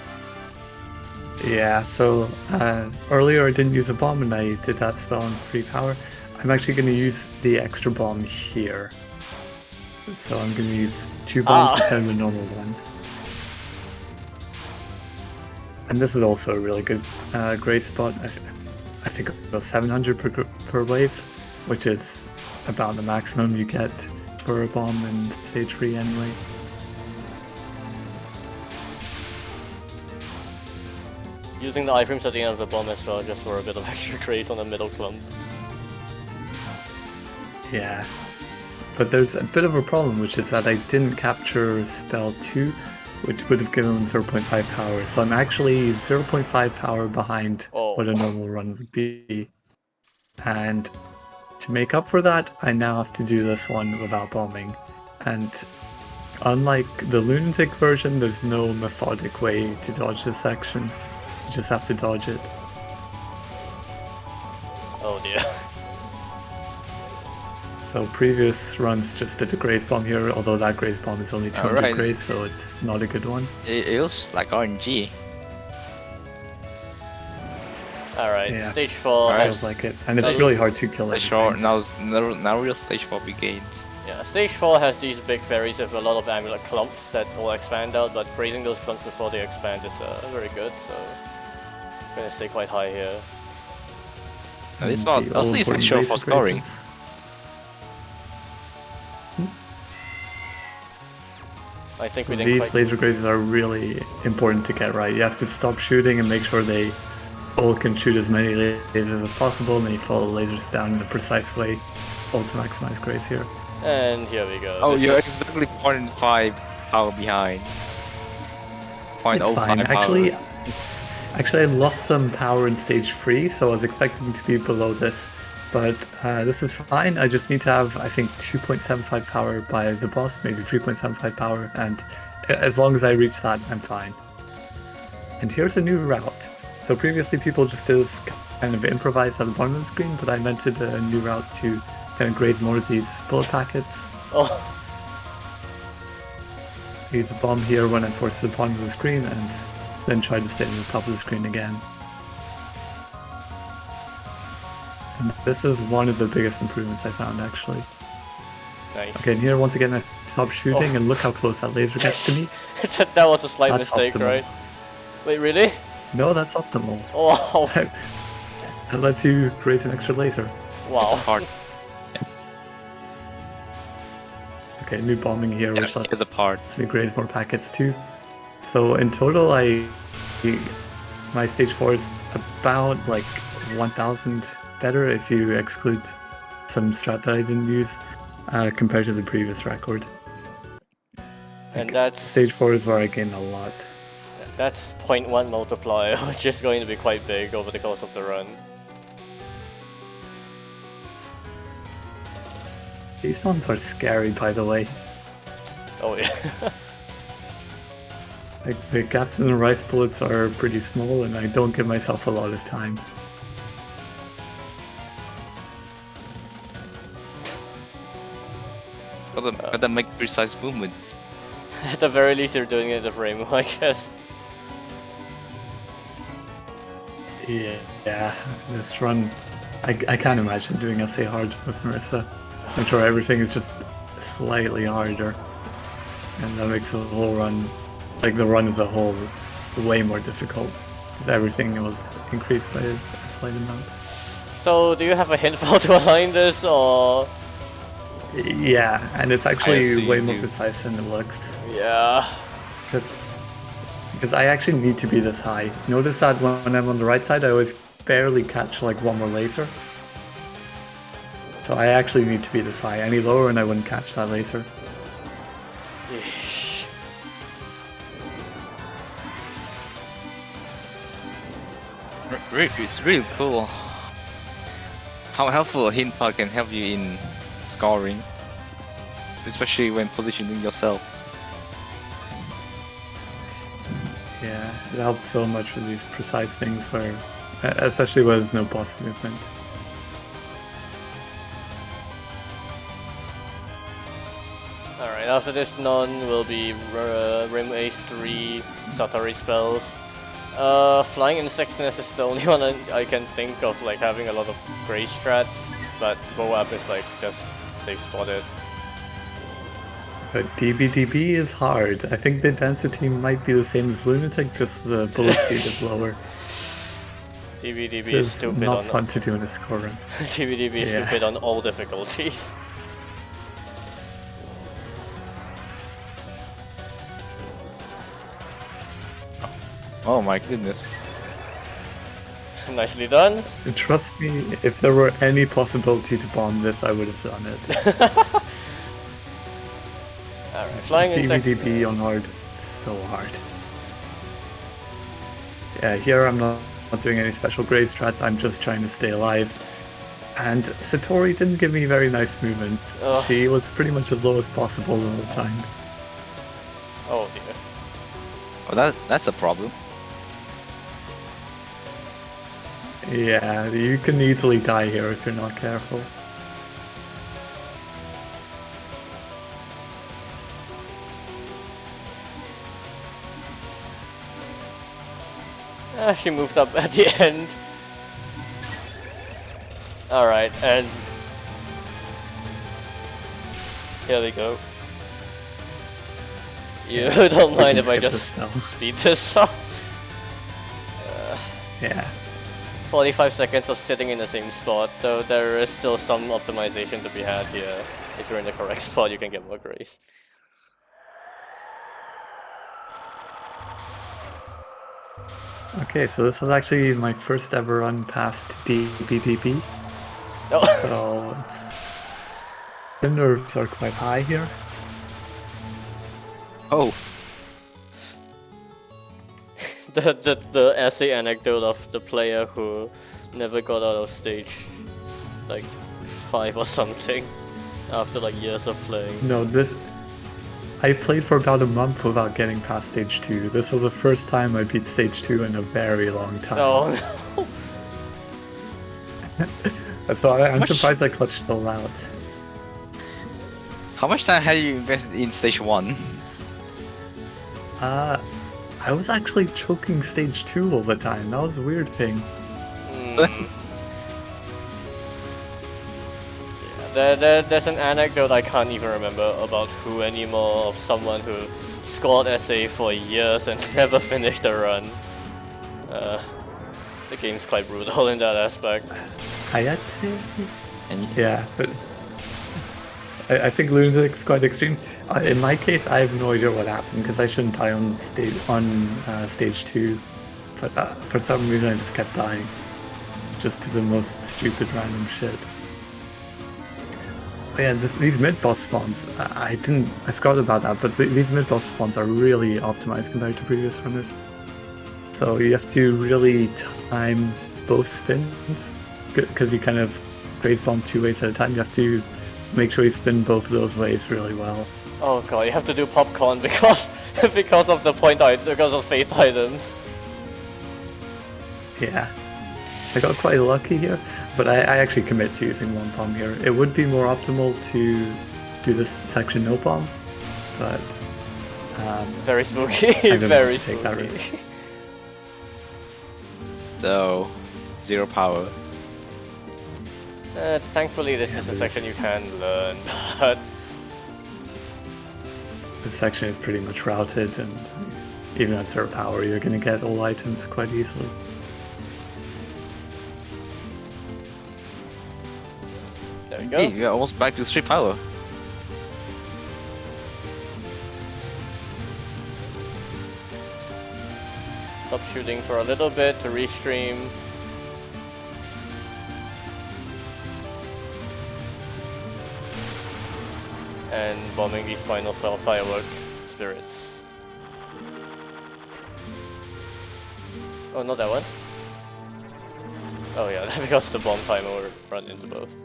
Yeah, so earlier I didn't use a bomb and I did that spell on free power. I'm actually going to use the extra bomb here. So I'm going to use 2 bombs instead of the normal one. And this is also a really good grace spot. I think about 700 per wave, which is about the maximum you get for a bomb in stage 3 anyway. Using the iframes at the end of the bomb as well, just for a bit of extra grace on the middle clump. Yeah. But there's a bit of a problem, which is that I didn't capture spell 2, which would have given 0.5 power. So I'm actually 0.5 power behind what a normal run would be. And to make up for that, I now have to do this one without bombing. And unlike the lunatic version, there's no methodic way to dodge this section. You just have to dodge it. Oh dear. So previous runs just did a grace bomb here, although that grace bomb is only 200 Alright. grace, so it's not a good one. It looks like RNG. Alright, Yeah. stage 4 Alright. Feels like it, and it's really hard to kill Stage everything. 4 now real stage 4 begins. Yeah, stage 4 has these big fairies with a lot of amulet clumps that will expand out, but grazing those clumps before they expand is very good, so I'm gonna stay quite high here. Now this And mod the also all is like important show for basic scoring. races. I think we didn't These quite... laser grazes are really important to get right. You have to stop shooting and make sure they all can shoot as many lasers as possible, and then you follow the lasers down in a precise way, all to maximize grace here. And here we go. Oh, This you're is- exactly 0.5 power behind. 0.05 It's fine. power. Actually, I lost some power in stage 3, so I was expecting to be below this. But this is fine. I just need to have, I think, 2.75 power by the boss, maybe 3.75 power, and as long as I reach that, I'm fine. And here's a new route. So previously people just did this kind of improvised at the bottom of the screen, but I invented a new route to kind of graze more of these bullet packets. Oh, Use a bomb here when I'm forced to the bottom of the screen, and then try to stay on the top of the screen again. And this is one of the biggest improvements I found, actually. nice. Okay, and here once again I stop shooting, and look how close that laser gets to me. That was a slight That's mistake, optimal. right? Wait, really? No, that's optimal. Oh, It lets you raise an extra laser. It's a wow. part. Okay, new bombing here, Yeah, which it's a part. lets me graze more packets too. So in total, my stage 4 is about like 1,000 better if you exclude some strat that I didn't use compared to the previous record. And that's Stage 4 is where I gain a lot. 0.1 multiplier, which is going to be quite big over the course of the run. These ones are scary, by the way. Oh yeah. Like the gaps in the rice bullets are pretty small, and I don't give myself a lot of time. Gotta make precise movements. At the very least, you're doing it the frame, I guess. Yeah, this run, I can't imagine doing SA hard with Marissa. I'm sure everything is just slightly harder, and that makes the whole run, like the run as a whole, way more difficult because everything was increased by a slight amount. So, do you have a hint for how to align this, or...? Yeah, and it's actually assume way more you- precise than it looks. Yeah. Because I actually need to be this high. Notice that when I'm on the right side, I always barely catch like one more laser. So I actually need to be this high. Any lower and I wouldn't catch that laser. Yeesh. It's really cool how helpful a hint file can help you in scoring, especially when positioning yourself. Yeah, it helps so much with these precise things where, especially when there's no boss movement. Alright, after this none will be Rainbow Ace 3 Satori spells. Flying Insect's Nest is the only one I can think of like having a lot of gray strats, but Boab is like just safe spotted. But DBDB is hard. I think the density might be the same as Lunatic, just the bullet speed is lower. DBDB is It's stupid not on fun to do in a score run. DBDB is Yeah. stupid on all difficulties. Oh my goodness. Nicely done. And trust me, if there were any possibility to bomb this, I would have done it. Alright, Flying Insect's DBDB on hard, so hard. Yeah, here I'm not doing any special grade strats, I'm just trying to stay alive. And Satori didn't give me very nice movement. Ugh. She was pretty much as low as possible all the time. Oh dear. Oh, that's a problem. Yeah, you can easily die here if you're not careful. She moved up at the end. Alright, and here we go. You don't mind if I skip this just now. speed this up? Yeah. 45 seconds of sitting in the same spot, though there is still some optimization to be had here. If you're in the correct spot, you can get more grace. Okay, so this was actually my first ever run past DBDB, Oh, so it's... the nerves are quite high here. Oh, the essay anecdote of the player who never got out of stage like 5 or something after like years of playing. No, I played for about a month without getting past stage 2. This was the first time I beat stage 2 in a very long time. Oh no. So I'm Much- surprised I clutched it all out. how much time had you invested in stage 1? I was actually choking stage 2 all the time. That was a weird thing. Hmm. There's an anecdote I can't even remember about who anymore, of someone who scored SA for years and never finished a run. The game's quite brutal in that aspect. Hayate? And Yeah, but I think Lunatic's quite extreme. In my case, I have no idea what happened because I shouldn't die on stage 2, but for some reason I just kept dying, just to the most stupid random shit. Oh yeah, these mid-boss spawns, I forgot about that, but these mid-boss spawns are really optimized compared to previous runners. So you have to really time both spins, because you kind of graze bomb 2 ways at a time. You have to make sure you spin both of those ways really well. Oh god, you have to do popcorn because because of the because of faith items. Yeah. I got quite lucky here, but I actually commit to using one palm here. It would be more optimal to do this section no bomb, but Very spooky. I don't Very want to take that spooky. risk. So, 0 power. Thankfully, this Yeah, is a but section it's- you can learn, but This section is pretty much routed, and even at 0 power, you're going to get all items quite easily. there we Hey, go. you're almost back to 3 power. Stop shooting for a little bit to restream. And bombing these final firework spirits. Oh, not that one. Oh yeah, because the bomb timer will run into both.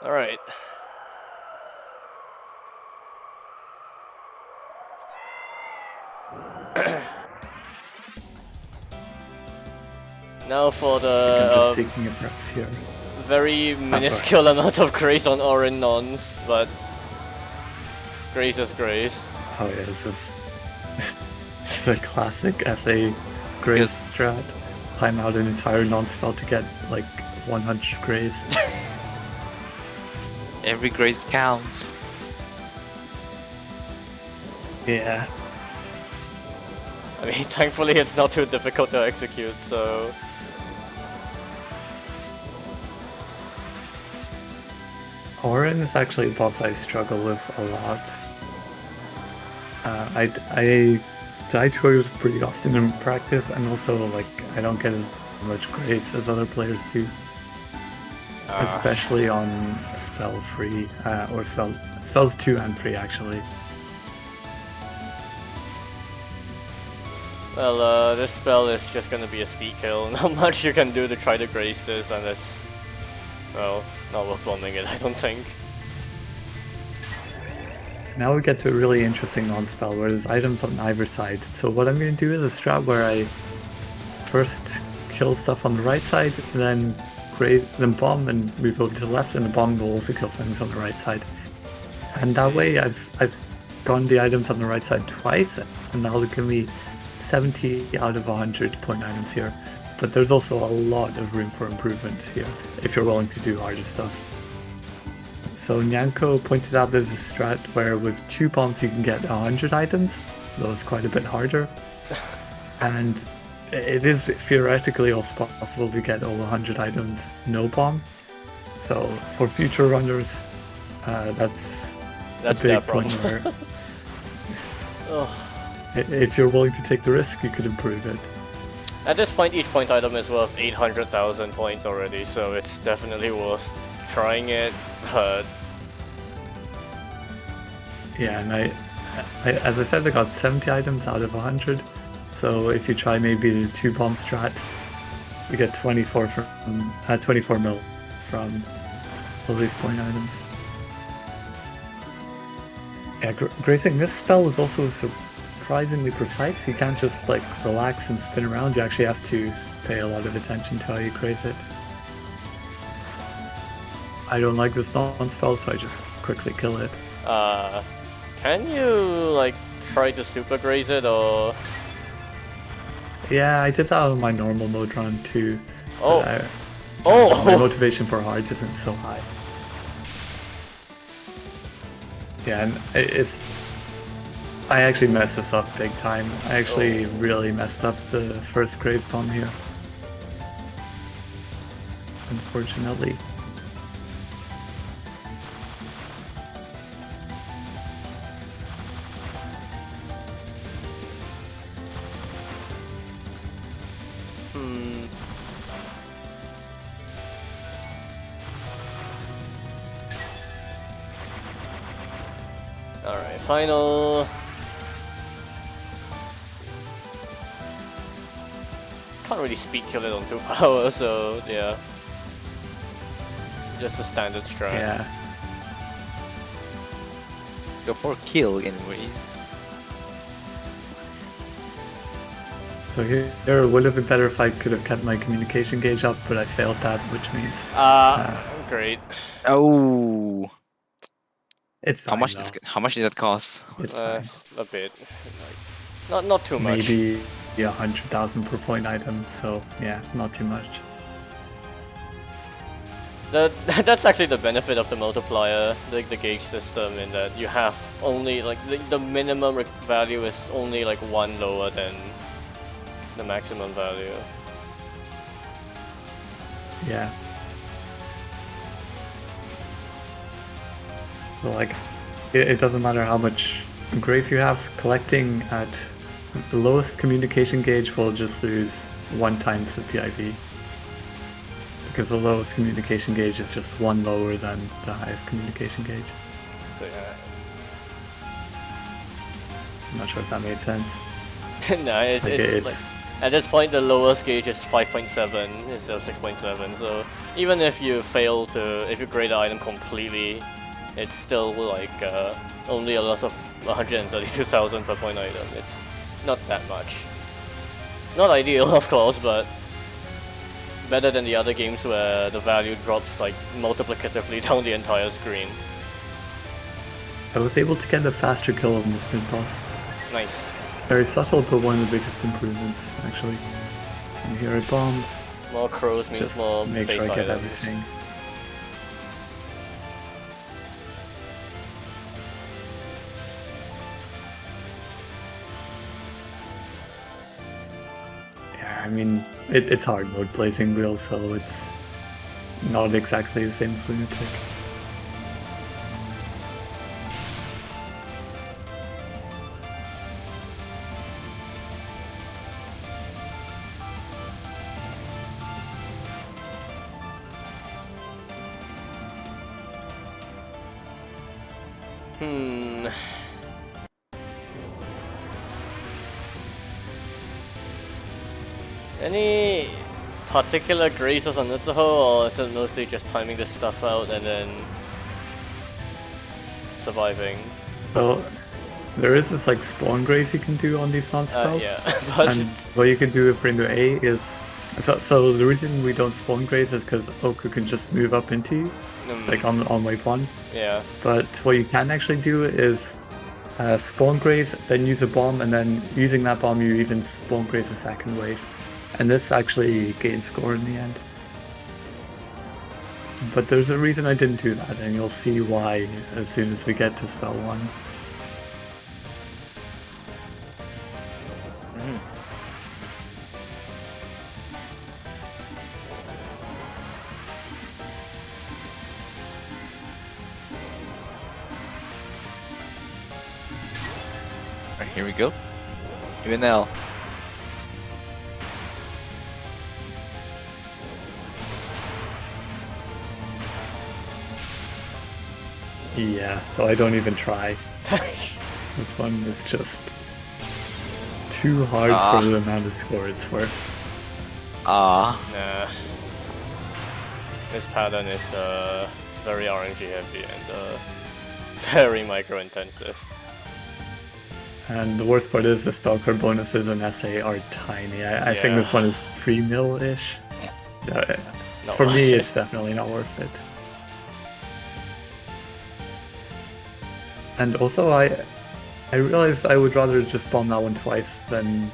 Alright. Now for I'm the just taking a breath here. very minuscule amount of grace on Orin nons, but grace is grace. Oh yeah, this is this is a classic SA grace strat. Time out an entire non-spell to get like 100 grace. Every grace counts. Yeah. I mean, thankfully it's not too difficult to execute, so... Orin is actually a boss I struggle with a lot. I die to it pretty often in practice, and also like I don't get as much grace as other players do, especially on spell free or spells 2 and 3 actually. Well, this spell is just gonna be a speed kill. Not much you can do to try to grace this unless... Well, not worth bombing it, I don't think. Now we get to a really interesting non-spell where there's items on either side. So what I'm going to do is a strat where I first kill stuff on the right side, then then bomb and move over to the left, and the bomb will also kill things on the right side. And that way I've gotten the items on the right side twice, and that'll give me 70 out of 100 point items here. But there's also a lot of room for improvement here, if you're willing to do harder stuff. So Nyanko pointed out there's a strat where with 2 bombs you can get 100 items, though it's quite a bit harder. And it is theoretically also possible to get all 100 items no bomb. So for future runners, that's a big their point problem. where Ugh. if you're willing to take the risk, you could improve it. At this point, each point item is worth 800,000 points already, so it's definitely worth trying it, but... Yeah, and I as I said, I got 70 items out of 100. So if you try maybe the 2 bomb strat, we get 24 from 24 mil from all these point items. Yeah, grazing this spell is also surprisingly precise. You can't just like relax and spin around. You actually have to pay a lot of attention to how you graze it. I don't like this non-spell, so I just quickly kill it. Can you, like, try to super graze it, or... Yeah, I did that on my normal mode run too. Oh. but Oh! my motivation for hard isn't so high. Yeah, and I actually messed this up big time. I actually really messed up the first graze bomb here. Unfortunately. Alright, final... Can't really speed kill it on 2 power, so yeah. Just a standard strat. Yeah. Go for a kill anyways. So here it would have been better if I could have kept my communication gauge up, but I failed that, which means Great. Oh, it's fine though. how much did that cost? It's fine. A bit. Not too much. Maybe 100,000 per point item, so yeah, not too much. That's actually the benefit of the multiplier, the gauge system, in that you have only like the minimum value is only like 1 lower than the maximum value. Yeah. So like, it doesn't matter how much grace you have, collecting at the lowest communication gauge will just lose 1 times the PIV. Because the lowest communication gauge is just 1 lower than the highest communication gauge. So yeah. I'm not sure if that made sense. No, it's like, at this point the lowest gauge is 5.7 instead of 6.7, so even if you fail to, if you grade the item completely, it's still like only a loss of 132,000 per point item. It's not that much. Not ideal, of course, but better than the other games where the value drops like multiplicatively down the entire screen. I was able to get a faster kill on the sprint boss. Nice. Very subtle, but one of the biggest improvements, actually. And here I bomb. More crows means Just more make sure I faith get items. everything. Yeah, I mean, it's hard mode Blazing Wheel, so it's not exactly the same as Lunatic. Any particular graces on Utsuho, or is it mostly just timing this stuff out and then surviving? Well, there is this like spawn grace you can do on these non-spells. Yeah, but And what you can do if Rainbow A is... So the reason we don't spawn grace is because Oku can just move up into you, like on wave 1. yeah. But what you can actually do is spawn grace, then use a bomb, and then using that bomb you even spawn grace a second wave. And this actually gains score in the end. But there's a reason I didn't do that, and you'll see why as soon as we get to spell 1. Alright, here we go. UNL. Yeah, so I don't even try. This one is just too hard for the amount of score it's worth. Nah. This pattern is very RNG heavy and very micro intensive. And the worst part is the spell card bonuses in SA are tiny. I think this one is 3 mil-ish. For me, it's definitely not worth it. And also, I realized I would rather just bomb that one twice than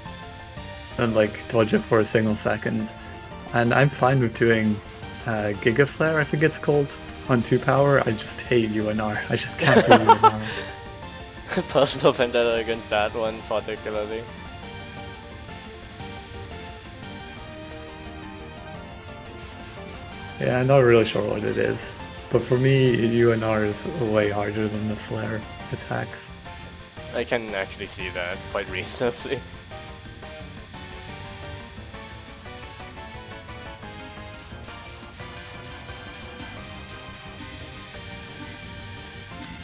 like dodge it for a single second. And I'm fine with doing Giga Flare, I think it's called, on 2 power. I just hate UNR. I just can't do UNR. Personal vendetta against that one particularly. Yeah, I'm not really sure what it is. But for me, UNR is way harder than the Flare attacks. I can actually see that quite reasonably.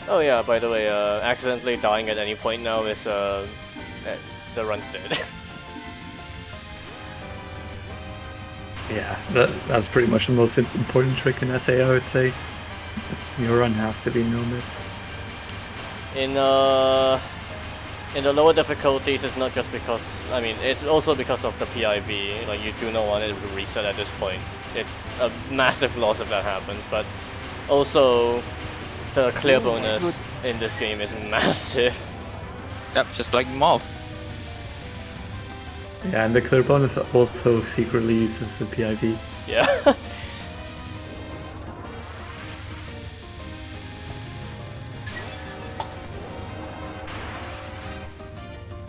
Oh yeah, by the way, accidentally dying at any point now is the run's dead. Yeah, that's pretty much the most important trick in SA, I would say. Your run has to be no miss. In in the lower difficulties, it's not just because, I mean, it's also because of the PIV, like you do not want it to reset at this point. It's a massive loss if that happens, but also the clear bonus in this game is massive. Yep, just like Moth. Yeah, and the clear bonus also secretly uses the PIV. Yeah.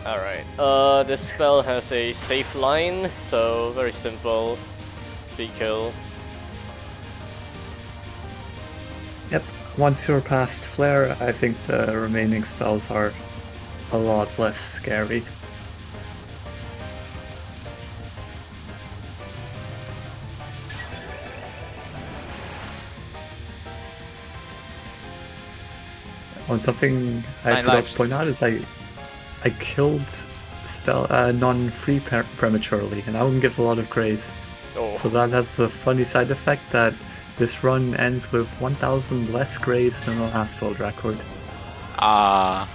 Alright, this spell has a safe line, so very simple. Speed kill. Yep, once you're past Flare, I think the remaining spells are a lot less scary. Oh, something I 9 forgot lives. to point out is I killed spell non-free prematurely, and that one gives a lot of grace. Oh. So that has the funny side effect that this run ends with 1,000 less grace than the last world record. Ah,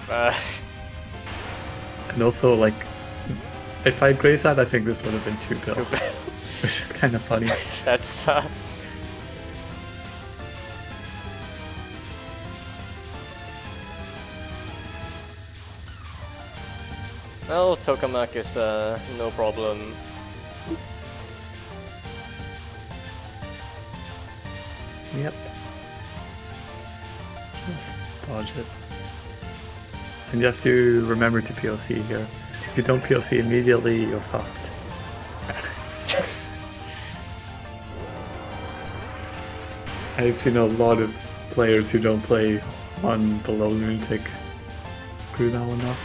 And also, like, if I'd grazed that, I think this would have been 2 bill, which is kind of funny. That's well, Tokamak is no problem. Yep. Just dodge it. And you have to remember to POC here. If you don't POC immediately, you're fucked. I've seen a lot of players who don't play on below lunatic screw that one up.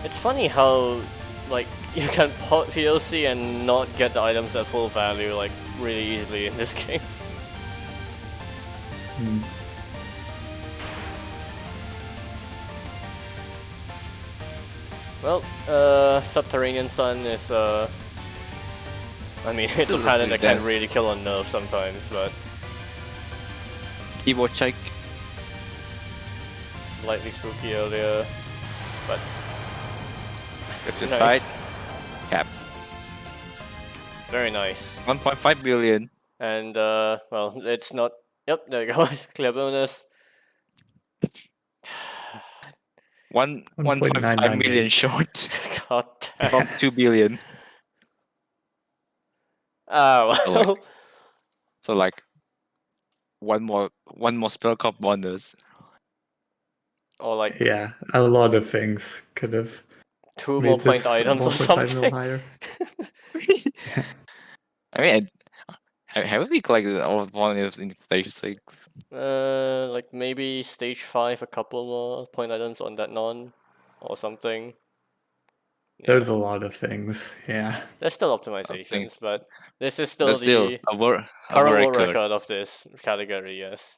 It's funny how, like, you can POC and not get the items at full value, like, really easily in this game. Hmm. Well, Subterranean Sun is, I mean, it's a pattern that can really kill on nerve sometimes, but keyboard check. slightly spooky earlier, but That's your nice. side. Cap. Very nice. 1.5 billion. And, well, it's not, yep, there you go, clear bonus. 1.5 million short God damn. from 2 billion. Ah, So well. like, so like one more spell cup bonus. Or like Yeah, a lot of things could have 2 made more point this items or 1.5 mil something. higher. I mean, have we collected all of bonus in stage 6? Like maybe stage 5, a couple more point items on that non or something. Yeah. There's a lot of things, yeah. There's still optimizations, but this is still But still, the a world current world record. record of this category, yes.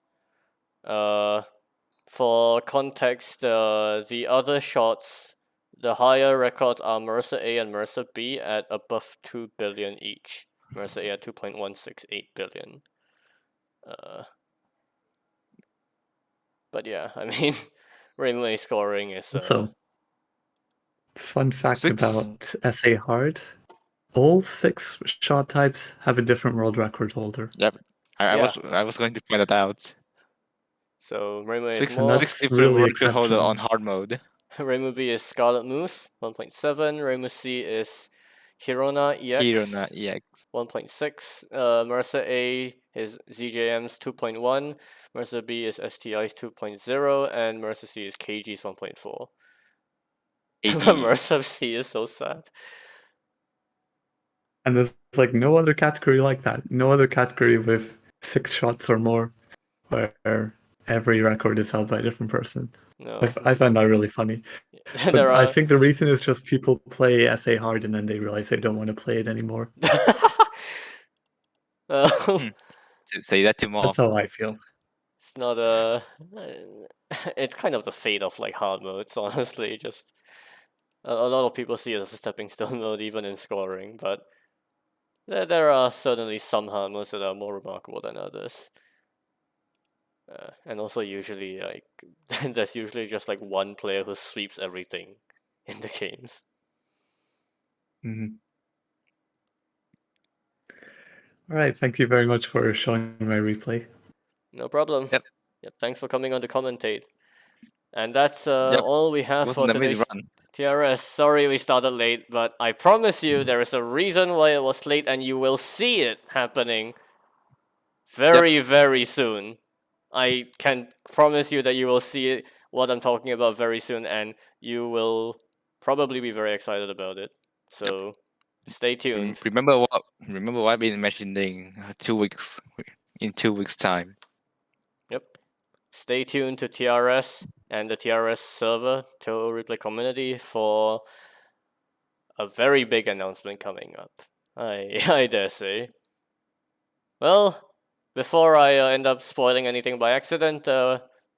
For context, the other shots, the higher records are Mercer A and Mercer B at above 2 billion each. Mercer A at 2.168 billion. But yeah, I mean, Rainbow scoring is. So, fun fact 6? about SA Hard: all 6 shot types have a different world record holder. Yep. I Yeah. was going to point that out. So Rainbow is 6 more. that's different really record holder exceptional. on hard mode. Rainbow B is Scarlet Moose 1.7. Rainbow C is Hirona EX Hirona EX. 1.6. Mercer A is ZJM's 2.1. Mercer B is STI's 2.0, and Mercer C is KG's 1.4. Mercer C is so sad. And there's like no other category like that. No other category with 6 shots or more where every record is held by a different person. No. I find that really funny. But There I are. think the reason is just people play SA Hard and then they realize they don't want to play it anymore. Say that to Moth. That's how I feel. It's not a. It's kind of the fate of like hard modes, honestly. Just a lot of people see it as a stepping stone mode, even in scoring. But there are certainly some hard modes that are more remarkable than others. And also usually like there's usually just like one player who sweeps everything in the games. Mhm. All right, thank you very much for showing my replay. No problem. Yep. Yep. Thanks for coming on to commentate. And that's Yep. all we have for Wasn't a mid today's run. TRS. Sorry we started late, but I promise you there is a reason why it was late, and you will see it happening very, very soon. I can promise you that you will see it, what I'm talking about very soon, and you will probably be very excited about it. So stay tuned. Remember what I've been mentioning 2 weeks in 2 weeks time. Yep. Stay tuned to TRS and the TRS server, Touhou Replay community, for a very big announcement coming up. I dare say. Well, before I end up spoiling anything by accident,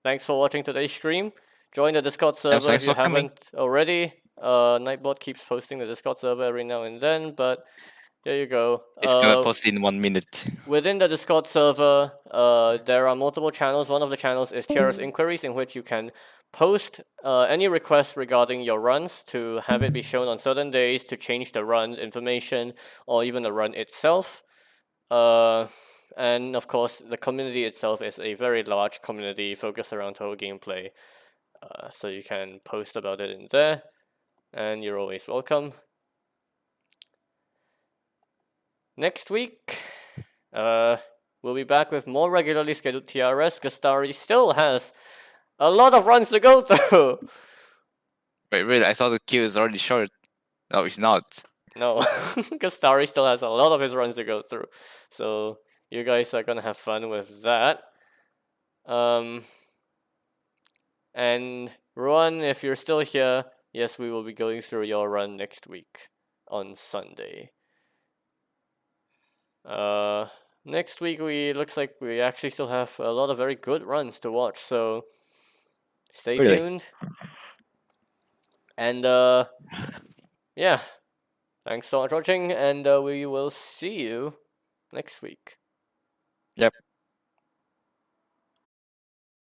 thanks for watching today's stream. Join the Discord server if thanks you for coming. haven't already. Nightbot keeps posting the Discord server every now and then, but there you go. It's gonna post in 1 minute. Within the Discord server, there are multiple channels. One of the channels is TRS Inquiries, in which you can post any requests regarding your runs to have it be shown on certain days, to change the run information, or even the run itself. And of course, the community itself is a very large community focused around Touhou gameplay. So you can post about it in there, and you're always welcome. Next week, we'll be back with more regularly scheduled TRS. Gastari still has a lot of runs to go through. Wait, really? I saw the queue is already short. No, it's not. No, Gastari still has a lot of his runs to go through. So you guys are gonna have fun with that. And Ruan, if you're still here, yes, we will be going through your run next week on Sunday. Next week looks like we actually still have a lot of very good runs to watch, so stay Really? tuned. And yeah, thanks so much for watching, and we will see you next week. Yep.